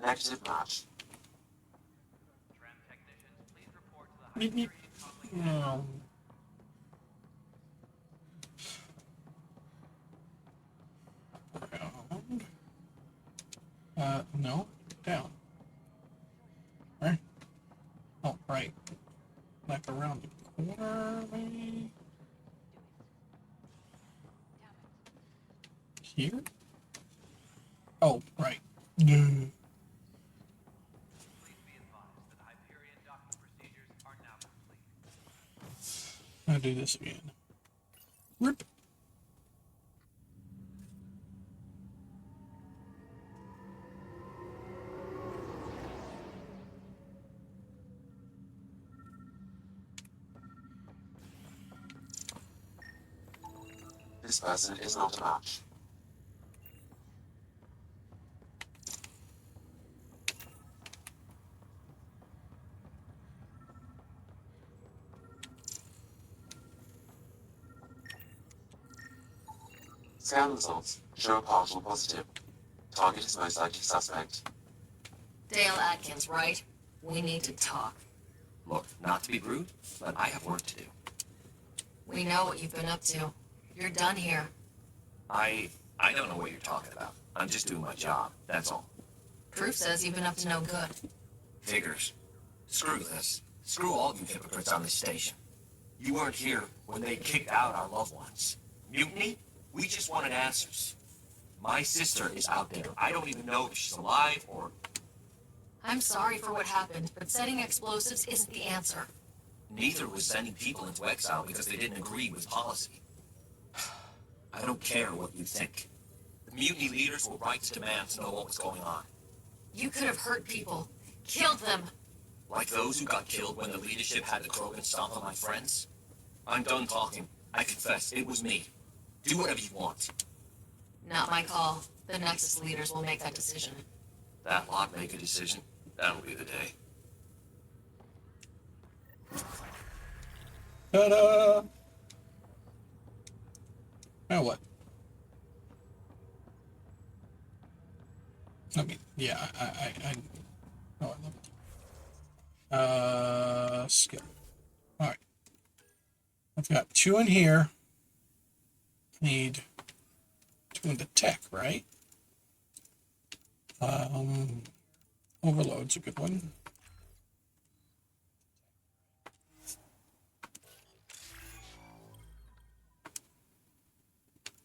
Negative match. No. No. Down. Right. Oh, right. Like around the corner, maybe? Here? Oh, right. No. I'll do this again. Rip. This person is not a match. Scan results show a partial positive. Target is most likely suspect. Dale Atkins, right? We need to talk. Look, not to be rude, but I have work to do. We know what you've been up to. You're done here. I don't know what you're talking about. I'm just doing my job, that's all. Proof says you've been up to no good. Figures. Screw this. Screw all you hypocrites on this station. You weren't here when they kicked out our loved ones. Mutiny? We just wanted answers. My sister is out there. I don't even know if she's alive or... I'm sorry for what happened, but setting explosives isn't the answer. Neither was sending people into exile because they didn't agree with policy. I don't care what you think. The mutiny leaders were right to demand to know what was going on. You could have hurt people. Killed them. Like those who got killed when the leadership had the Krogan stomp on my friends? I'm done talking. I confess, it was me. Do whatever you want. Not my call. The Nexus leaders will make that decision. That lot make a decision. That'll be the day. Ta-da! Now what? I mean, yeah, I know I love it. Skip. Alright. I've got 2 in here. Need 2 in the tech, right? Overload's a good one.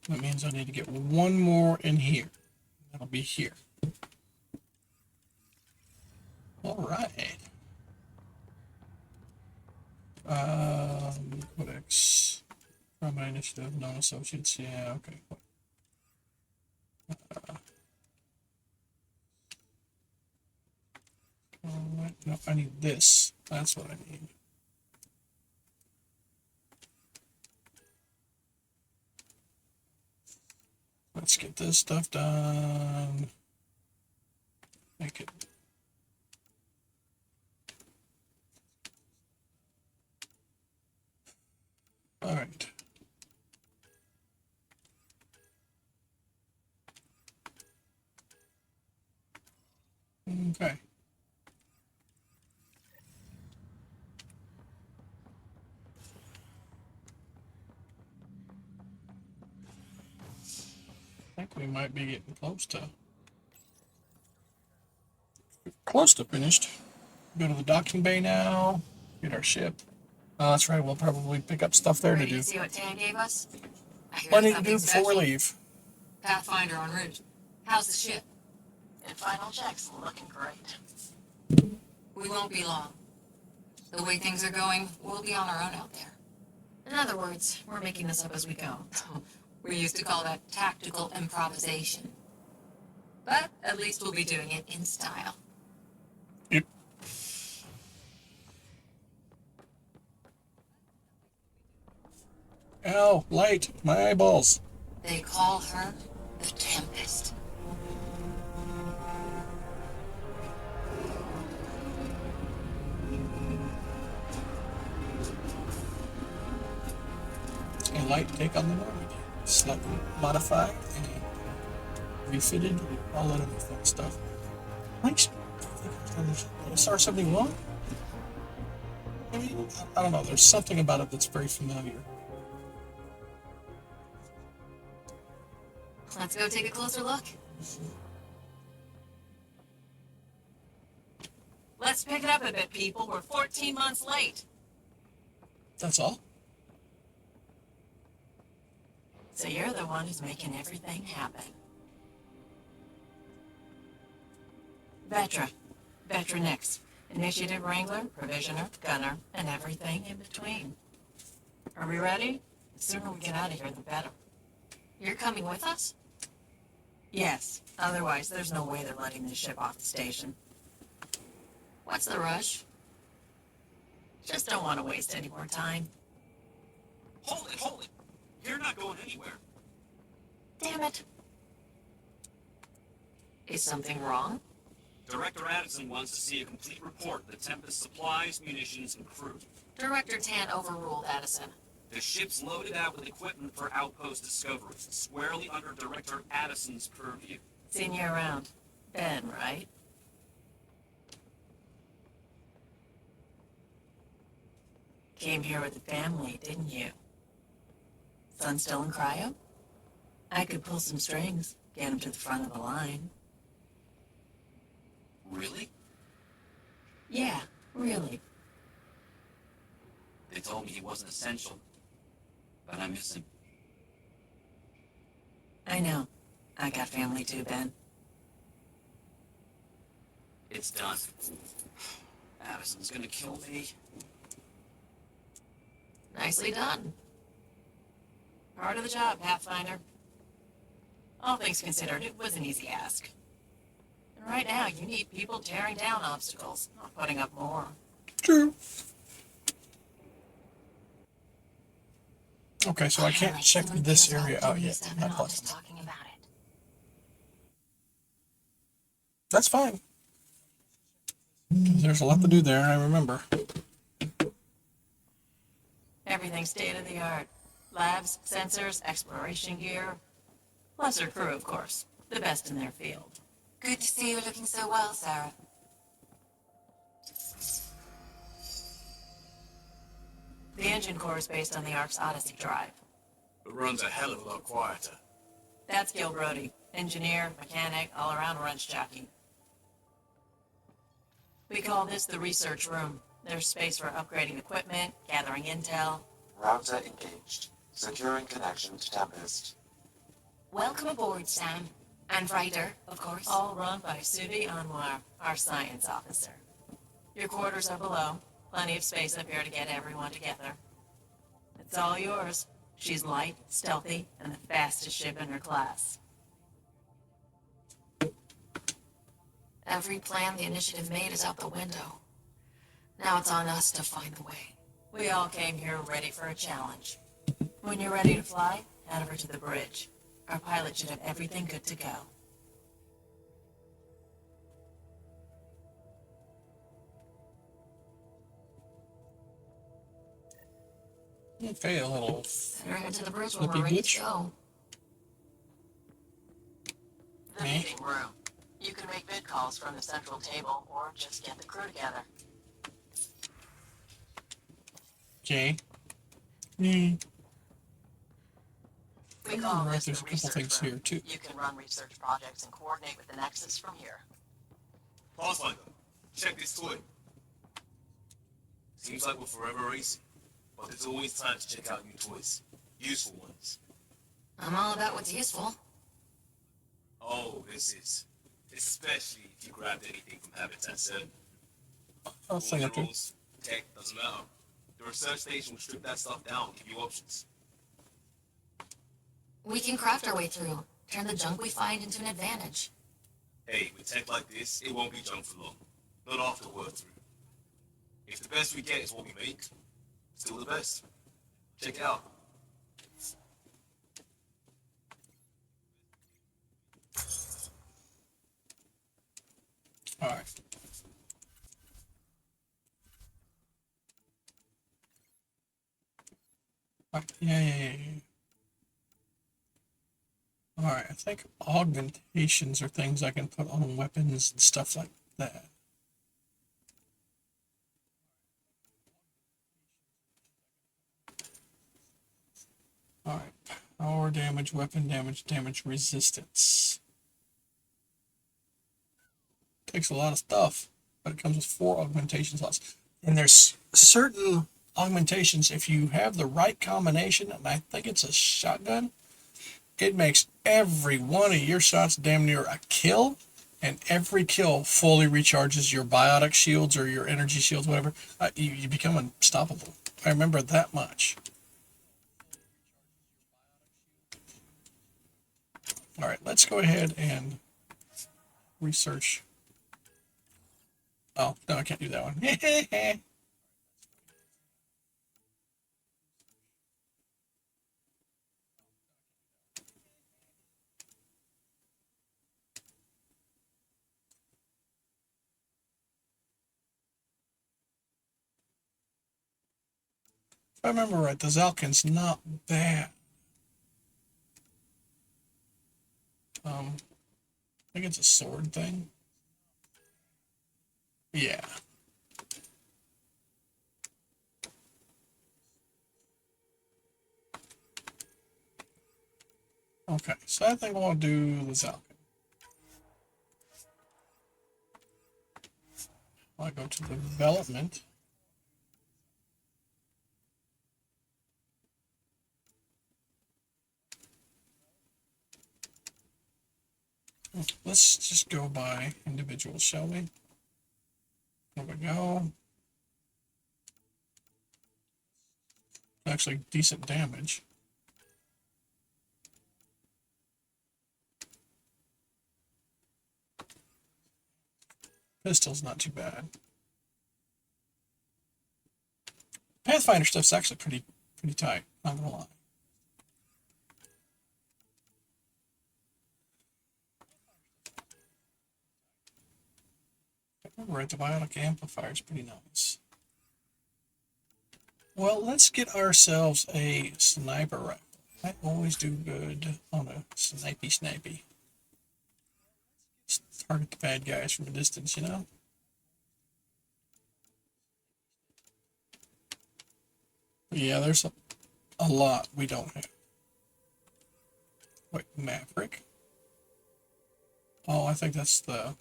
That means I need to get 1 more in here. That'll be here. All right. Codex. Andromeda Initiative, known associates. Yeah, okay. Alright, no, I need this. That's what I need. Let's get this stuff done. Make it. All right. Okay. think we might be getting close to finished. Go to the docking bay now. Get our ship. Oh, that's right. We'll probably pick up stuff there to Ready do. to see what Tan gave us? I hear Plenty it's to do nothing before we special. leave. Pathfinder en route. How's the ship? And final checks looking great. We won't be long. The way things are going, we'll be on our own out there. In other words, we're making this up as we go. We used to call that tactical improvisation. But at least we'll be doing it in style. Yep. Ow, light, my eyeballs. They call her the Tempest. A light take on the Normandy. Slightly modified and refitted, all that other fun stuff. Thanks. SR-71? I don't know, there's something about it that's very familiar. Let's go take a closer look. Let's pick it up a bit, people. We're 14 months late. That's all? So you're the one who's making everything happen. Vetra. Vetra next. Initiative Wrangler, Provisioner, Gunner, and everything in between. Are we ready? The sooner we get out of here, the better. You're coming with us? Yes. Otherwise, there's no way they're letting this ship off the station. What's the rush? Just don't want to waste any more time. Hold it! You're not going anywhere. Damn it. Is something wrong? Director Addison wants to see a complete report of the Tempest supplies, munitions, and crew. Director Tan overruled Addison. The ship's loaded out with equipment for outpost discovery, squarely under Director Addison's purview. Seen you around. Ben, right? Came here with the family, didn't you? Son still in cryo? I could pull some strings, get him to the front of the line. Really? Yeah, really. They told me he wasn't essential, but I miss him. I know. I got family too, Ben. It's done. Addison's gonna kill me. Nicely done. Part of the job, Pathfinder. All things considered, it was an easy ask. And right now, you need people tearing down obstacles, not putting up more. True. Okay, so I can't check this area out yet. Not possible. Talking about it. That's fine. There's a lot to do there, I remember. Everything state-of-the-art. Labs, sensors, exploration gear. Plus her crew, of course. The best in their field. Good to see you looking so well, Sarah. The engine core is based on the Ark's Odyssey drive. It runs a hell of a lot quieter. That's Gil Brody. Engineer, mechanic, all-around wrench jockey. We call this the research room. There's space for upgrading equipment, gathering intel. Router engaged. Securing connection to Tempest. Welcome aboard, Sam. And Ryder, of course. All run by Subi Anwar, our science officer. Your quarters are below. Plenty of space up here to get everyone together. It's all yours. She's light, stealthy, and the fastest ship in her class. Every plan the initiative made is out the window. Now it's on us to find the way. We all came here ready for a challenge. When you're ready to fly, head over to the bridge. Our pilot should have everything good to go. Okay, a little Better head to the bridge when flippy we're ready glitch. to go. The meeting room. You can make vid calls from the central table or just get the crew together. Okay. We We call Right, this there's the a couple things research room. here too. You can run research projects and coordinate with the Nexus from here. Pathfinder, check this toy. Seems like we're forever racing, but there's always time to check out new toys. Useful ones. I'm all about what's useful. Oh, this is. Especially if you grabbed anything from Habitat 7. I'll sing it too. Minerals, tech, doesn't matter. The research station will strip that stuff down and give you options. We can craft our way through, turn the junk we find into an advantage. Hey, with tech like this, it won't be junk for long. Not after work through. If the best we get is what we make, still the best. Check it out. All right. Yeah. All right, I think augmentations are things I can put on weapons and stuff like that. All right, power damage, weapon damage, damage resistance. Takes a lot of stuff, but it comes with 4 augmentation slots. And there's certain augmentations, if you have the right combination, and I think it's a shotgun, it makes every one of your shots damn near a kill, and every kill fully recharges your biotic shields or your energy shields, whatever. You become unstoppable. I remember that much. All right, let's go ahead and research. Oh, no, I can't do that one. If I remember right, the Zalkin's not bad. I think it's a sword thing. Yeah. Okay, so I think we'll do the Zalkin. I'll go to development. Let's just go by individuals, shall we? There we go. Actually, decent damage. Pistol's not too bad. Pathfinder stuff's actually pretty tight, not gonna lie. Right, the bionic amplifier is pretty nice. Well, let's get ourselves a sniper rifle. I always do good on a snipey. Just target the bad guys from a distance, you know? But yeah, there's a lot we don't have. Wait, Maverick? Oh, I think that's the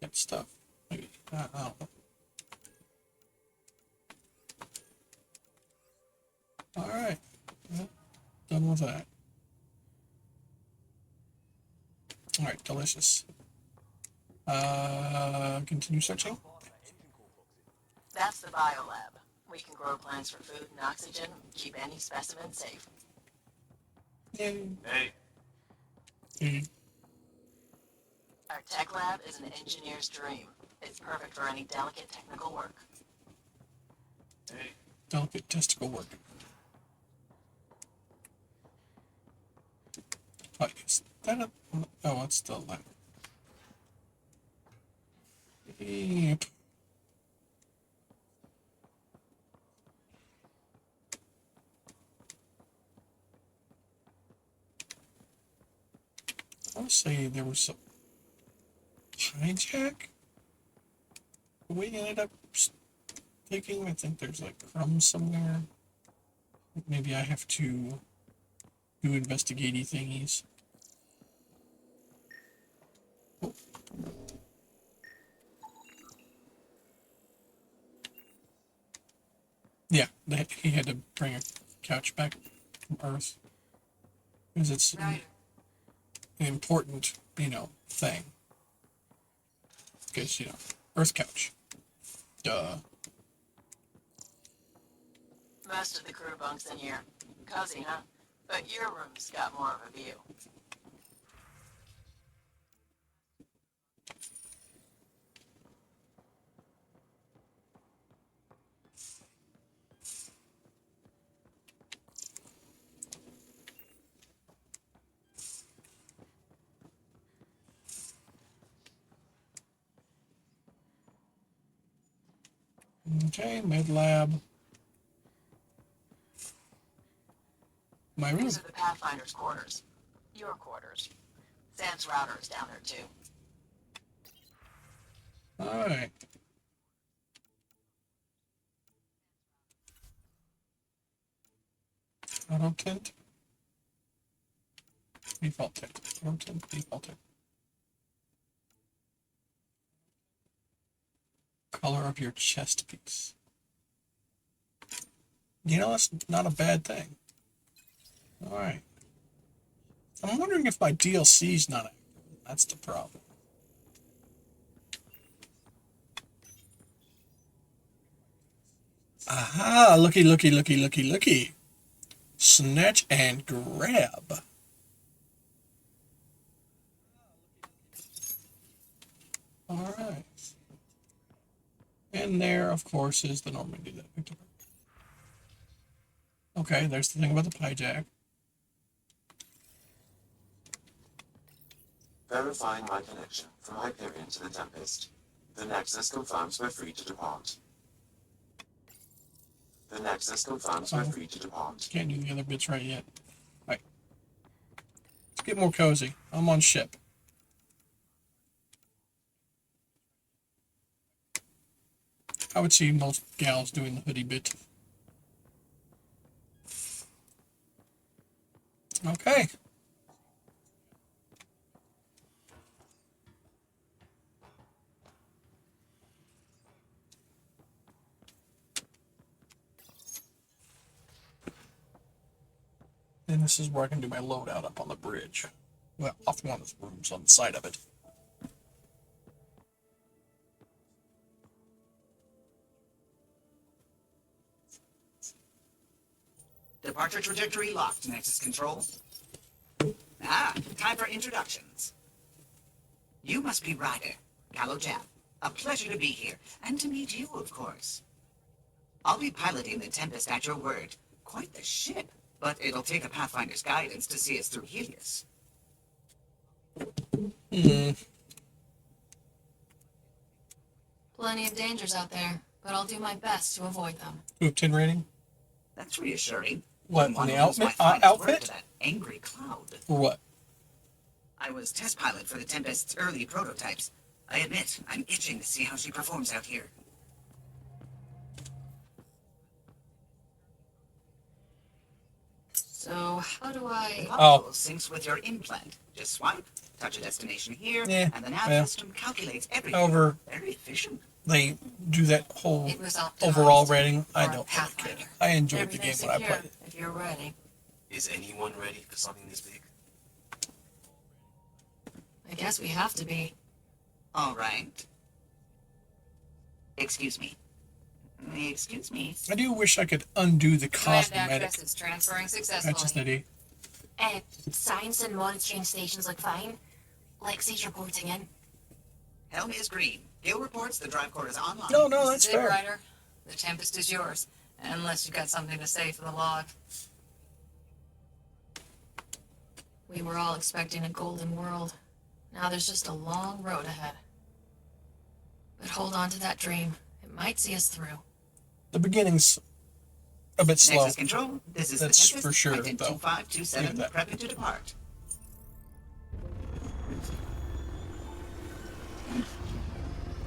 Kett stuff. Maybe. I don't know. Alright. Well, done with that. Alright, delicious. Continue searching. That's the biolab. We can grow plants for food and oxygen, keep any specimen safe. Yay. Hey. Our tech lab is an engineer's dream. It's perfect for any delicate technical work. Hey. Delicate testicle work. Oh, is that a... Oh, it's the lab. Yep. I would say there was a hijack we ended up taking. I think there's like crumbs somewhere. Maybe I have to do investigative thingies. Oh. Yeah, he had to bring a couch back from Earth. Because it's an important, thing. Because, Earth couch. Duh. Most of the crew bunks in here. Cozy, huh? But your room's got more of a view. Okay, med lab. My room. These are the Pathfinder's quarters. Your quarters. Sam's router is down there, too. Alright. Auto tint. Default tint. Auto tint. Default tint. Color of your chest piece. That's not a bad thing. Alright. I'm wondering if my DLC's not active. That's the problem. Aha! Looky, looky, looky, looky, looky. Snatch and grab. Alright. And there, of course, is the Normandy that I picked up. Okay, there's the thing about the hijack. Verifying my connection from Hyperion to the Tempest. The Nexus confirms we're free to depart. The Nexus confirms we're free to depart. Can't do the other bits right yet. Alright. Let's get more cozy. I'm on ship. I would see most gals doing the hoodie bit. Okay. And this is where I can do my loadout up on the bridge. Well, off one of the rooms on the side of it. Departure trajectory locked, Nexus Control. Time for introductions. You must be Ryder, Callow Jap. A pleasure to be here, and to meet you, of course. I'll be piloting the Tempest at your word. Quite the ship, but it'll take a Pathfinder's guidance to see us through Helios. Plenty of dangers out there, but I'll do my best to avoid them. Oop, 10 rating? That's reassuring. What, on the outfit? That angry cloud. Or what? I was test pilot for the Tempest's early prototypes. I admit, I'm itching to see how she performs out here. So, how do I... Syncs with your implant. Just swipe, touch a destination here, Yeah, and the nav system calculates everything. However, very efficient. They do that whole overall rating. I don't really care. I enjoyed the game when I played it. If you're ready. Is anyone ready for something this big? I guess we have to be. All right. Excuse me. Excuse me. I do wish I could undo the cosmetic. Access is transferring successfully. That's just an Science and monitoring stations look fine. Lexi's reporting in. Helm is green. Gale reports the drive core is online. No, This is it, Ryder. The Tempest is yours, unless you've got something to say for the log. We were all expecting a golden world. Now there's just a long road ahead. But hold on to that dream. It might see us through. The beginning's a bit slow. Nexus Control, this is That's the Tempest. for sure, Item though. 2527, Leave that. prepping to depart.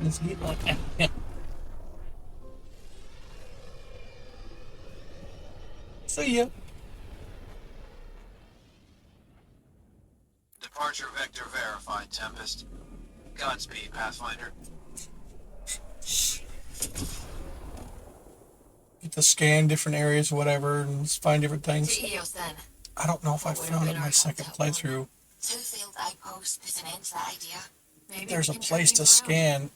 Let's get like that. See ya. Departure vector verified, Tempest. Godspeed, Pathfinder. Get to scan different areas, whatever, and find different things. To EOS then. I don't know if I found it in my second playthrough. Two failed outposts put an end to that idea. Maybe There's a we can place turn to things around. scan.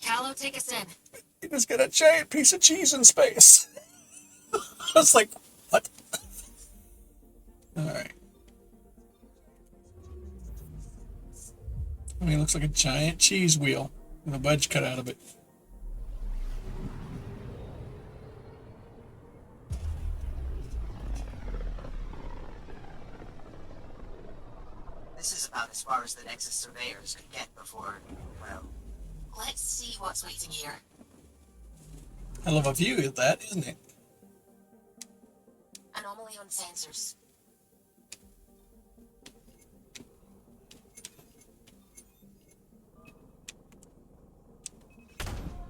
Callow, take us in. You just get a giant piece of cheese in space. I was like, what? Alright. I mean, it looks like a giant cheese wheel with a wedge cut out of it. This is about as far as the Nexus surveyors could get before, well... Let's see what's waiting here. Hell of a view is that, isn't it? Anomaly on sensors.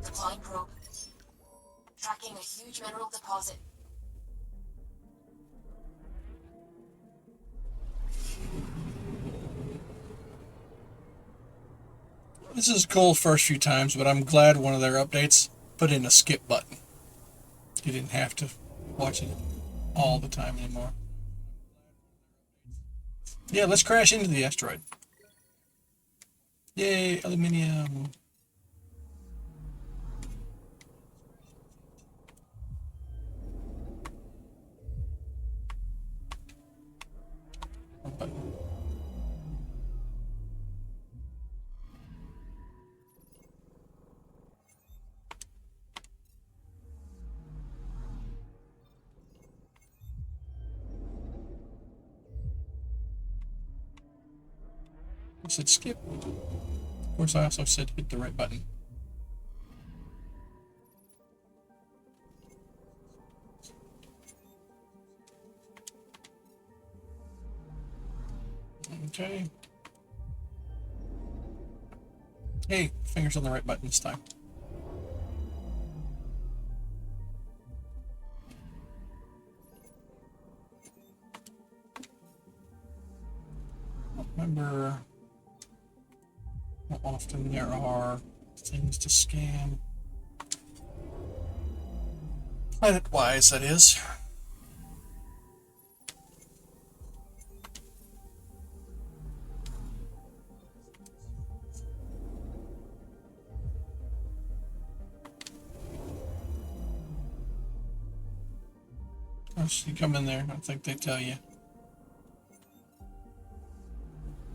Deploying probe. Tracking a huge mineral deposit. This is cool first few times, but I'm glad one of their updates put in a skip button. You didn't have to watch it all the time anymore. Yeah, let's crash into the asteroid. Yay, aluminium. I said skip. Of course, I also said hit the right button. Okay. Hey, fingers on the right button this time. I don't remember how often there are things to scan. Planet-wise, that is. Once you come in there, I think they tell you.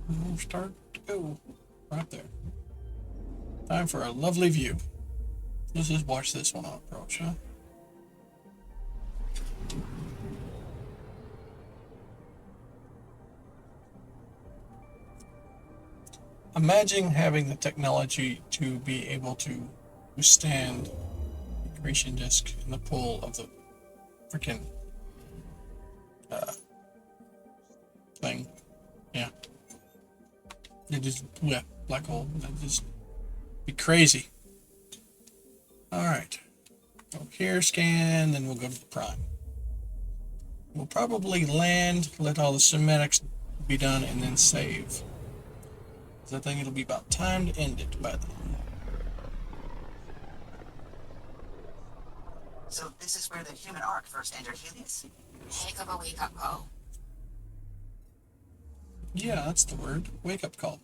We'll start to go right there. Time for a lovely view. Let's just watch this one on approach, huh? Imagine having the technology to be able to withstand the accretion disk and the pull of the freaking thing. Yeah. It just, yeah, black hole. That'd just be crazy. Alright. Go here, scan, then we'll go to the prime. We'll probably land, let all the cymatics be done, and then save. I think it'll be about time to end it by then. So this is where the human ark first entered Helios? Heck of a wake-up call. Yeah, that's the word. Wake-up call.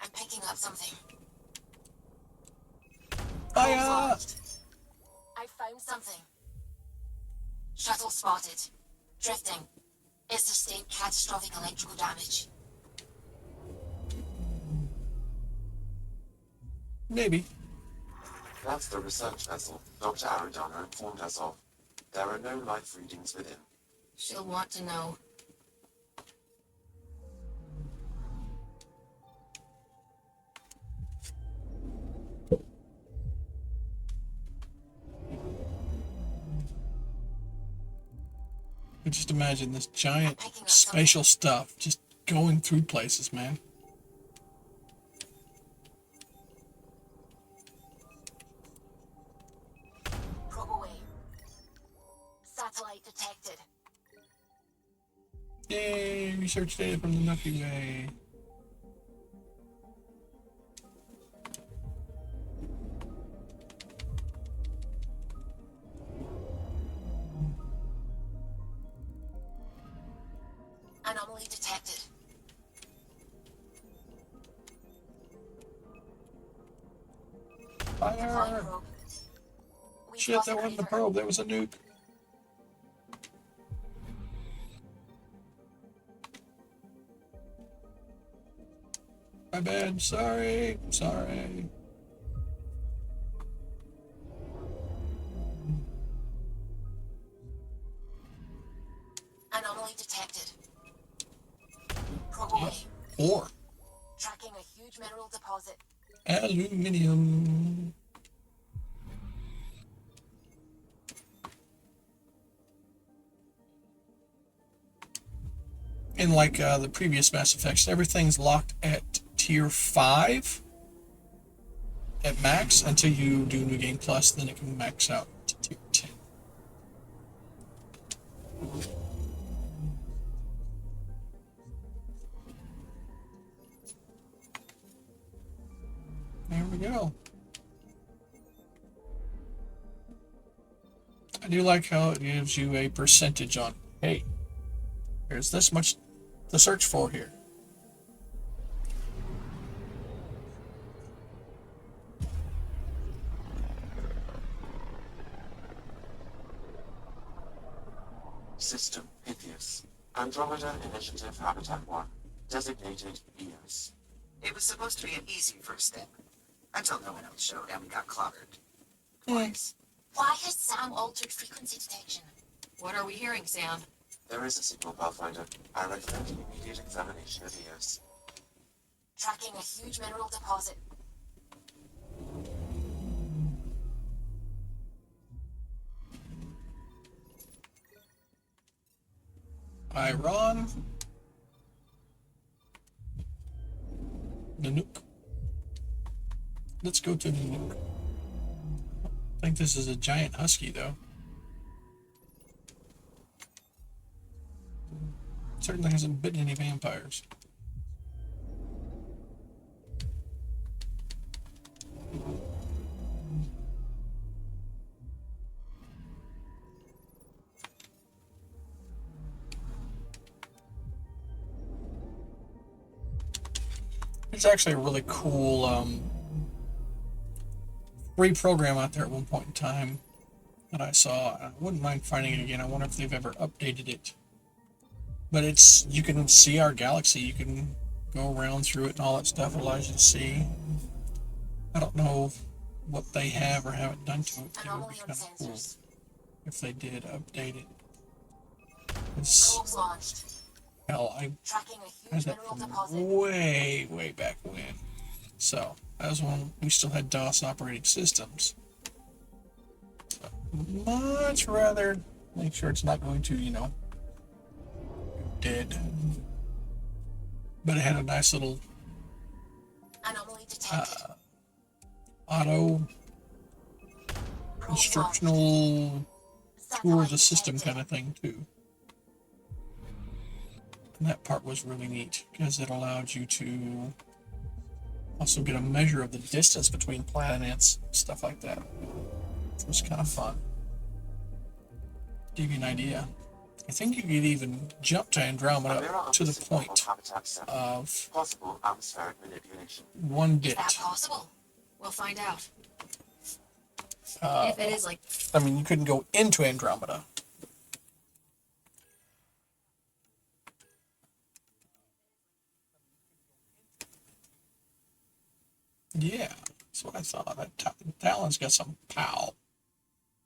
I'm picking up something. Fire! I found something. Shuttle spotted. Drifting. It's sustained catastrophic electrical damage. Maybe. That's the research vessel Dr. Aridana informed us of. There are no life readings within. She'll want to know. But just imagine this giant spatial stuff just going through places, man. Yay! Research data from the Milky Way. Anomaly detected. Fire! Shit, that wasn't the probe, that was a nuke. My bad, sorry, sorry. Anomaly detected. Probe away. Ore. Tracking a huge mineral deposit. Aluminium. In like the previous Mass Effects, everything's locked at tier 5 at max until you do New Game Plus, then it can max out to tier 10. There we go. I do like how it gives you a percentage on, hey, there's this much to search for here. System Pythias. Andromeda Initiative Habitat 1. Designated EOS. It was supposed to be an easy first step. Until no one else showed and we got clobbered. Twice. Why has Sam altered frequency detection? What are we hearing, Sam? There is a signal, Pathfinder. I recommend immediate examination of EOS. Tracking a huge mineral deposit. Iron. Nanook. Let's go to Nanook. I think this is a giant husky, though. Certainly hasn't bitten any vampires. There's actually a really cool free program out there at one point in time that I saw. I wouldn't mind finding it again. I wonder if they've ever updated it. But it's, you can see our galaxy. You can go around through it and all that stuff. It allows you to see. I don't know what they have or haven't done to it. It would be kind of cool if they did update it. It's, hell, I had that from way, way back when. So, that was when we still had DOS operating systems. So, much rather make sure it's not going to, you know, dead. But it had a nice little auto instructional tour of the system kind of thing too. And that part was really neat because it allowed you to also get a measure of the distance between planets, stuff like that. It was kind of fun. Give you an idea. I think you could even jump to Andromeda to the point of possible atmospheric manipulation. 1 bit. Is that possible? We'll find out. If it is like... I mean, you couldn't go into Andromeda. Yeah, that's what I thought. That Talon's got some pow.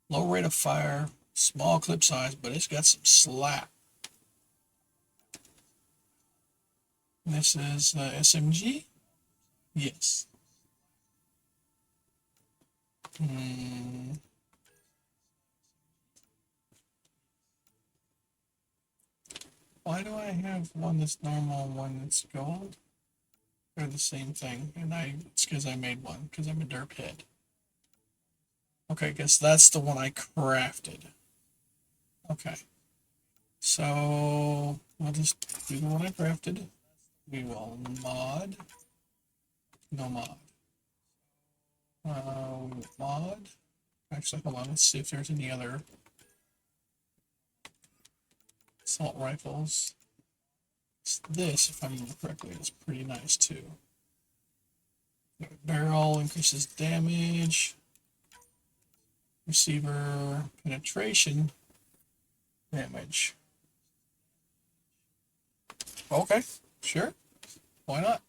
Low rate of fire, small clip size, but it's got some slap. This is SMG? Yes. Why do I have one that's normal and one that's gold? They're the same thing, and it's because I made one, because I'm a derp head. Okay, I guess that's the one I crafted. Okay. So, I'll just do the one I crafted. We will mod. No mod. We will mod. Actually, hold on. Let's see if there's any other assault rifles. This, if I remember correctly, is pretty nice too. Barrel increases damage. Receiver penetration damage. Okay, sure. Why not?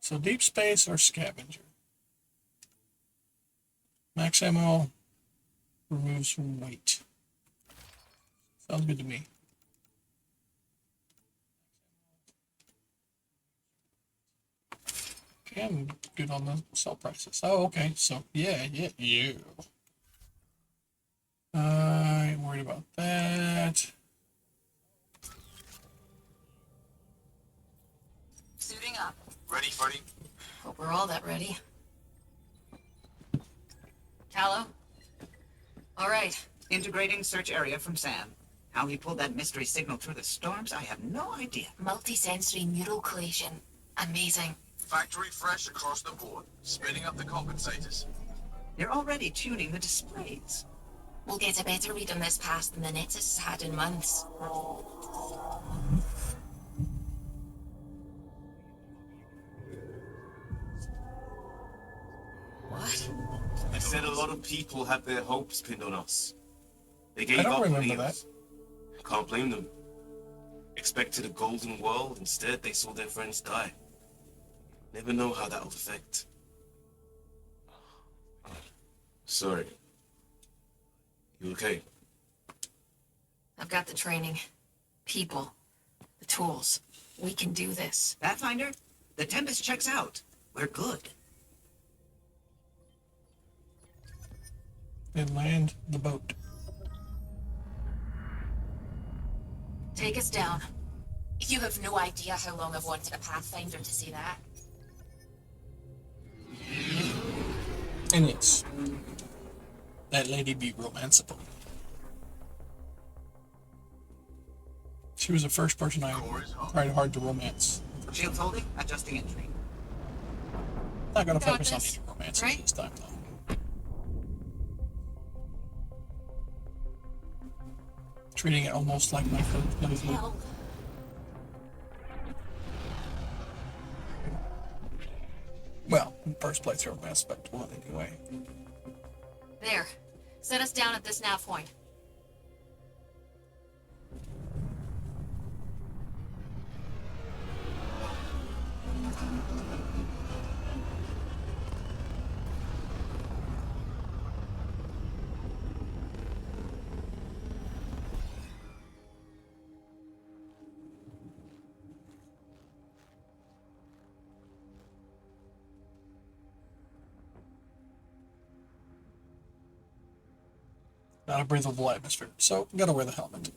So deep space or scavenger. Max ammo removes from weight. Sounds good to me. Okay, I'm good on the sell prices. Oh, okay. So yeah. I ain't worried about that. Suiting up. Ready, Freddy? Hope we're all that ready. Callow? All right. Integrating search area from Sam. How he pulled that mystery signal through the storms, I have no idea. Multi-sensory neural collision. Amazing. Factory fresh across the board. Spinning up the compensators. They're already tuning the displays. We'll get a better read on this pass than the Nexus has had in months. What? I said a lot of people had their hopes pinned on us. They gave I don't up on remember Eos. Can't blame them. Expected a golden world, instead they saw their friends die. Never know how that'll affect. Sorry. You okay? I've got the training. People. The tools. We can do this. Pathfinder, the Tempest checks out. We're good. And land the boat. Take us down. You have no idea how long I've wanted a Pathfinder to see that. And yes, that lady be romanceable. She was the first person I tried hard to romance. Shields holding, adjusting entry. Not gonna Got focus on this, the romance right? this time though. Treating it almost like my first playthrough. Well, first playthrough of Mass Effect 1 anyway. There. Set us down at this nav point. Not a breathable atmosphere, so gotta wear the helmet.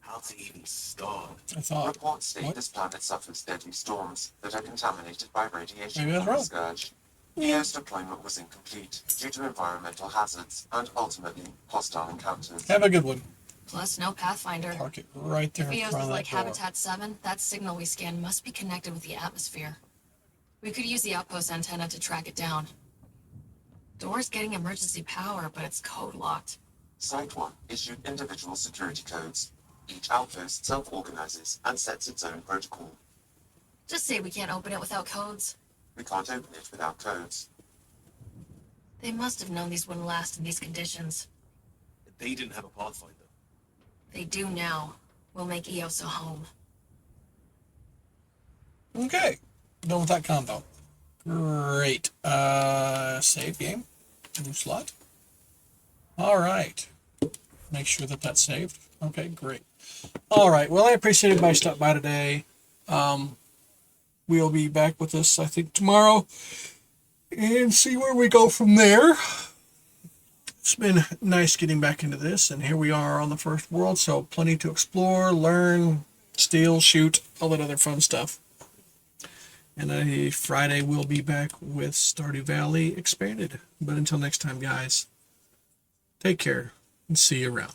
How to even start? I thought. Reports state this planet suffers deadly storms that are contaminated by radiation Maybe I was from the wrong. scourge. EOS deployment was incomplete due to environmental hazards and ultimately hostile encounters. Have a good one. Plus, no Pathfinder. Park it right there If in Eos front is of like that door. Habitat 7, that signal we scanned must be connected with the atmosphere. We could use the outpost antenna to track it down. Door's getting emergency power, but it's code locked. Site 1 issued individual security codes. Each outpost self-organizes and sets its own protocol. Just say we can't open it without codes. We can't open it without codes. They must have known these wouldn't last in these conditions. They didn't have a Pathfinder. They do now. We'll make Eos a home. Okay, done with that combo. Great. Save game. New slot. All right. Make sure that that's saved. Okay, great. All right. Well, I appreciate everybody stopping by today. We'll be back with this, I think, tomorrow and see where we go from there. It's been nice getting back into this, and here we are on the first world, so plenty to explore, learn, steal, shoot, all that other fun stuff. And Friday we'll be back with Stardew Valley Expanded. But until next time, guys, take care and see you around.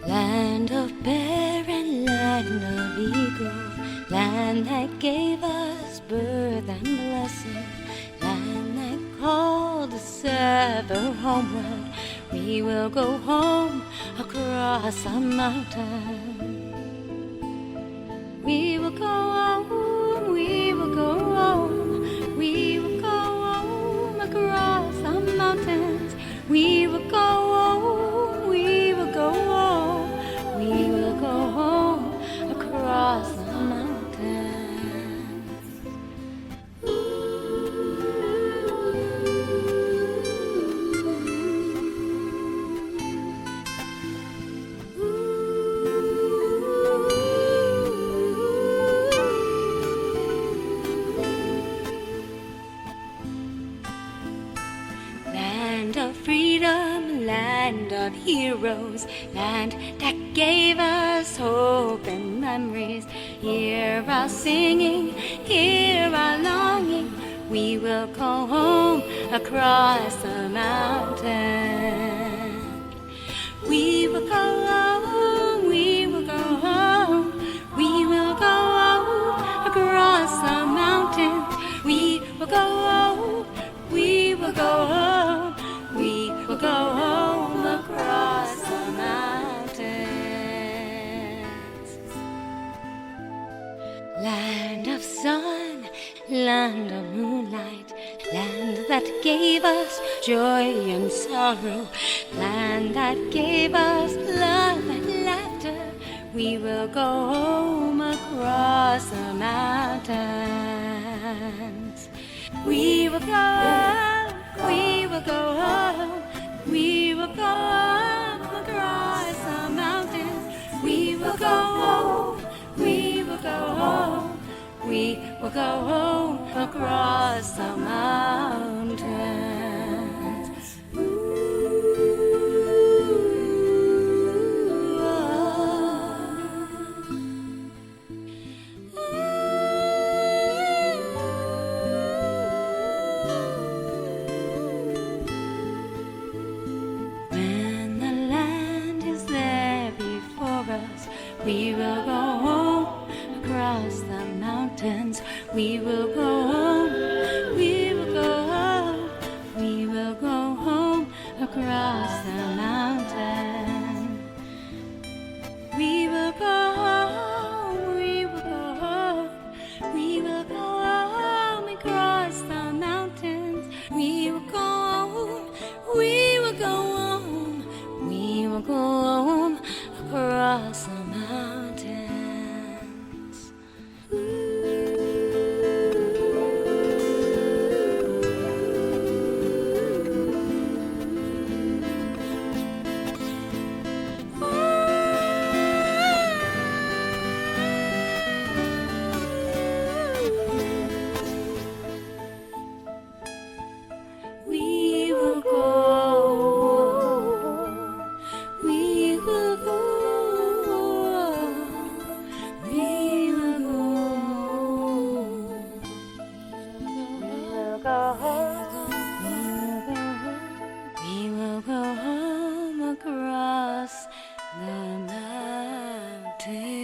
Land of bear and land of eagle, land that gave us birth and blessing, land that called us ever homeward. We will go home across the mountain. We will go home, we will go home, we will go home across the mountains. We will go home, we will go home, we will go home across the mountains. Land of freedom, land of heroes, land that gave us hope and memories. Hear our singing, hear our longing. We will go home across the mountain. We will go home, we will go home, we will go home across the mountains. We will go home, we will go home, we will go home across the mountains. Land of sun, land of moonlight, land that gave us joy and sorrow, land that gave us love and laughter. We will go home across the mountains. We will go home, we will go home, we will go home across the mountains. We will go home, we will go home, we will go home across the mountains. When the land is there before us, we will go home across the mountains. We will go home, we will go home, we will go home across the mountain. We will go home, we will go home, we will go home across the mountains. We will go home, we will go home, we will go home across the mountains. We will go, we will go, we will go, we will go home across the mountain.